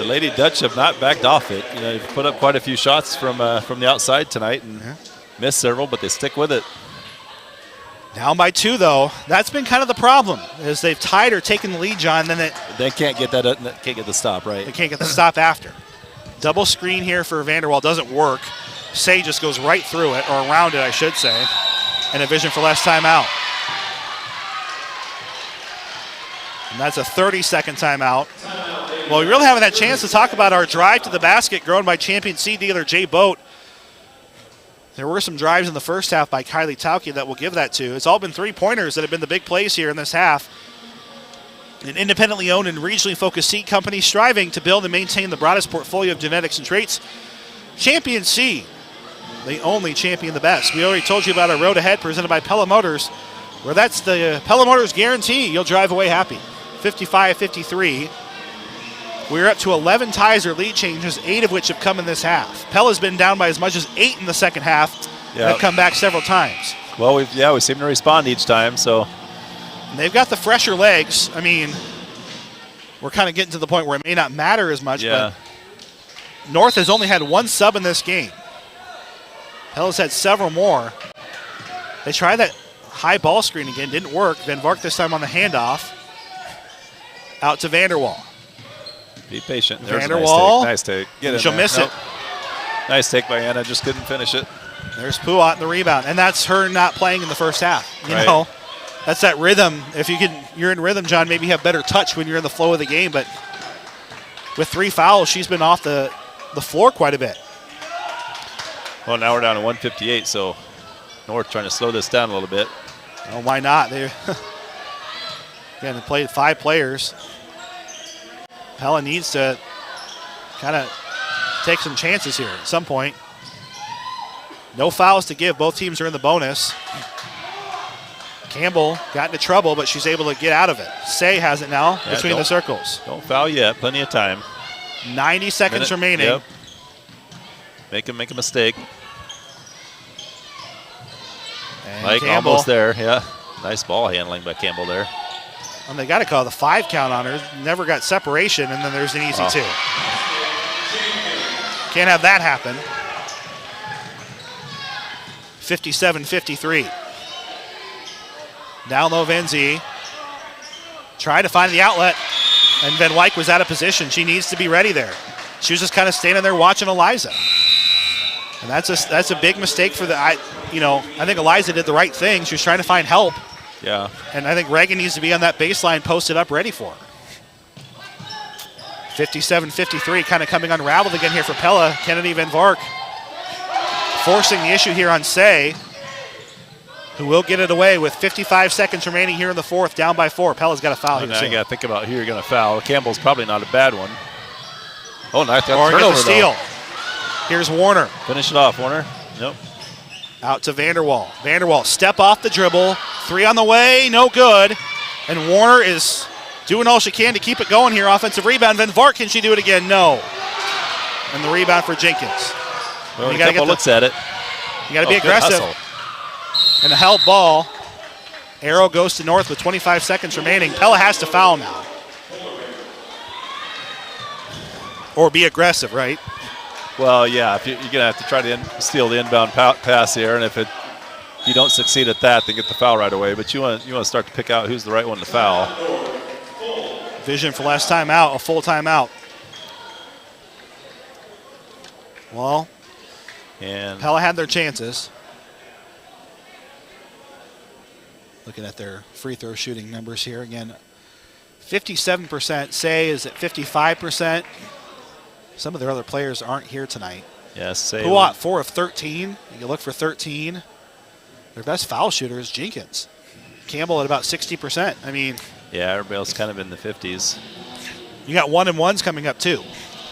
the Lady Dutch have not backed off it. You know, they've put up quite a few shots from the outside tonight and missed several, but they stick with it. Down by 2, though. That's been kind of the problem, is they've tied or taken the lead, John. Then they can't get the stop right. They can't get the stop after. Double screen here for Vanderwall doesn't work. Say just goes right through it, or around it, I should say. And a vision for less timeout. And that's a 30-second timeout. Well, we really haven't had a chance to talk about our drive to the basket grown by champion seed dealer Jay Boat. There were some drives in the first half by Kylie Tauke that we'll give that to. It's all been three-pointers that have been the big plays here in this half. An independently owned and regionally focused seed company striving to build and maintain the broadest portfolio of genetics and traits. Champion Seed, they only champion the best. We already told you about our road ahead presented by Pella Motors, where that's the Pella Motors guarantee you'll drive away happy. 55-53. We're up to 11 ties or lead changes, 8 of which have come in this half. Pella's been down by as much as 8 in the second half and have come back several times. Well, we seem to respond each time, so. And they've got the fresher legs. I mean, we're kind of getting to the point where it may not matter as much, but North has only had 1 sub in this game. Pella's had several more. They tried that high ball screen again, didn't work. Van Vark this time on the handoff. Out to Vanderwall. Be patient. There's Vanderwall. Nice take. She'll miss it. Nice take by Anna. Just couldn't finish it. There's Puat in the rebound, and that's her not playing in the first half. You know, that's that rhythm. If you're in rhythm, John. Maybe you have better touch when you're in the flow of the game. But with 3 fouls, she's been off the floor quite a bit. Well, now we're down to 158. So North trying to slow this down a little bit. Well, why not? They played 5 players. Pella needs to kind of take some chances here at some point. No fouls to give. Both teams are in the bonus. Campbell got into trouble, but she's able to get out of it. Say has it now between the circles. Don't foul yet. Plenty of time. 90 seconds remaining. Yep. Make a mistake. And Like Campbell, almost there. Yeah. Nice ball handling by Campbell there. And they got to call the 5 count on her. Never got separation, and then there's an easy 2. Can't have that happen. 57-53. Down low, Van Zee. Trying to find the outlet, and Van Wyk was out of position. She needs to be ready there. She was just kind of standing there watching Eliza. And that's a big mistake for I think Eliza did the right thing. She was trying to find help. Yeah. And I think Reagan needs to be on that baseline posted up ready for her. 57-53, kind of coming unraveled again here for Pella. Kennedy Van Vark forcing the issue here on Say, who will get it away with 55 seconds remaining here in the fourth, down by 4. Pella's got a foul here. Now you got to think about who you're going to foul. Campbell's probably not a bad one. Oh, nice turnover, steal. Here's Warner. Finish it off, Warner. Nope. Out to Vanderwall. Vanderwall, step off the dribble. 3 on the way, no good. And Warner is doing all she can to keep it going here. Offensive rebound. Van Vark, can she do it again? No. And the rebound for Jenkins. Well, Campbell looks at it. You got to be aggressive. And a held ball. Arrow goes to North with 25 seconds remaining. Pella has to foul now. Or be aggressive, right? Well, yeah, if you're going to have to try to steal the inbound pass here, and if you don't succeed at that, then get the foul right away. But you want to start to pick out who's the right one to foul. Vision for last timeout, a full timeout. Well, and Pella had their chances. Looking at their free throw shooting numbers here again. 57%. Say is at 55%. Some of their other players aren't here tonight. Yes, Say. Puat, 4 of 13. You look for 13. Their best foul shooter is Jenkins. Campbell at about 60%. I mean, yeah, everybody else kind of in the 50s. You got 1-and-1s coming up too.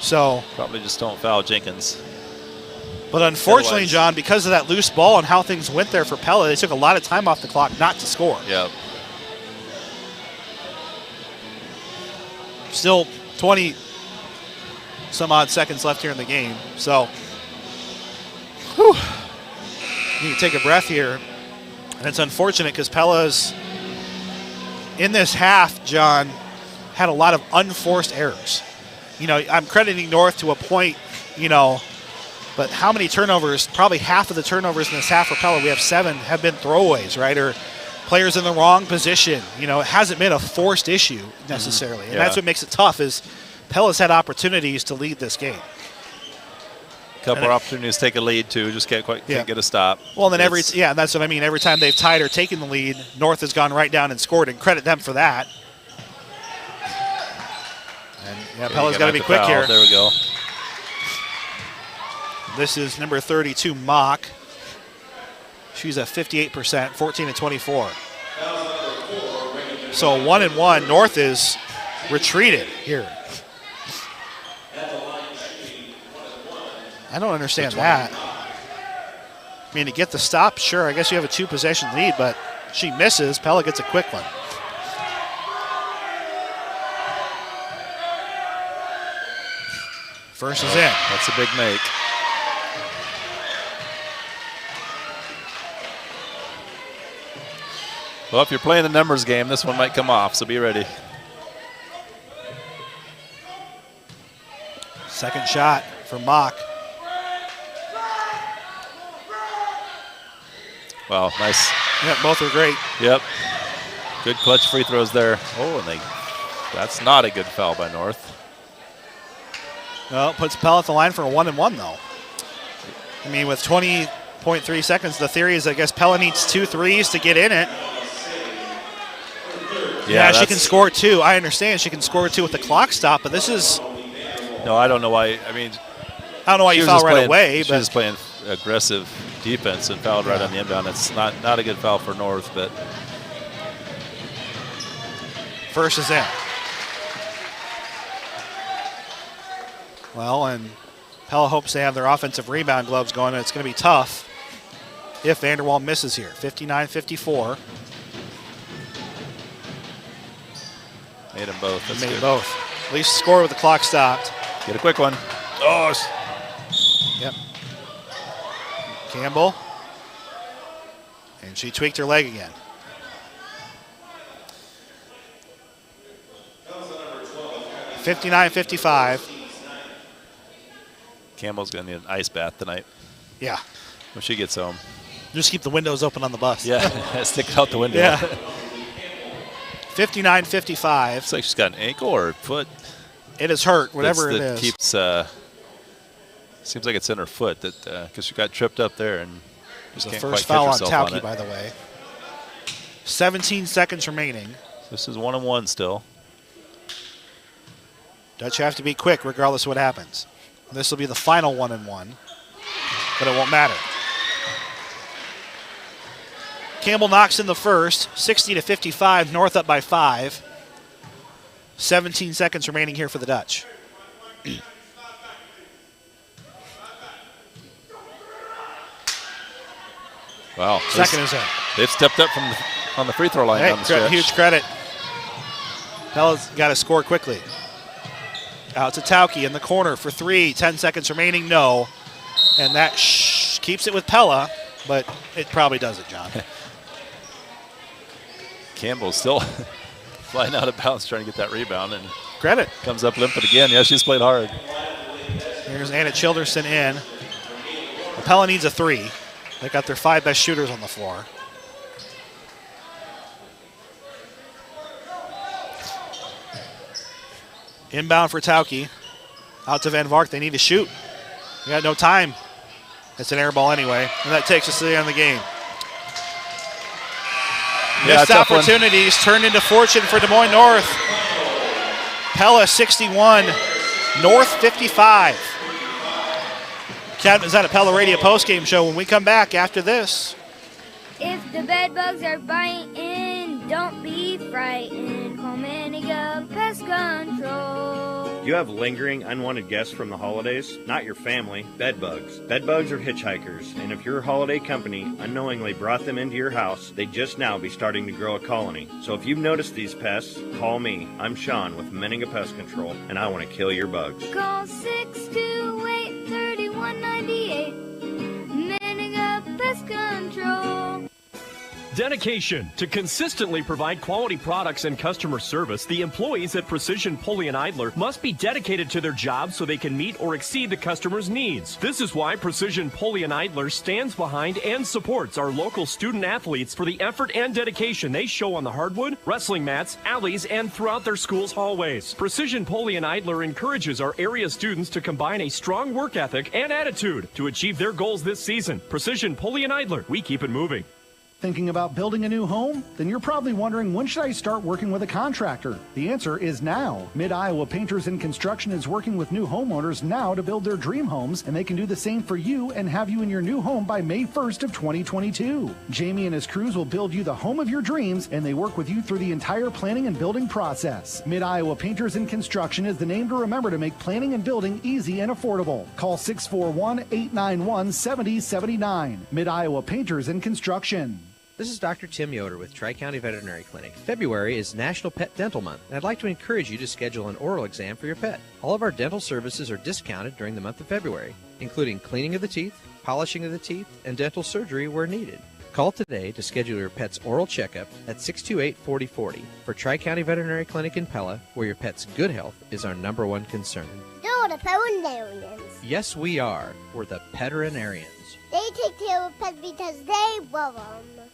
So probably just don't foul Jenkins. But unfortunately, John, because of that loose ball and how things went there for Pella, they took a lot of time off the clock not to score. Yep. Still 20 some odd seconds left here in the game. So you need to take a breath here. And it's unfortunate because Pella's in this half, John, had a lot of unforced errors. I'm crediting North to a point, but how many turnovers? Probably half of the turnovers in this half for Pella, we have 7, have been throwaways, right? Or players in the wrong position. It hasn't been a forced issue necessarily. And that's what makes it tough is Pella's had opportunities to lead this game. Couple of opportunities to take a lead, too. Just can't get a stop. Well, then that's what I mean. Every time they've tied or taken the lead, North has gone right down and scored, and credit them for that. And Pella's got to be quick here. There we go. This is number 32, Mock. She's at 58%, 14 to 24. So 1-1. North is retreated here. I don't understand that. I mean, to get the stop, sure, I guess you have a 2-possession lead, but she misses. Pella gets a quick one. First is in. That's a big make. Well, if you're playing the numbers game, this one might come off, so be ready. Second shot for Mock. Wow, nice. Yeah, both were great. Yep. Good clutch free throws there. Oh, and that's not a good foul by North. Well, puts Pella at the line for a 1-1, though. I mean, with 20.3 seconds, the theory is I guess Pella needs 2 threes to get in it. Yeah, she can score 2. I understand she can score 2 with the clock stop, but this is... No, I don't know why. I mean, I don't know why you foul right away. She was playing aggressive defense and fouled right on the inbound. It's not a good foul for North, but... First is in. Well, and Pella hopes they have their offensive rebound gloves going, and it's going to be tough if Vanderwall misses here. 59-54. Made them both. That's Made good. both. At least score with the clock stopped. Get a quick one. Oh. Yep. Campbell. And she tweaked her leg again. $59-55. Campbell's going to need an ice bath tonight. Yeah. When she gets home. Just keep the windows open on the bus. Yeah, stick it out the window. Yeah. 59-55. It's like she's got an ankle or a foot. It is hurt, whatever it is. Keeps, seems like it's in her foot because she got tripped up there and just can't first quite foul catch on herself Tauke, by the way. 17 seconds remaining. This is 1-1 still. Dutch have to be quick regardless of what happens. This will be the final 1-1, but it won't matter. Campbell knocks in the first, 60-55, North up by 5. 17 seconds remaining here for the Dutch. Wow. Second is in. They've stepped up on the free throw line down the stretch. Huge credit. Pella's got to score quickly. Out to Tauke in the corner for 3. 10 seconds remaining, no. And that keeps it with Pella, but it probably doesn't, John. Campbell's still flying out of bounds trying to get that rebound. And credit. Comes up limping again. Yeah, she's played hard. Here's Anna Childerson in. Pella needs a 3. They got their 5 best shooters on the floor. Inbound for Tauke. Out to Van Vark. They need to shoot. They got no time. It's an air ball anyway. And that takes us to the end of the game. Missed opportunities turned into fortune for Des Moines North. Pella 61, North 55. Captain's on a Pella Radio postgame show when we come back after this. If the bed bugs are biting, don't be frightened. Call Maniga Pest Control. You have lingering unwanted guests from the holidays? Not your family, bed bugs. Bed bugs are hitchhikers, and if your holiday company unknowingly brought them into your house, they'd just now be starting to grow a colony. So if you'you've noticed these pests, call me. I'm Sean with Meninga Pest Control, and I want to kill your bugs. Call 628-3198. Meninga Pest Control. Dedication. To consistently provide quality products and customer service, the employees at Precision Pulley and Idler must be dedicated to their jobs so they can meet or exceed the customer's needs. This is why Precision Pulley and Idler stands behind and supports our local student athletes for the effort and dedication they show on the hardwood, wrestling mats, alleys, and throughout their school's hallways. Precision Pulley and Idler encourages our area students to combine a strong work ethic and attitude to achieve their goals this season. Precision Pulley and Idler, we keep it moving. Thinking about building a new home? Then you're probably wondering, when should I start working with a contractor? The answer is now. Mid-Iowa Painters and Construction is working with new homeowners now to build their dream homes, and they can do the same for you and have you in your new home by May 1st of 2022. Jamie and his crews will build you the home of your dreams, and they work with you through the entire planning and building process. Mid-Iowa Painters and Construction is the name to remember to make planning and building easy and affordable. Call 641-891-7079. Mid-Iowa Painters and Construction. This is Dr. Tim Yoder with Tri-County Veterinary Clinic. February is National Pet Dental Month, and I'd like to encourage you to schedule an oral exam for your pet. All of our dental services are discounted during the month of February, including cleaning of the teeth, polishing of the teeth, and dental surgery where needed. Call today to schedule your pet's oral checkup at 628-4040 for Tri-County Veterinary Clinic in Pella, where your pet's good health is our #1 concern. They're the veterinarians. Yes, we are. We're the veterinarians. They take care of pets because they love them.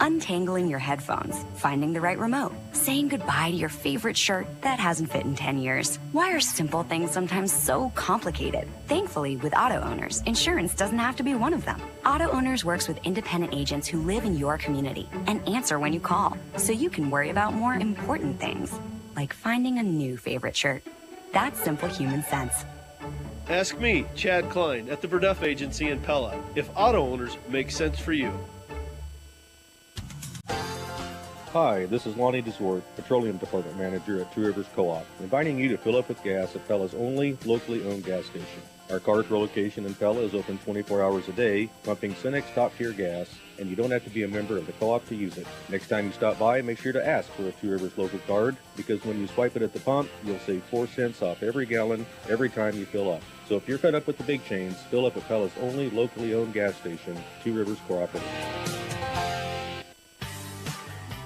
Untangling your headphones, finding the right remote, saying goodbye to your favorite shirt that hasn't fit in 10 years. Why are simple things sometimes so complicated? Thankfully, with Auto Owners, insurance doesn't have to be one of them. Auto Owners works with independent agents who live in your community and answer when you call, so you can worry about more important things, like finding a new favorite shirt. That's simple human sense. Ask me, Chad Klein, at the Verduff Agency in Pella, if Auto Owners make sense for you. Hi, this is Lonnie DeSwart, Petroleum Department Manager at Two Rivers Co-op, inviting you to fill up with gas at Pella's only locally owned gas station. Our Carsville location in Pella is open 24 hours a day, pumping Cenex top-tier gas, and you don't have to be a member of the co-op to use it. Next time you stop by, make sure to ask for a Two Rivers local card, because when you swipe it at the pump, you'll save 4 cents off every gallon every time you fill up. So if you're fed up with the big chains, fill up at Pella's only locally owned gas station, Two Rivers Cooperative.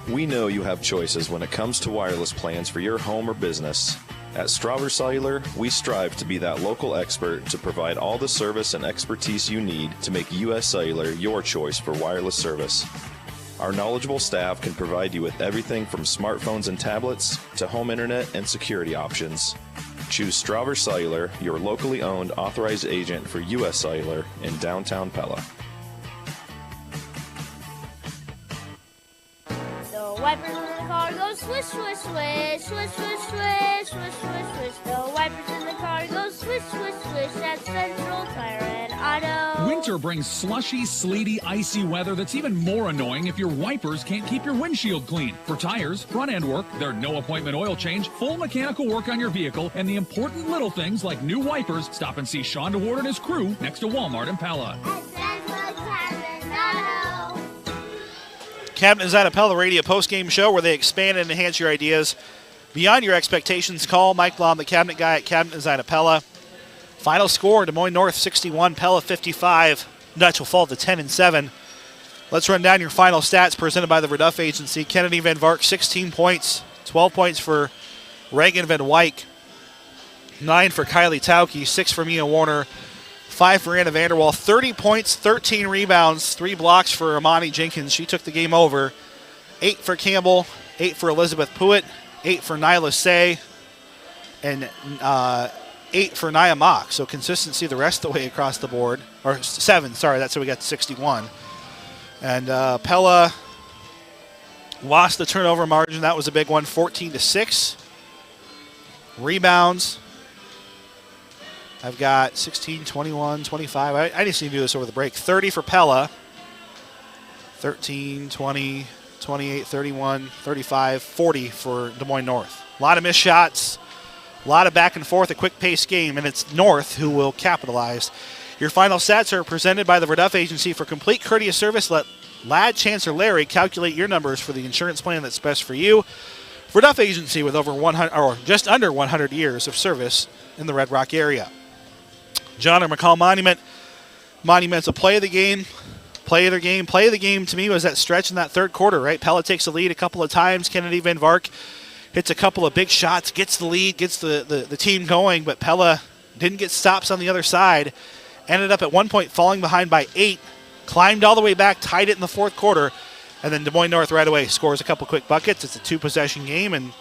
We know you have choices when it comes to wireless plans for your home or business. At Strawber Cellular, we strive to be that local expert to provide all the service and expertise you need to make U.S. Cellular your choice for wireless service. Our knowledgeable staff can provide you with everything from smartphones and tablets to home internet and security options. Choose Strawber Cellular, your locally owned authorized agent for U.S. Cellular in downtown Pella. The wipers in the car go swish, swish, swish, swish, swish, swish, swish, swish, swish. The wipers in the car go swish, swish, swish. That's Central Tire and Auto. Winter brings slushy, sleety, icy weather that's even more annoying if your wipers can't keep your windshield clean. For tires, front-end work, their no-appointment oil change, full mechanical work on your vehicle, and the important little things like new wipers, stop and see Sean DeWard and his crew next to Walmart in Pella. Cabinet Design of Pella Radio post-game show where they expand and enhance your ideas beyond your expectations. Call Mike Blom, the cabinet guy at Cabinet Design of Pella. Final score, Des Moines North 61, Pella 55. Dutch will fall to 10-7. Let's run down your final stats presented by the Verduff Agency. Kennedy Van Vark, 16 points. 12 points for Reagan Van Wyk. 9 for Kylie Tauke. 6 for Mia Warner. 5 for Anna Vanderwall, 30 points, 13 rebounds, 3 blocks for Amani Jenkins. She took the game over. 8 for Campbell, 8 for Elizabeth Pruitt, 8 for Nyla Say, and 8 for Nia Mock. So consistency the rest of the way across the board. Or 7, sorry, that's how we got to 61. And Pella lost the turnover margin. That was a big one, 14-6. Rebounds. I've got 16, 21, 25. I just need to do this over the break. 30 for Pella. 13, 20, 28, 31, 35, 40 for Des Moines North. A lot of missed shots. A lot of back and forth, a quick-paced game, and it's North who will capitalize. Your final stats are presented by the Verduff Agency. For complete courteous service, let Lad Chancellor Larry calculate your numbers for the insurance plan that's best for you. Verduff Agency with over 100, or just under 100 years of service in the Red Rock area. John or McCall Monument. Monument's a play of the game. Play of the game to me was that stretch in that third quarter, right? Pella takes the lead a couple of times. Kennedy Van Vark hits a couple of big shots, gets the lead, gets the team going, but Pella didn't get stops on the other side. Ended up at one point falling behind by 8, climbed all the way back, tied it in the fourth quarter, and then Des Moines North right away scores a couple quick buckets. It's a 2-possession game, and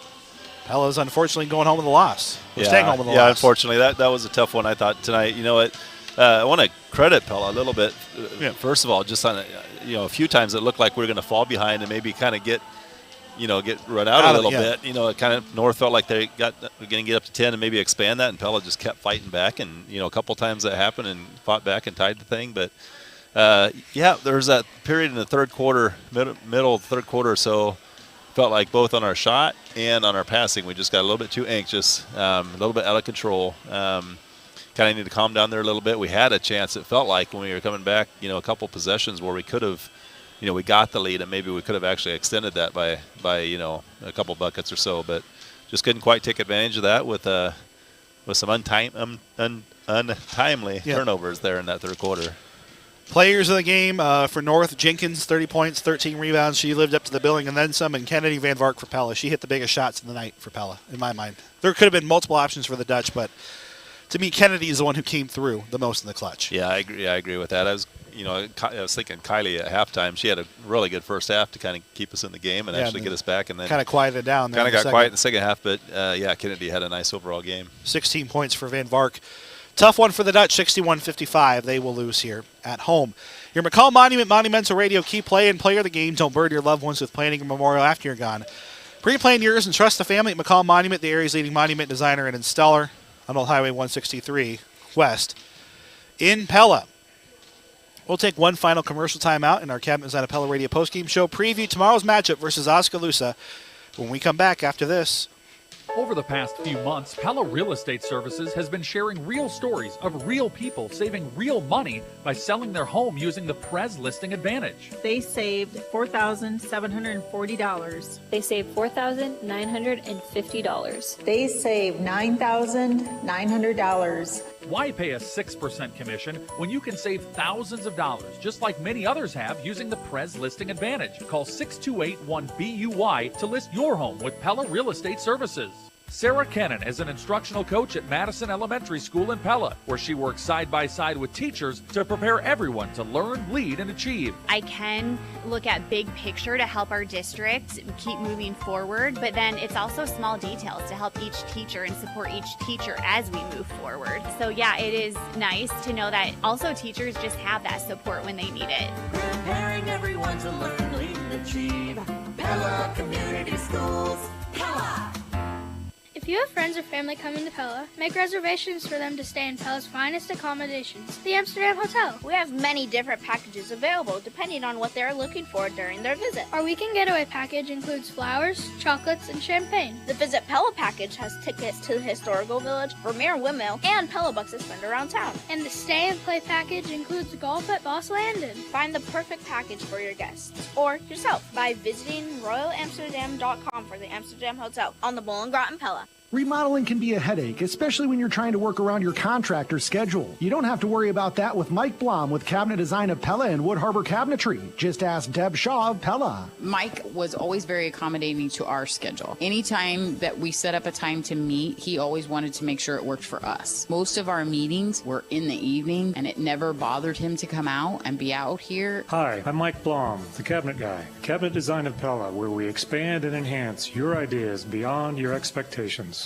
Pella's unfortunately going home with a loss. Staying home with a loss. Yeah, unfortunately, that was a tough one, I thought, tonight. You know what? I want to credit Pella a little bit. First of all, just on a few times it looked like we were going to fall behind and maybe kind of get run out a little bit. It kind of North felt like they were going to get up to 10 and maybe expand that, and Pella just kept fighting back. And a couple times that happened and fought back and tied the thing. But there was that period in the third quarter, middle of the third quarter or so. Felt like both on our shot and on our passing, we just got a little bit too anxious, a little bit out of control. Kind of need to calm down there a little bit. We had a chance, it felt like, when we were coming back, a couple possessions where we could have, we got the lead and maybe we could have actually extended that by a couple buckets or so, but just couldn't quite take advantage of that with some untimely turnovers there in that third quarter. Players of the game for North, Jenkins, 30 points, 13 rebounds. She lived up to the billing and then some. And Kennedy Van Vark for Pella. She hit the biggest shots of the night for Pella, in my mind. There could have been multiple options for the Dutch, but to me, Kennedy is the one who came through the most in the clutch. Yeah, I agree with that. I was thinking Kylie at halftime. She had a really good first half to kind of keep us in the game and actually get us back. And then kind of quieted down. Kind of got quiet in the second half, but Kennedy had a nice overall game. 16 points for Van Vark. Tough one for the Dutch, 61-55. They will lose here at home. Your McCall Monument Monumental Radio key play and player of the game. Don't burden your loved ones with planning a memorial after you're gone. Pre-plan yours and trust the family at McCall Monument, the area's leading monument designer and installer on Old Highway 163 West in Pella. We'll take one final commercial timeout in our Cabinet Design of Pella Radio postgame show. Preview tomorrow's matchup versus Oskaloosa when we come back after this. Over the past few months, Pella Real Estate Services has been sharing real stories of real people saving real money by selling their home using the Prez Listing Advantage. They saved $4,740. They saved $4,950. They saved $9,900. Why pay a 6% commission when you can save thousands of dollars, just like many others have, using the Prez Listing Advantage? Call 628-1BUY to list your home with Pella Real Estate Services. Sarah Kennan is an instructional coach at Madison Elementary School in Pella, where she works side by side with teachers to prepare everyone to learn, lead, and achieve. I can look at big picture to help our district keep moving forward, but then it's also small details to help each teacher and support each teacher as we move forward. So yeah, it is nice to know that also teachers just have that support when they need it. Preparing everyone to learn, lead, and achieve. Pella Community Schools, Pella. If you have friends or family coming to Pella, make reservations for them to stay in Pella's finest accommodations, the Amsterdam Hotel. We have many different packages available depending on what they're looking for during their visit. Our weekend getaway package includes flowers, chocolates, and champagne. The Visit Pella package has tickets to the Historical Village, Vermeer Windmill, and Pella bucks to spend around town. And the Stay and Play package includes golf at Boss Landon. Find the perfect package for your guests or yourself by visiting royalamsterdam.com for the Amsterdam Hotel on the Bollengracht in Pella. Remodeling can be a headache, especially when you're trying to work around your contractor's schedule. You don't have to worry about that with Mike Blom with Cabinet Design of Pella and Wood Harbor Cabinetry. Just ask Deb Shaw of Pella. Mike was always very accommodating to our schedule. Anytime that we set up a time to meet, he always wanted to make sure it worked for us. Most of our meetings were in the evening, and it never bothered him to come out and be out here. Hi, I'm Mike Blom, the Cabinet Guy. Cabinet Design of Pella, where we expand and enhance your ideas beyond your expectations.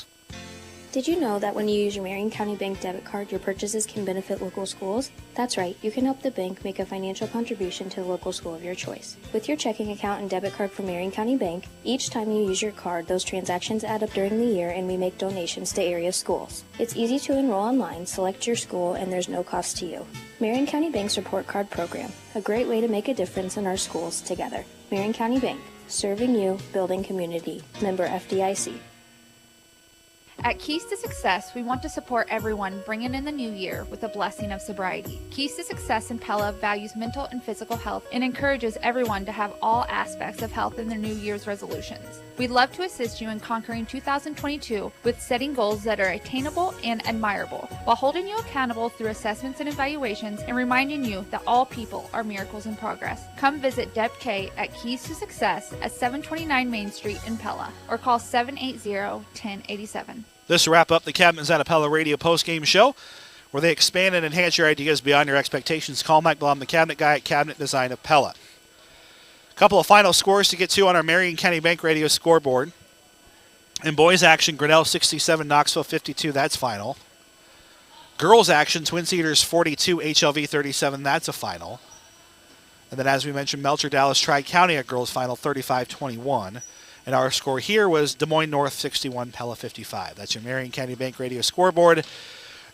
Did you know that when you use your Marion County Bank debit card, your purchases can benefit local schools? That's right, you can help the bank make a financial contribution to the local school of your choice. With your checking account and debit card from Marion County Bank, each time you use your card, those transactions add up during the year and we make donations to area schools. It's easy to enroll online, select your school, and there's no cost to you. Marion County Bank's Report Card Program, a great way to make a difference in our schools together. Marion County Bank, serving you, building community. Member FDIC. At Keys to Success, we want to support everyone bringing in the new year with a blessing of sobriety. Keys to Success in Pella values mental and physical health and encourages everyone to have all aspects of health in their New Year's resolutions. We'd love to assist you in conquering 2022 with setting goals that are attainable and admirable, while holding you accountable through assessments and evaluations and reminding you that all people are miracles in progress. Come visit Deb K at Keys to Success at 729 Main Street in Pella or call 780-1087. This will wrap up the Cabinets out of Pella Radio postgame show, where they expand and enhance your ideas beyond your expectations. Call Mike Blum, the Cabinet Guy at Cabinet Design of Pella. A couple of final scores to get to on our Marion County Bank Radio scoreboard. In boys action, Grinnell 67, Knoxville 52. That's final. Girls action, Twin Cedars 42, HLV 37. That's a final. And then, as we mentioned, Melcher Dallas Tri-County at girls final 35-21. And our score here was Des Moines North 61, Pella 55. That's your Marion County Bank Radio scoreboard.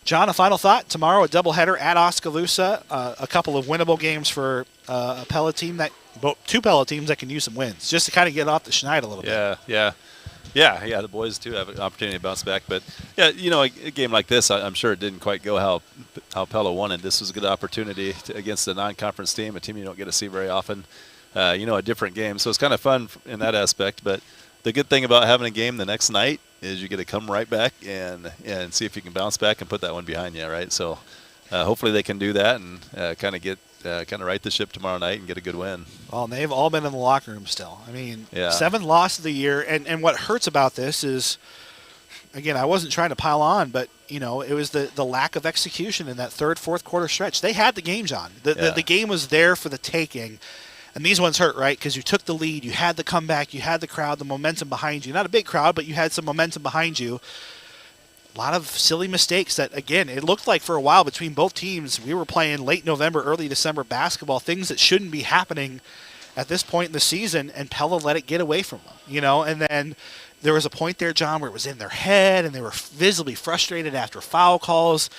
John, a final thought. Tomorrow, a doubleheader at Oskaloosa. A couple of winnable games for a Pella team two Pella teams that can use some wins, just to kind of get off the schneid a little bit. Yeah. The boys too have an opportunity to bounce back. But yeah, a game like this, I'm sure it didn't quite go how Pella wanted. This was a good opportunity against a non-conference team, a team you don't get to see very often. A different game. So it's kind of fun in that aspect. But the good thing about having a game the next night is you get to come right back and see if you can bounce back and put that one behind you, right? So hopefully they can do that and kind of right the ship tomorrow night and get a good win. Well, and they've all been in the locker room still. I mean, yeah. 7th loss of the year. And what hurts about this is, again, I wasn't trying to pile on, but, it was the lack of execution in that third, fourth quarter stretch. They had the game, John. The game was there for the taking. And these ones hurt, right? Because you took the lead, you had the comeback, you had the crowd, the momentum behind you. Not a big crowd, but you had some momentum behind you. A lot of silly mistakes that, again, it looked like for a while between both teams, we were playing late November, early December basketball, things that shouldn't be happening at this point in the season, and Pella let it get away from them, And then there was a point there, John, where it was in their head, and they were visibly frustrated after foul calls.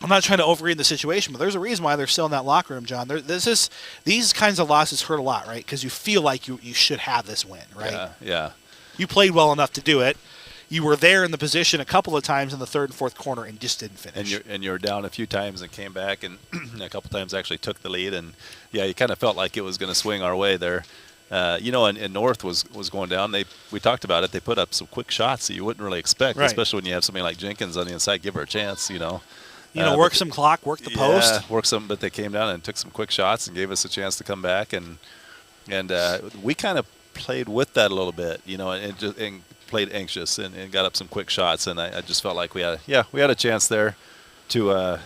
I'm not trying to overread the situation, but there's a reason why they're still in that locker room, John. These kinds of losses hurt a lot, right? Because you feel like you should have this win, right? Yeah. You played well enough to do it. You were there in the position a couple of times in the third and fourth quarter and just didn't finish. And you were down a few times and came back, and a couple times actually took the lead. And, yeah, you kind of felt like it was going to swing our way there. And North was going down. We talked about it. They put up some quick shots that you wouldn't really expect, right, especially when you have somebody like Jenkins on the inside. Give her a chance, work some clock, work the post. Yeah, work some, but they came down and took some quick shots and gave us a chance to come back. And we kind of played with that a little bit, and played anxious and got up some quick shots. And I just felt like we had a chance there to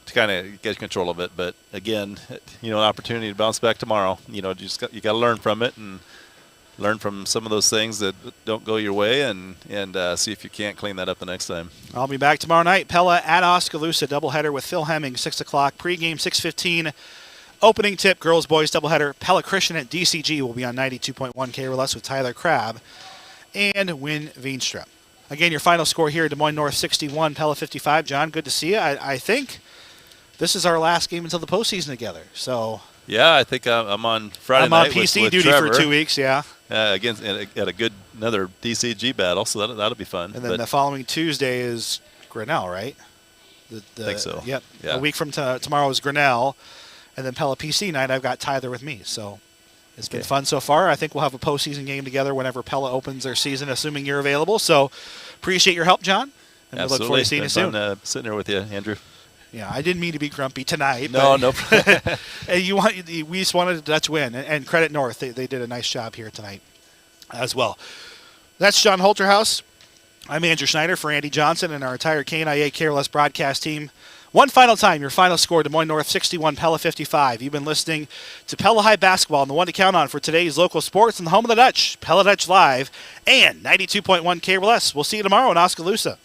kind of get control of it. But again, an opportunity to bounce back tomorrow. You got to learn from it and learn from some of those things that don't go your way and see if you can't clean that up the next time. I'll be back tomorrow night. Pella at Oskaloosa, doubleheader with Phil Hemming, 6 o'clock. Pregame, 6:15. Opening tip, girls, boys, doubleheader. Pella Christian at DCG will be on 92.1 KRLS with Tyler Crabb and Win Veenstra. Again, your final score here, Des Moines North 61, Pella 55. John, good to see you. I think this is our last game until the postseason together. So yeah, I think I'm on Friday night. I'm on PC with duty Trevor. for 2 weeks, yeah. Against at another DCG battle, so that'll be fun. And then the following Tuesday is Grinnell, right? I think so. Yep. Yeah. A week from tomorrow is Grinnell, and then Pella PC night. I've got Tyler with me, so it's been fun so far. I think we'll have a postseason game together whenever Pella opens their season, assuming you're available. So appreciate your help, John, and we look forward to seeing you soon. Fun, sitting there with you, Andrew. Yeah, I didn't mean to be grumpy tonight. No. We just wanted a Dutch win, and credit North. They did a nice job here tonight as well. That's John Holterhouse. I'm Andrew Schneider for Andy Johnson and our entire KNIA KRLS broadcast team. One final time, your final score, Des Moines North 61, Pella 55. You've been listening to Pella High Basketball and the one to count on for today's local sports in the home of the Dutch, Pella Dutch Live, and 92.1 KRLS. We'll see you tomorrow in Oskaloosa.